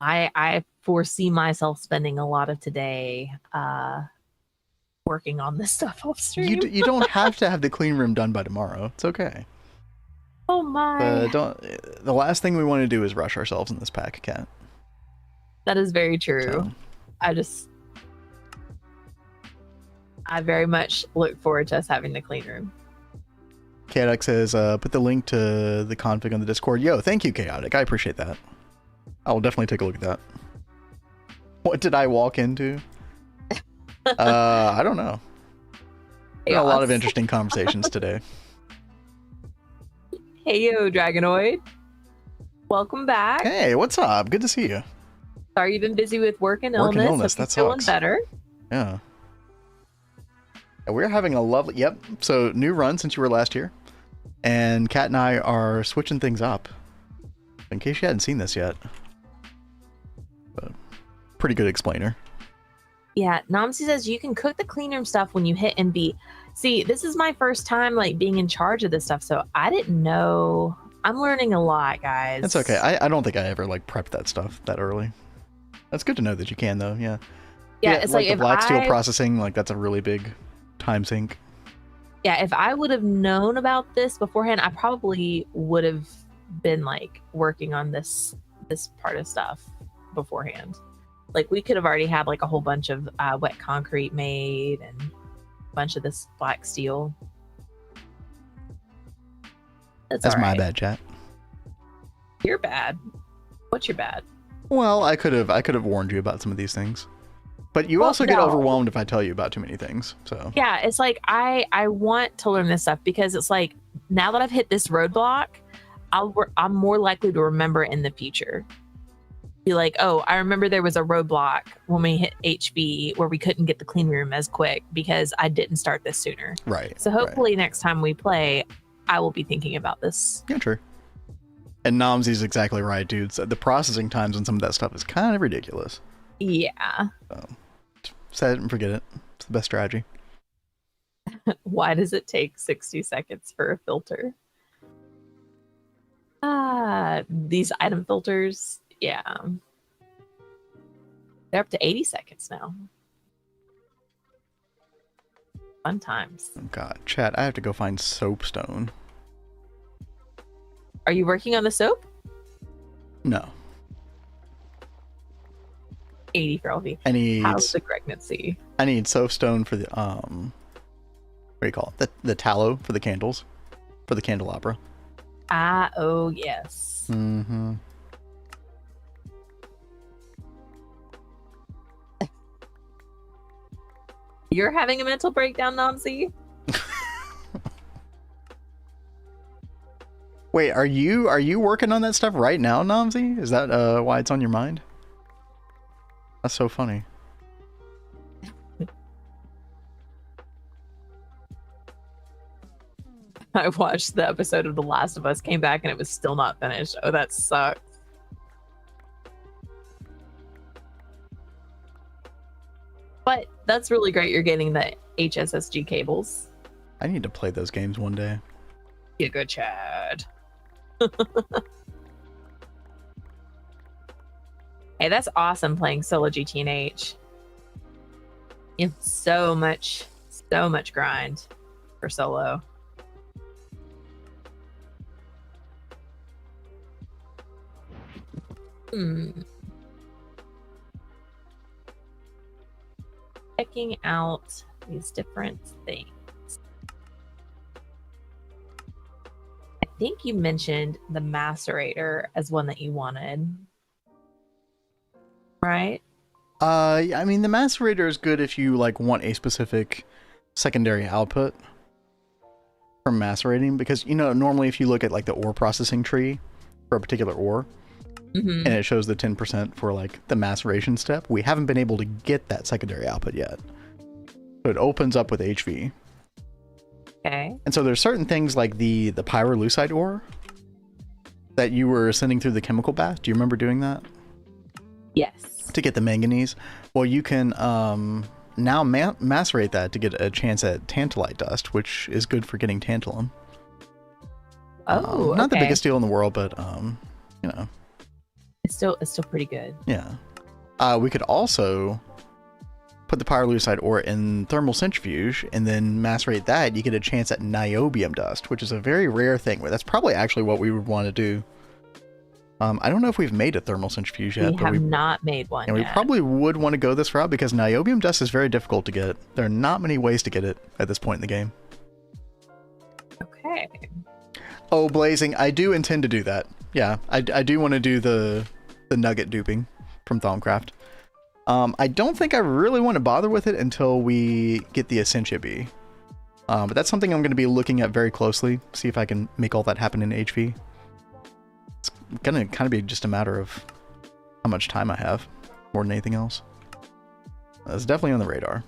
I foresee myself spending a lot of today working on this stuff off stream. You don't have to have the clean room done by tomorrow. It's okay. Oh my! The last thing we want to do is rush ourselves in this pack, Cat. That is very true. So. I very much look forward to us having the clean room. Chaotic says, put the link to the config on the Discord. Yo, thank you, Chaotic. I appreciate that. I will definitely take a look at that. What did I walk into? I don't know. A lot of interesting conversations today. Hey, yo, Dragonoid. Welcome back. Hey, what's up? Good to see you. Sorry you've been busy with work and illness. That's feeling better. Yeah. And we're having a lovely... Yep. So, new run since you were last here. And Kat and I are switching things up. In case you hadn't seen this yet. Pretty good explainer. Yeah, Namsi says you can cook the clean room stuff when you hit MB. See, this is my first time like being in charge of this stuff, so I didn't know. I'm learning a lot, guys. That's okay. I don't think I ever like prepped that stuff that early. That's good to know that you can though. Yeah. Yeah, it's like the if black steel processing, like that's a really big time sink. Yeah, if I would have known about this beforehand, I probably would have been like working on this part of stuff beforehand. Like we could have already had like a whole bunch of wet concrete made and a bunch of this black steel. That's my bad, chat. You're bad. What's your bad? Well, I could have warned you about some of these things. But you also get overwhelmed if I tell you about too many things. So yeah, it's like I want to learn this stuff because it's like now that I've hit this roadblock, I'm more likely to remember in the future. Be like, oh, I remember there was a roadblock when we hit HV where we couldn't get the clean room as quick because I didn't start this sooner. Right. So hopefully next time we play, I will be thinking about this. Yeah, true. And Namsi's exactly right, dude. So the processing times on some of that stuff is kind of ridiculous. Yeah. So, set it and forget it. It's the best strategy. Why does it take 60 seconds for a filter? These item filters. Yeah. They're up to 80 seconds now. Fun times. Oh God, chat, I have to go find soapstone. Are you working on the soap? No. 80 for LV. How's the pregnancy? I need soapstone for the what do you call it? The tallow for the candles. For the candelabra. Oh yes. Mm-hmm. You're having a mental breakdown, Namsi? Wait, are you working on that stuff right now, Namsi? Is that why it's on your mind? That's so funny. I watched the episode of The Last of Us, came back, and it was still not finished. Oh, that sucks. But that's really great. You're getting the HSSG cables. I need to play those games one day. You good, Chad. Hey, that's awesome playing solo GTNH. It's so much grind for solo. Checking out these different things. I think you mentioned the macerator as one that you wanted, right? I mean, the macerator is good if you like want a specific secondary output from macerating, because you know normally if you look at like the ore processing tree for a particular ore, and it shows the 10% for like the maceration step, we haven't been able to get that secondary output yet. So it opens up with HV. Okay. And so there's certain things like the pyrolusite ore that you were sending through the chemical bath. Do you remember doing that? Yes. To get the manganese. Well, you can now macerate that to get a chance at tantalite dust, which is good for getting tantalum. Oh, not the biggest deal in the world, but you know. It's still pretty good. Yeah. We could also put the pyrolusite ore in thermal centrifuge and then macerate that. You get a chance at niobium dust, which is a very rare thing. That's probably actually what we would want to do. I don't know if we've made a thermal centrifuge yet. We have not made one yet. We probably would want to go this route because niobium dust is very difficult to get. There are not many ways to get it at this point in the game. Okay. Oh, Blazing, I do intend to do that. Yeah, I do want to do the nugget duping from Thaumcraft. I don't think I really want to bother with it until we get the Essentia Bee. But that's something I'm going to be looking at very closely, see if I can make all that happen in HV. It's going to kind of be just a matter of how much time I have, more than anything else. It's definitely on the radar.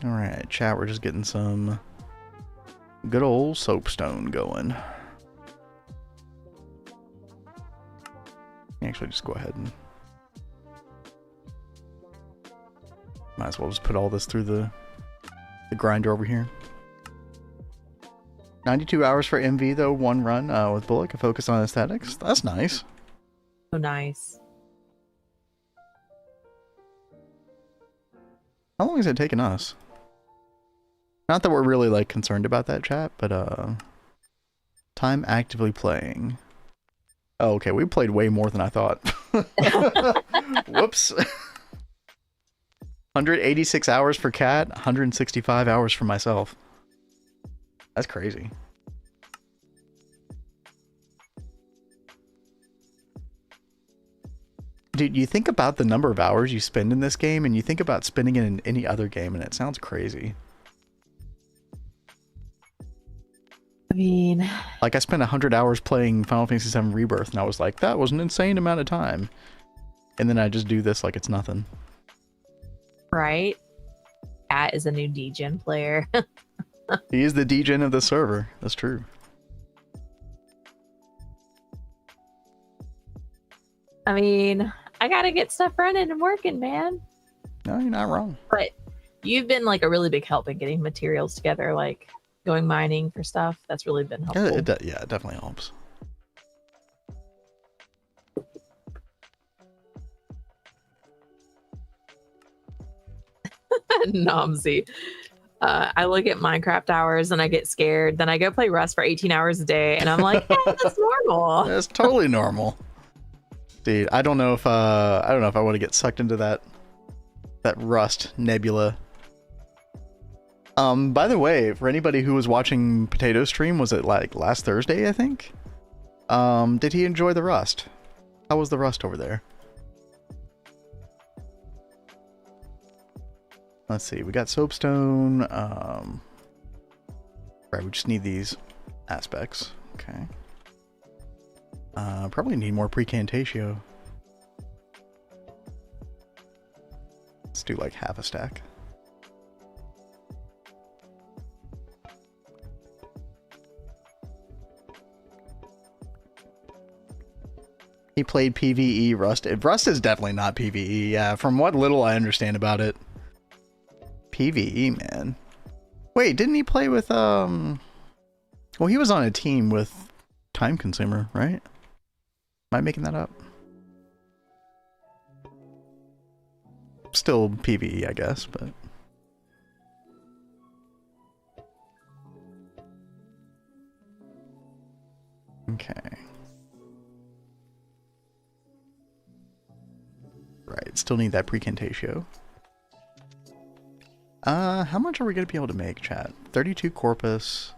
Alright, chat, we're just getting some good old soapstone going. Actually, just go ahead and... Might as well just put all this through the grinder over here. 92 hours for MV, though, one run with Bullock, a focus on aesthetics. That's nice. So nice. How long has it taken us? Not that we're really, like, concerned about that, chat, but, time actively playing. Oh, okay, we played way more than I thought. Whoops. 186 hours for Cat, 165 hours for myself. That's crazy. Dude, you think about the number of hours you spend in this game, and you think about spending it in any other game, and it sounds crazy. I mean... Like, I spent 100 hours playing Final Fantasy VII Rebirth, and I was like, that was an insane amount of time. And then I just do this like it's nothing. Right? Cat is a new degen player. He is the degen of the server. That's true. I mean, I gotta get stuff running and working, man. No, you're not wrong. But you've been like a really big help in getting materials together, like going mining for stuff. That's really been helpful. Yeah, it definitely helps. Nomsy. I look at Minecraft hours and I get scared. Then I go play Rust for 18 hours a day, and I'm like, yeah, that's normal. That's totally normal. Dude, I don't know if I want to get sucked into that Rust nebula. By the way, for anybody who was watching Potato stream, was it like last Thursday, I think? Did he enjoy the Rust? How was the Rust over there? Let's see, we got soapstone. Right, we just need these aspects. Okay. Probably need more precantatio. Let's do like half a stack. He played PvE Rust. Rust is definitely not PvE, yeah, from what little I understand about it. PvE, man. Wait, didn't he play with, well, he was on a team with Time Consumer, right? Am I making that up? Still PvE, I guess, but... Okay. Right, still need that precantatio. How much are we gonna be able to make, chat? 32 corpus.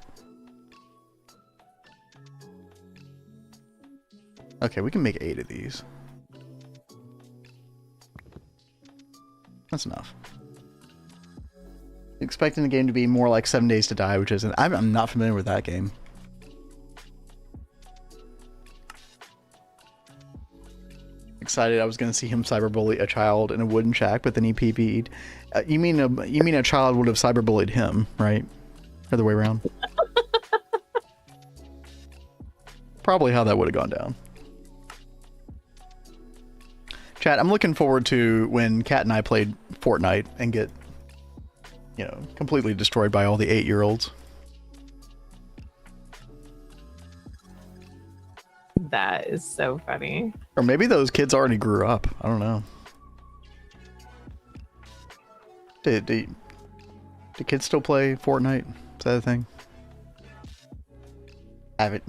Okay, we can make 8 of these. That's enough. Expecting the game to be more like 7 Days to Die, which isn't. I'm not familiar with that game. Excited I was going to see him cyberbully a child in a wooden shack, but then he PvE'd. You mean a child would have cyberbullied him, right? Other way around. Probably how that would have gone down. Chat, I'm looking forward to when Kat and I played Fortnite and get, you know, completely destroyed by all the 8-year-olds. That is so funny. Or maybe those kids already grew up. I don't know. Do kids still play Fortnite? Is that a thing?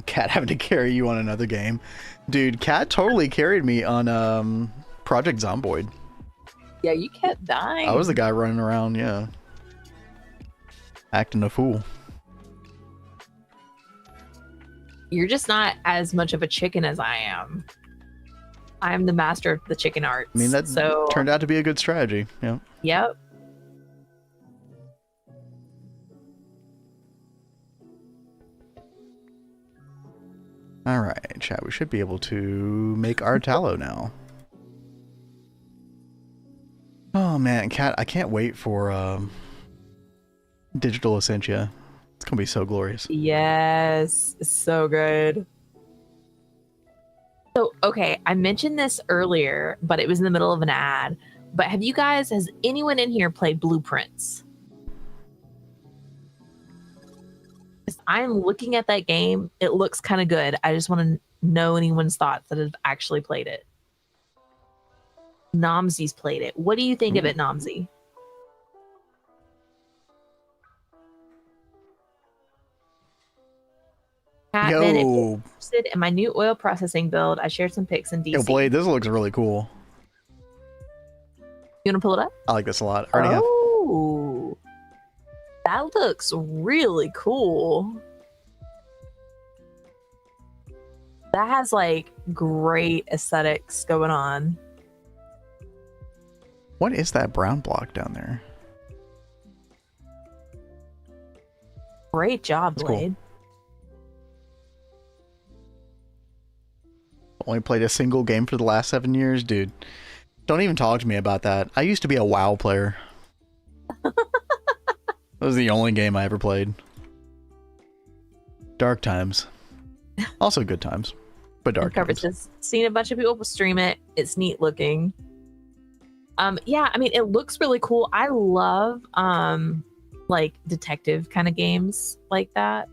Cat having to carry you on another game. Dude, Cat totally carried me on Project Zomboid. Yeah, you kept dying. I was the guy running around, yeah. Acting a fool. You're just not as much of a chicken as I am. I'm the master of the chicken arts. I mean, that turned out to be a good strategy. Yeah. Yep. All right, chat. We should be able to make our tallow now. Oh man, Cat, I can't wait for Digital Essentia. It's gonna be so glorious. Yes, so good. So, okay, I mentioned this earlier, but it was in the middle of an ad. But has anyone in here played Blueprints? I'm looking at that game. It looks kind of good. I just want to know anyone's thoughts that have actually played it. Nomsy's played it. What do you think of it, Nomsy? Yo. Then if you're interested in my new oil processing build, I shared some pics in DC. Yo, Blade, this looks really cool. You want to pull it up? I like this a lot. I already have. That looks really cool. That has like great aesthetics going on. What is that brown block down there? Great job, That's Blade. Cool. Only played a single game for the last 7 years, dude. Don't even talk to me about that. I used to be a WoW player. That was the only game I ever played. Dark times. Also good times, but dark times. Just seen a bunch of people stream it. It's neat looking. Yeah, I mean, it looks really cool. I love like detective kind of games like that.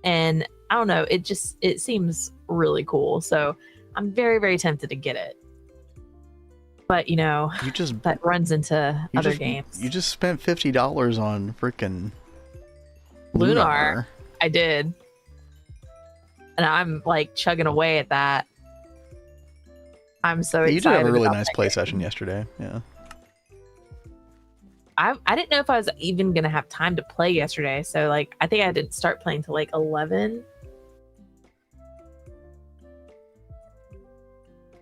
And I don't know, it seems really cool. So I'm very, very tempted to get it. But that runs into other games. You just spent $50 on freaking Lunar. I did. And I'm like chugging away at that. I'm so excited. You did have a really nice play session yesterday. Yeah. I didn't know if I was even gonna have time to play yesterday. So like I think I didn't start playing till like 11.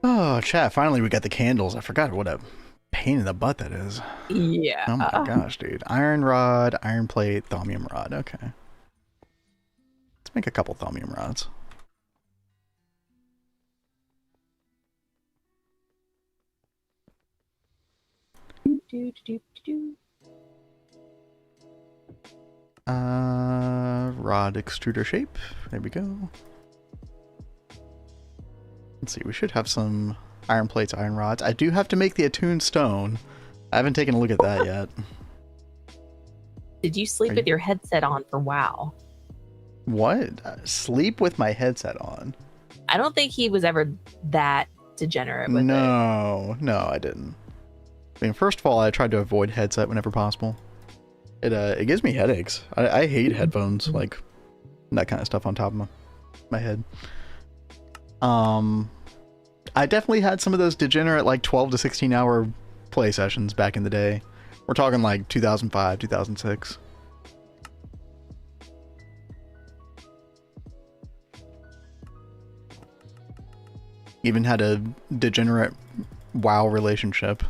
Oh, chat, finally we got the candles. I forgot what a pain in the butt that is. Yeah. Oh my gosh, dude. Iron rod, iron plate, thaumium rod. Okay. Let's make a couple thaumium rods. Rod extruder shape. There we go. Let's see, we should have some iron plates, iron rods. I do have to make the attuned stone. I haven't taken a look at that yet. Did you sleep with your headset on for WoW? What? Sleep with my headset on? I don't think he was ever that degenerate with it. No, I didn't. I mean, first of all, I tried to avoid headset whenever possible. It gives me headaches. I hate headphones, like that kind of stuff on top of my head. I definitely had some of those degenerate like 12 to 16 hour play sessions back in the day. We're talking like 2005, 2006. Even had a degenerate WoW relationship.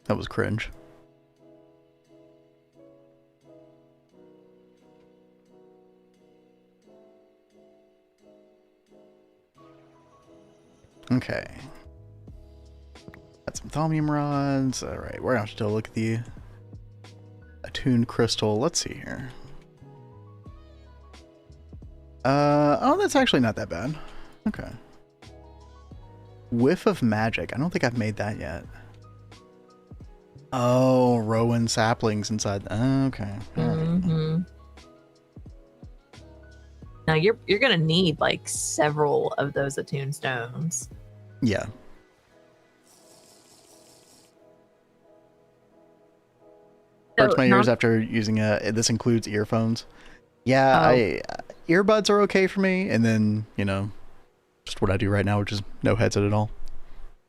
That was cringe. Okay. Got some thaumium rods. Alright, we're gonna still look at the attuned crystal. Let's see here. Oh, that's actually not that bad. Okay. Whiff of magic. I don't think I've made that yet. Oh, Rowan saplings inside. Okay. Mm-hmm. Now you're gonna need like several of those attuned stones. Yeah. Hurts my ears after using this includes earphones. Yeah, earbuds are okay for me, and then, just what I do right now, which is no headset at all.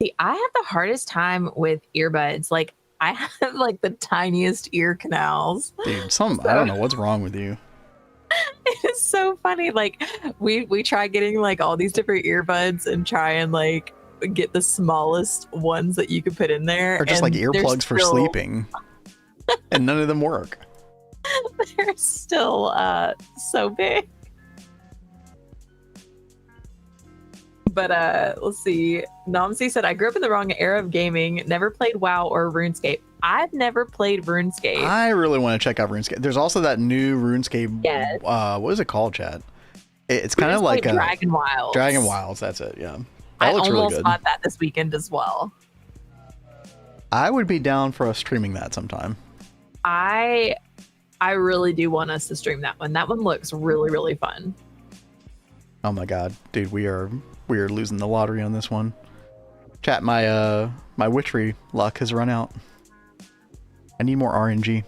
See, I have the hardest time with earbuds. Like, I have like the tiniest ear canals. Dude, I don't know what's wrong with you. It's so funny. Like, we try getting like all these different earbuds and try and like get the smallest ones that you could put in there. Or just like earplugs for sleeping. And none of them work. They're still so big. let's see. Namsi said, I grew up in the wrong era of gaming, never played WoW or RuneScape. I've never played RuneScape. I really want to check out RuneScape. There's also that new RuneScape. Yes. What is it called, Chad? It's kind of like Dragon Wilds. Dragon Wilds, that's it, yeah. I almost bought that this weekend as well. I would be down for us streaming that sometime. I really do want us to stream that one. That one looks really, really fun. Oh my god, dude, we are losing the lottery on this one. Chat, my witchery luck has run out. I need more RNG.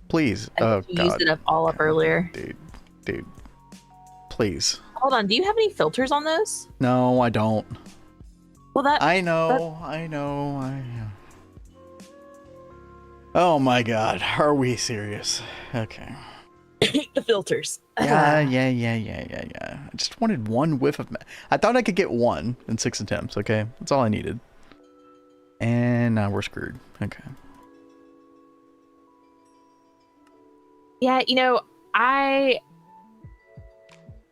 Please. Oh god. You used it up earlier. Dude. Please. Hold on, do you have any filters on those? No, I don't. Well, I know. Oh my god, are we serious? Okay. The filters. Yeah. I just wanted one whiff of... I thought I could get one in 6 attempts, okay? That's all I needed. And now we're screwed. Okay. Yeah,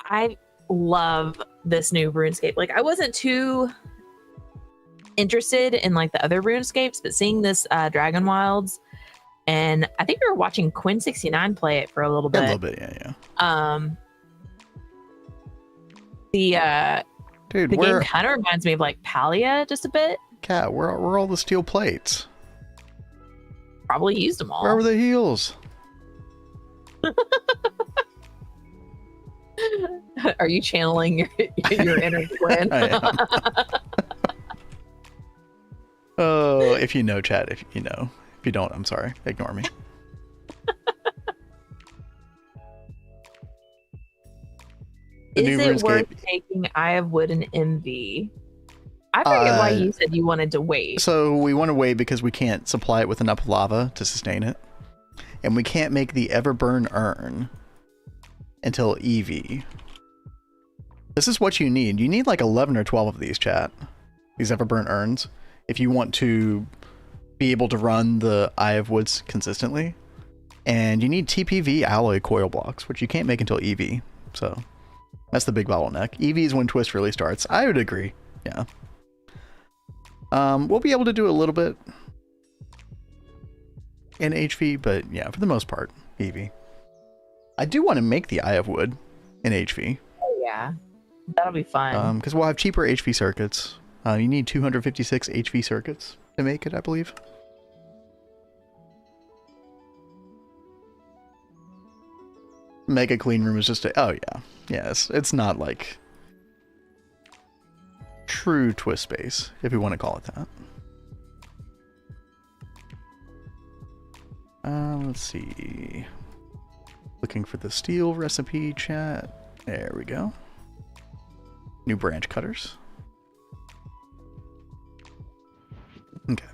I love this new RuneScape. Like, I wasn't too interested in like the other RuneScapes, but seeing this Dragon Wilds, and I think we were watching Quinn69 play it for a little bit. A little bit, yeah. The game kind of reminds me of like Palia just a bit. Cat, where are all the steel plates? Probably used them all. Where were the heels? Are you channeling your inner twin? I am. Oh, if you know, chat, if you know. If you don't, I'm sorry. Ignore me. Is it worth taking Eye of Wood and MV? I forget why you said you wanted to wait. So we want to wait because we can't supply it with enough lava to sustain it. And we can't make the Everburn urn until EV. This is what you need. You need like 11 or 12 of these, chat. These Everburn urns. If you want to be able to run the Eye of Woods consistently. And you need TPV alloy coil blocks, which you can't make until EV. So that's the big bottleneck. EV is when Twist really starts. I would agree. Yeah. We'll be able to do a little bit in HV, but yeah, for the most part, EV. I do want to make the Eye of Wood in HV. Oh yeah, that'll be fun. Because we'll have cheaper HV circuits. You need 256 HV circuits to make it, I believe. Mega clean room is just a... Oh yeah. Yes, it's not like true Twist space, if we want to call it that. Let's see. Looking for the steel recipe, chat. There we go. New branch cutters. Okay.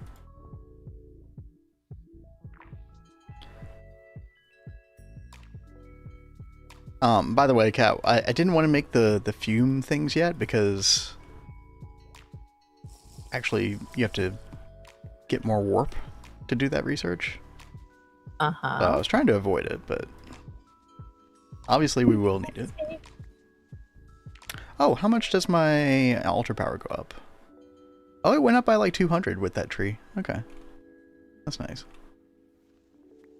By the way, Kat, I didn't want to make the fume things yet because actually you have to get more warp to do that research. Uh-huh. So I was trying to avoid it, but obviously we will need it. Oh, how much does my altar power go up? Oh, it went up by like 200 with that tree. Okay. That's nice.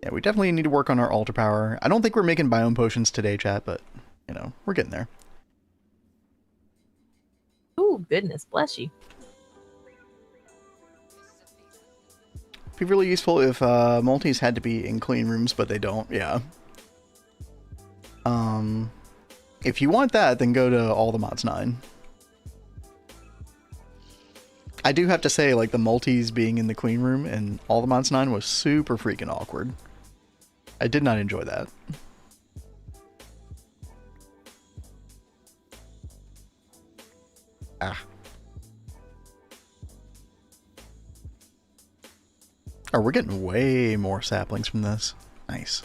Yeah, we definitely need to work on our altar power. I don't think we're making biome potions today, chat, but, you know, we're getting there. Oh, goodness, bless you. It'd be really useful if multis had to be in clean rooms, but they don't. Yeah. If you want that, then go to All the Mods 9. I do have to say, like, the multis being in the clean room and All the Mods 9 was super freaking awkward. I did not enjoy that. Ah. Oh, we're getting way more saplings from this. Nice.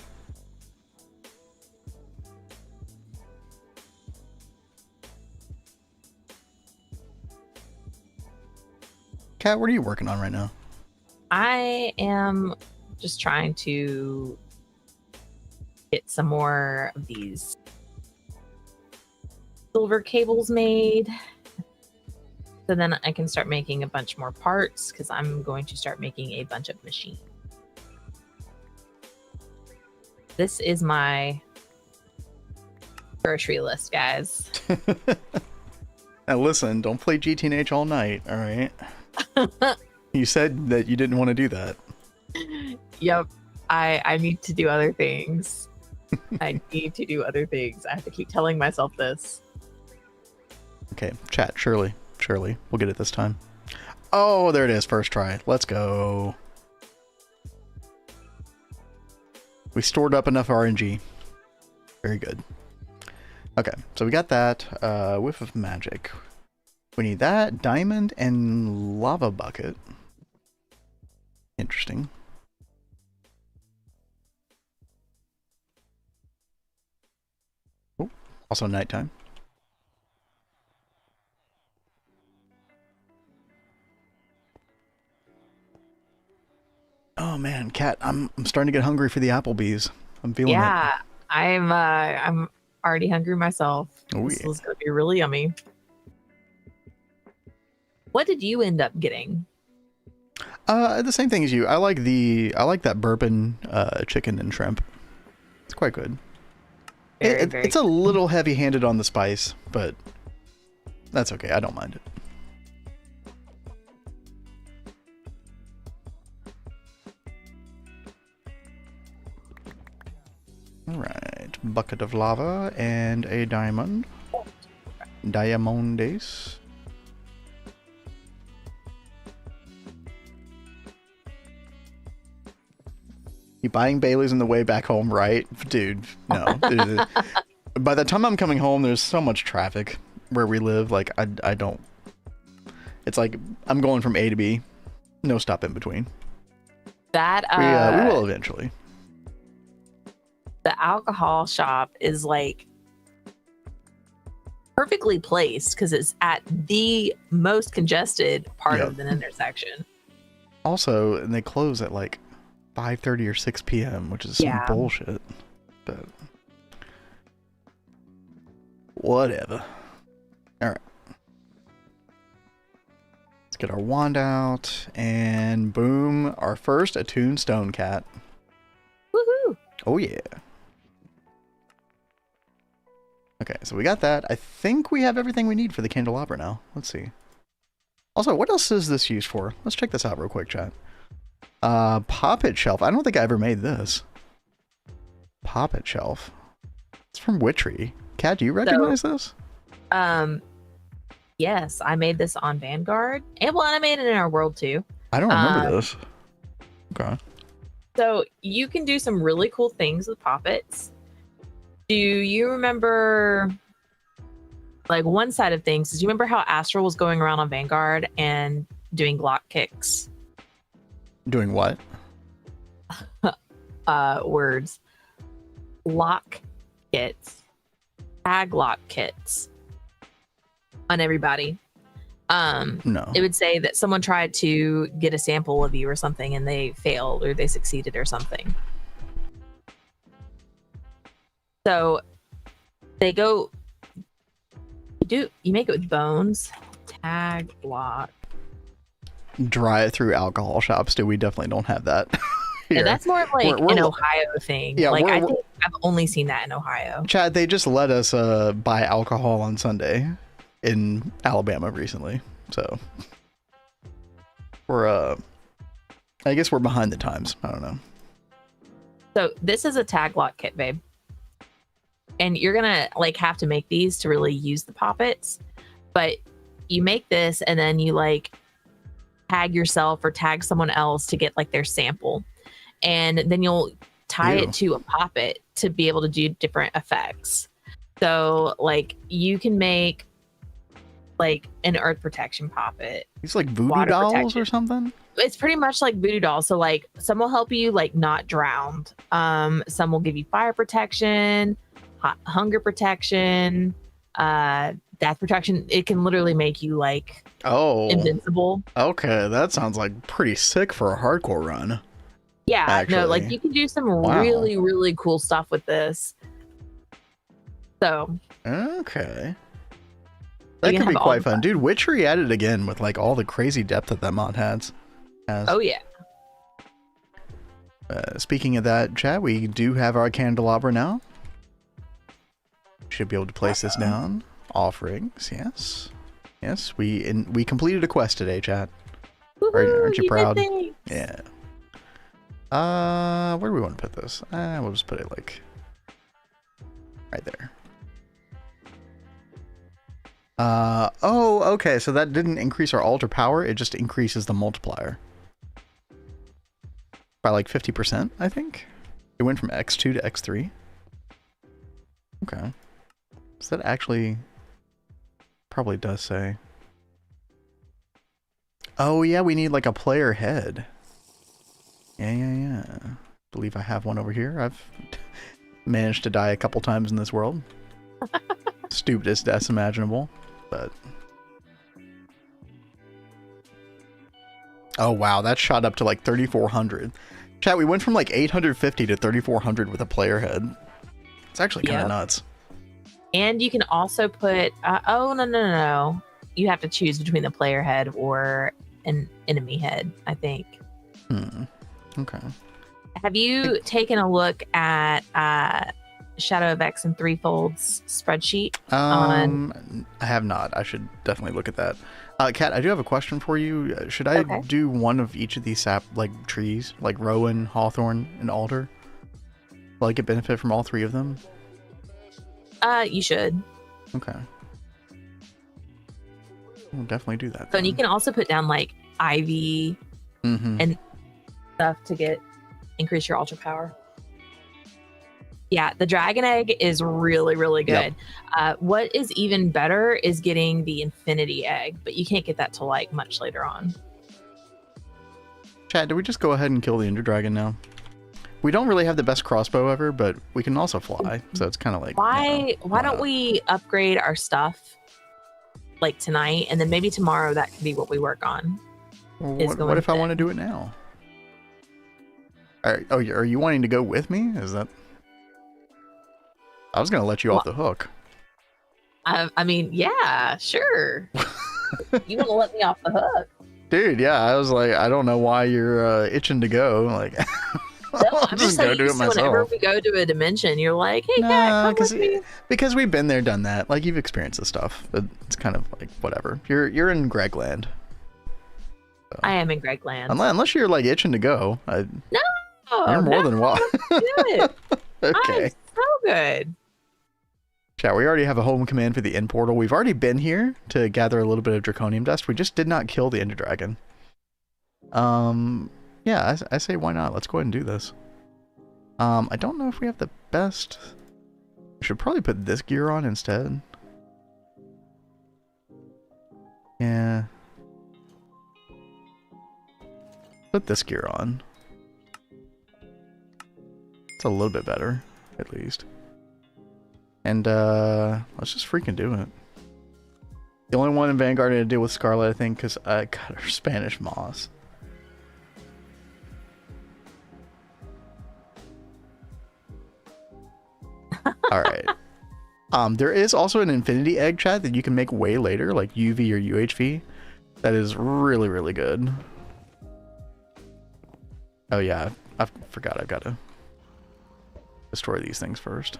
Kat, what are you working on right now? I am just trying to get some more of these silver cables made. So then I can start making a bunch more parts because I'm going to start making a bunch of machines. This is my grocery list, guys. Now listen, don't play GTNH all night, all right? You said that you didn't want to do that. Yep. I need to do other things. I need to do other things. I have to keep telling myself this. Okay, chat, Shirley. We'll get it this time. Oh, there it is. First try. Let's go. We stored up enough RNG. Very good. Okay, so we got that. Whiff of magic. We need that, diamond, and lava bucket. Interesting. Oh, also nighttime. Oh man, Kat, I'm starting to get hungry for the Applebee's. I'm feeling it. Yeah, I'm already hungry myself. Oh, This yeah. is gonna be really yummy. What did you end up getting? The same thing as you. I like that bourbon chicken and shrimp. It's quite good. It's a little heavy-handed on the spice, but that's okay. I don't mind it. All right, bucket of lava and a diamond. Diamondes. You buying Bailey's on the way back home, right? Dude, no. By the time I'm coming home, there's so much traffic where we live. Like, I don't... It's like, I'm going from A to B. No stop in between. That, we will eventually. The alcohol shop is, like, perfectly placed because it's at the most congested part of the intersection. Also, and they close at, like, 5:30 or 6 p.m., which is some bullshit. But whatever. All right. Let's get our wand out, and boom, our first attuned stone cat. Woohoo! Oh yeah. Okay, so we got that. I think we have everything we need for the candelabra now. Let's see. Also, what else is this used for? Let's check this out real quick, chat. Poppet shelf. I don't think I ever made this. Poppet shelf. It's from Witchery. Kat, do you recognize this? Yes, I made this on Vanguard. And I made it in our world too. I don't remember this. Okay. So you can do some really cool things with poppets. Do you remember, like, one side of things? Do you remember how Astral was going around on Vanguard and doing Glock kicks? Doing what? Words. Lock kits. Tag lock kits on everybody. No. It would say that someone tried to get a sample of you or something and they failed or they succeeded or something. So they go, you make it with bones. Tag lock. Drive through alcohol shops, dude. We definitely don't have that. Yeah, that's more of like an Ohio thing. Yeah, like I think I've only seen that in Ohio. Chad, they just let us buy alcohol on Sunday in Alabama recently. So we're I guess we're behind the times. I don't know. So this is a tag lock kit, babe. And you're gonna like have to make these to really use the poppets. But you make this and then you like tag yourself or tag someone else to get like their sample. And then you'll tie it to a poppet to be able to do different effects. So like you can make like an earth protection poppet. It's like voodoo dolls protection. Or something? It's pretty much like voodoo dolls. So like some will help you like not drown. Some will give you fire protection, hunger protection, death protection. It can literally make you like invincible. Okay, that sounds like pretty sick for a hardcore run. Yeah, actually. No, like you can do some really cool stuff with this. So okay. That could be quite fun. Dude, Witchery at it again with like all the crazy depth that mod has. Oh, yeah. Speaking of that, chat, we do have our candelabra now. Should be able to place this down. Offerings, yes. Yes, we completed a quest today, chat. Aren't you proud? Yeah. Where do we want to put this? We'll just put it like right there. Oh, okay, so that didn't increase our altar power, it just increases the multiplier. By like 50%, I think. It went from X2 to X3. Okay. So that actually probably does say. Oh yeah, we need like a player head. Yeah. Believe I have one over here. I've managed to die a couple times in this world. Stupidest deaths imaginable, but... Oh wow, that shot up to like 3,400. Chat, we went from like 850 to 3,400 with a player head. It's actually kind of nuts. And you can also put, oh, no. You have to choose between the player head or an enemy head, I think. Okay. Have you taken a look at Shadow of X and Threefold's spreadsheet? I have not. I should definitely look at that. Kat, I do have a question for you. Should I do one of each of these sap trees, like Rowan, Hawthorn, and Alder? Will I get benefit from all three of them? You should. Okay. We'll definitely do that. So, and you can also put down like ivy and stuff to increase your ultra power. Yeah, the dragon egg is really, really good. Yep. What is even better is getting the infinity egg, but you can't get that till like much later on. Chat, do we just go ahead and kill the ender dragon now? We don't really have the best crossbow ever, but we can also fly, so it's kind of like... Why don't we upgrade our stuff like tonight, and then maybe tomorrow that could be what we work on. Well, what if I want to do it now? Are you wanting to go with me? Is that... I was going to let you off the hook. I mean, yeah, sure. You want to let me off the hook? Dude, yeah, I was like, I don't know why you're itching to go. Like, I'm just go do it myself. Whenever we go to a dimension, you're like, hey, Kat, come with me. Because we've been there, done that. Like, you've experienced this stuff. It's kind of like, whatever. You're in Gregland. So. I am in Gregland. Unless you're like itching to go. No. You're more than welcome. Okay. I'm so good. Chat, we already have a home command for the end portal. We've already been here to gather a little bit of draconium dust. We just did not kill the ender dragon. Yeah, I say why not? Let's go ahead and do this. I don't know if we have the best... We should probably put this gear on instead. Yeah. Put this gear on. It's a little bit better, at least. And, let's just freaking do it. The only one in Vanguard I had to deal with Scarlet, I think, because I got her Spanish moss. Alright. There is also an infinity egg, chat, that you can make way later, like UV or UHV. That is really, really good. Oh yeah, I forgot I've got to destroy these things first.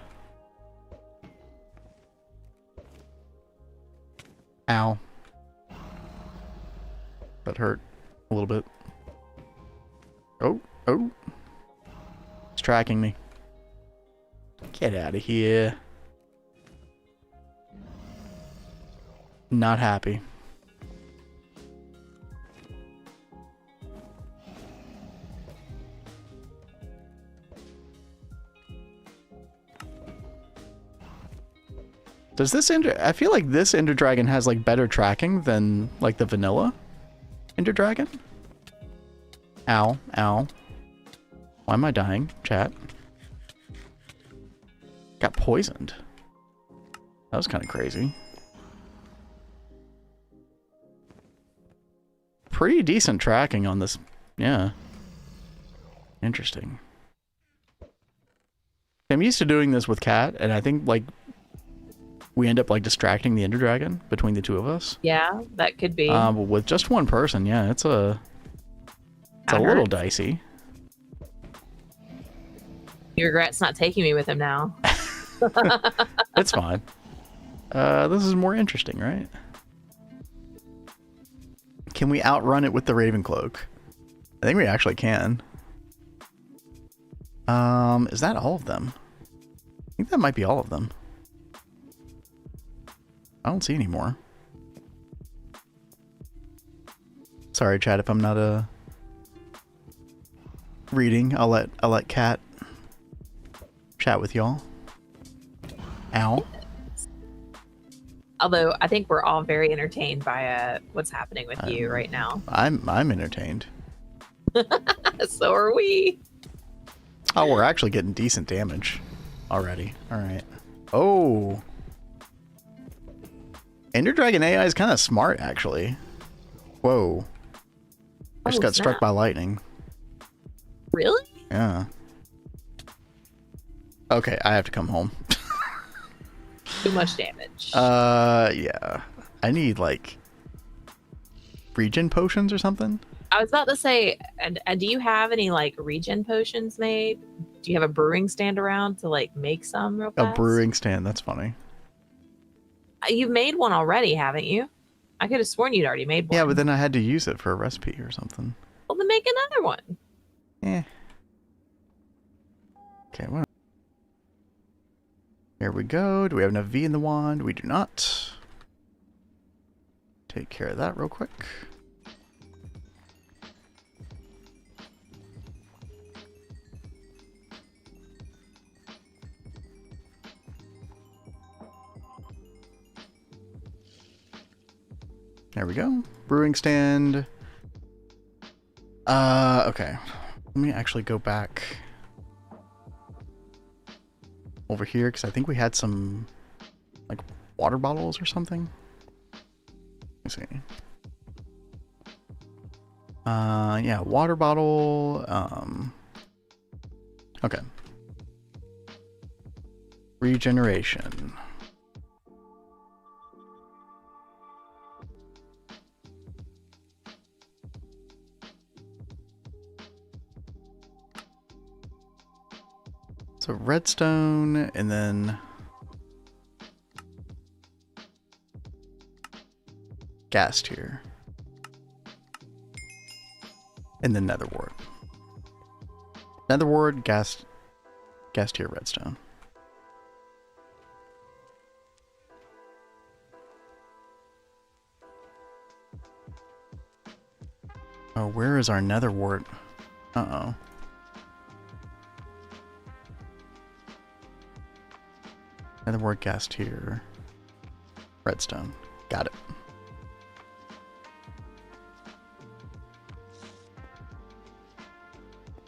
Ow. That hurt a little bit. Oh. It's tracking me. Get out of here. Not happy. Does this Ender... I feel like this Ender Dragon has, like, better tracking than, like, the vanilla Ender Dragon. Ow. Ow. Why am I dying? Chat. Got poisoned. That was kind of crazy. Pretty decent tracking on this. Yeah. Interesting. I'm used to doing this with Cat, and I think, like... we end up like distracting the Ender Dragon between the two of us. Yeah, that could be. But with just one person, yeah, it's a little dicey. He regrets not taking me with him now. It's fine. This is more interesting, right? Can we outrun it with the Ravencloak? I think we actually can. Is that all of them? I think that might be all of them. I don't see any more. Sorry, chat, if I'm not reading. I'll let Cat chat with y'all. Ow. Although I think we're all very entertained by what's happening with you right now. I'm entertained. So are we. Oh, we're actually getting decent damage already. All right. Oh. Ender Dragon AI is kind of smart, actually. Whoa. I just got struck by lightning. Really? Yeah. Okay, I have to come home. Too much damage. Yeah. I need, like, regen potions or something. I was about to say, and do you have any, like, regen potions made? Do you have a brewing stand around to, like, make some real fast? A brewing stand, that's funny. You've made one already, haven't you? I could have sworn you'd already made one. Yeah, but then I had to use it for a recipe or something. Well, then make another one. Yeah. Okay, well. Here we go. Do we have enough V in the wand? We do not. Take care of that real quick. There we go. Brewing stand. Okay. Let me actually go back over here because I think we had some like water bottles or something. Let me see. Yeah, water bottle. Okay. Regeneration. So redstone, and then gas tier, and then nether wart. Nether wart, gas tier, redstone. Oh, where is our nether wart? Uh-oh. Nether wart, gas tier, redstone. Got it.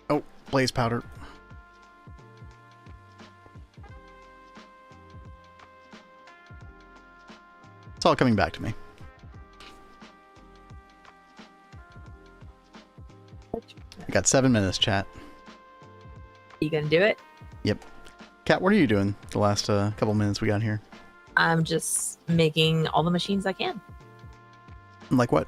Oh, blaze powder. It's all coming back to me. I got 7 minutes, chat. You gonna do it? Yep. Kat, what are you doing the last couple minutes we got here? I'm just making all the machines I can. Like what?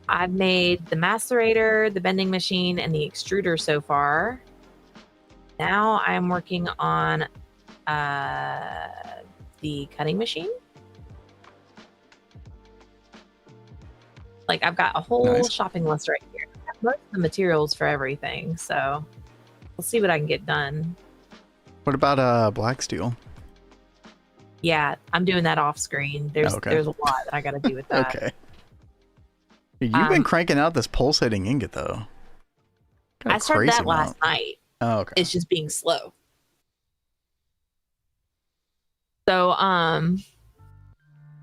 I've made the macerator, the bending machine, and the extruder so far. Now I'm working on the cutting machine. Like, I've got a whole shopping list right here. I have most of the materials for everything, so we'll see what I can get done. What about black steel? Yeah, I'm doing that off screen. There's a lot that I got to do with that. Okay. You've been cranking out this pulsating ingot, though. I started that last night. Oh, okay. It's just being slow. So,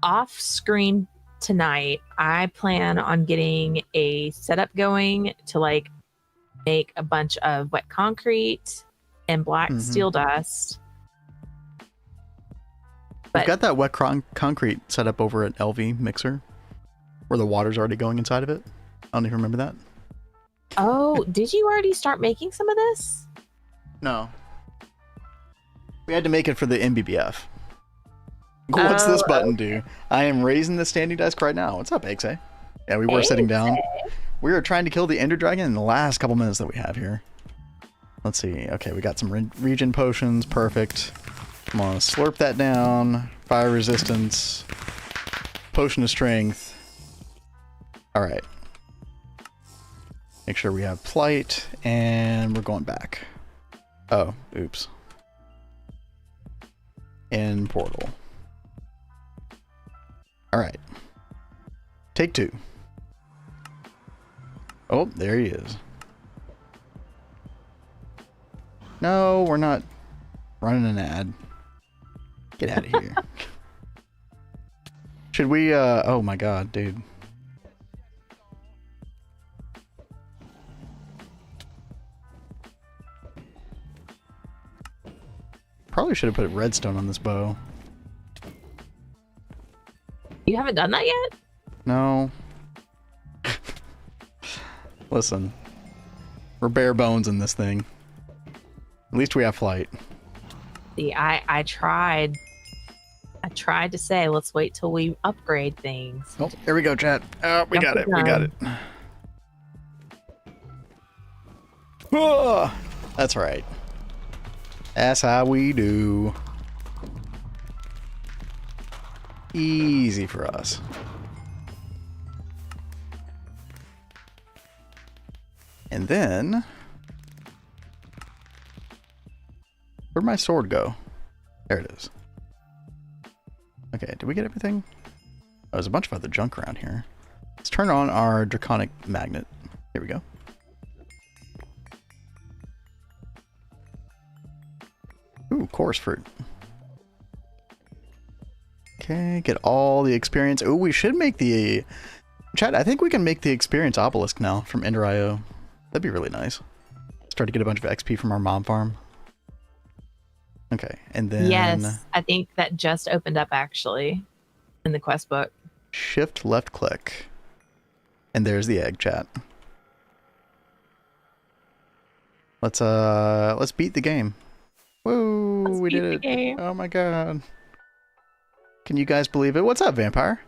off screen tonight, I plan on getting a setup going to like make a bunch of wet concrete and black steel dust. We've got that wet concrete set up over at LV Mixer, where the water's already going inside of it. I don't even remember that. Oh, did you already start making some of this? No. We had to make it for the MBBF. What's this Oh, button do? I am raising the standing desk right now. What's up, Exe? Yeah, we were sitting down. We are trying to kill the Ender Dragon in the last couple minutes that we have here. Let's see. Okay, we got some regen potions. Perfect. I'm gonna slurp that down. Fire resistance. Potion of strength. Alright. Make sure we have plight, and we're going back. Oh, oops. And portal. Alright. Take 2. Oh, there he is. No, we're not running an ad. Get out of here. Should we, oh my god, dude. Probably should have put redstone on this bow. You haven't done that yet? No. Listen. We're bare bones in this thing. At least we have flight. See, I tried. I tried to say, let's wait till we upgrade things. Oh, there we go, chat. Oh, we got it. We got it. Oh, that's right. That's how we do. Easy for us. And then... where'd my sword go? There it is. Okay, did we get everything? Oh, there's a bunch of other junk around here. Let's turn on our draconic magnet. Here we go. Ooh, chorus fruit. Okay, get all the experience. Ooh, we should make the... chat, I think we can make the experience obelisk now from Ender.io. That'd be really nice. Start to get a bunch of XP from our mom farm. Okay, and then... yes, I think that just opened up actually in the quest book. Shift left click. And there's the egg, chat. Let's beat the game. Woo, we did it. Oh my god. Can you guys believe it? What's up, Vampire?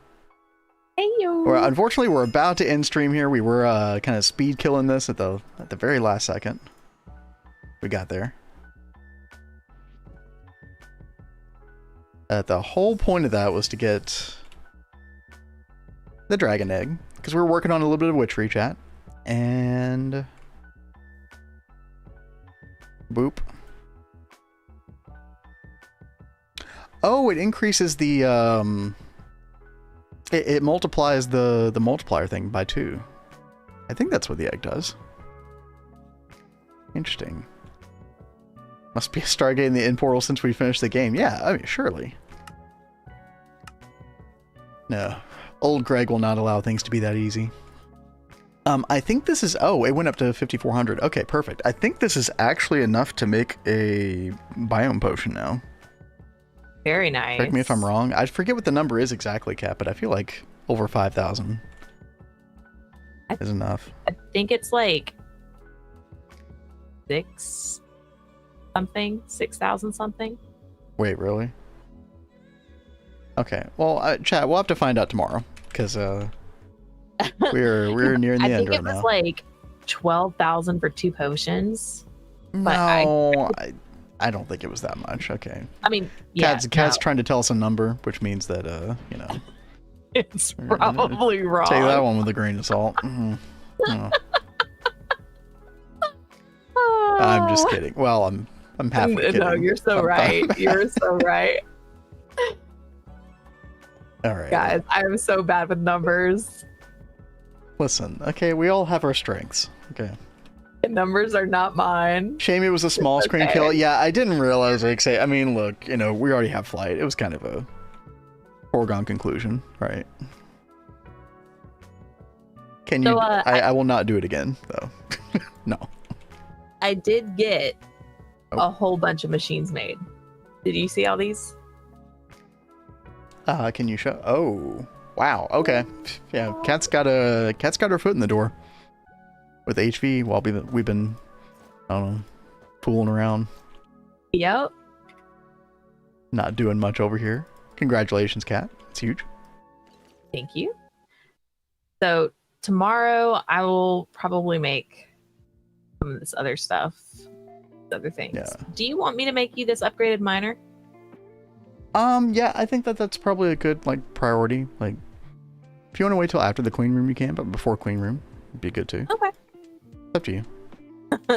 Hey yo. Well, unfortunately, we're about to end stream here. We were kind of speed killing this at the very last second. We got there. The whole point of that was to get the dragon egg, because we were working on a little bit of witchery, chat. And boop. Oh, it increases the it multiplies the multiplier thing by 2. I think that's what the egg does. Interesting. Must be a Stargate in the end portal since we finished the game. Yeah, I mean, surely. No. Old Greg will not allow things to be that easy. I think this is... oh, it went up to 5,400. Okay, perfect. I think this is actually enough to make a biome potion now. Very nice. Correct me if I'm wrong. I forget what the number is exactly, Kat, but I feel like over 5,000 is enough. I think it's like 6 something, 6,000 something. Wait, really? Okay. Well, chat, we'll have to find out tomorrow because we're nearing the end right now. I think it was like 12,000 for 2 potions. No, I don't think it was that much. Okay. I mean, yeah. Cat's trying to tell us a number, which means that you know, it's probably wrong. Take that one with a grain of salt. Mm-hmm. Oh. I'm just kidding. Well, I'm halfway kidding. No, you're so right. You're so right. All right, guys, I'm so bad with numbers. Listen, okay, we all have our strengths. Okay. Numbers are not mine. Shame it was a small screen kill. Yeah, I didn't realize. Like, say, I mean, look, you know, we already have flight. It was kind of a foregone conclusion, right? Can you? I will not do it again, though. No. I did get a whole bunch of machines made. Did you see all these? Can you show? Oh, wow. Okay. Yeah, Cat's got her foot in the door with HV while we've been, I don't know, fooling around. Yep. Not doing much over here. Congratulations, Kat. It's huge. Thank you. So tomorrow I will probably make some of this other stuff, other things. Yeah. Do you want me to make you this upgraded miner? Yeah, I think that's probably a good like priority. Like, if you want to wait till after the queen room, you can, but before queen room, it'd be good too. Okay. It's up to you.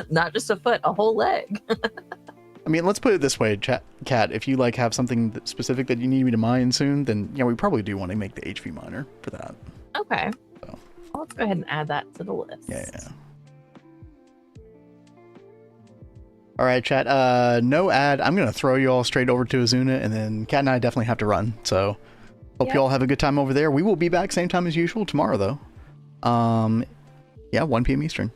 Not just a foot, a whole leg. I mean, let's put it this way, Kat. If you like have something specific that you need me to mine soon, then yeah, we probably do want to make the HV miner for that. Okay. So. Well, let's go ahead and add that to the list. Yeah. All right, chat. No ad. I'm gonna throw you all straight over to Azuna, and then Kat and I definitely have to run. So hope you all have a good time over there. We will be back same time as usual tomorrow, though. Yeah, 1 p.m. Eastern.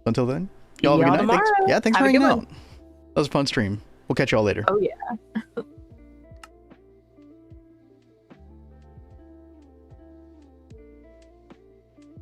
Until then, y'all have a good night. Thanks for hanging out. That was a fun stream. We'll catch y'all later. Oh yeah.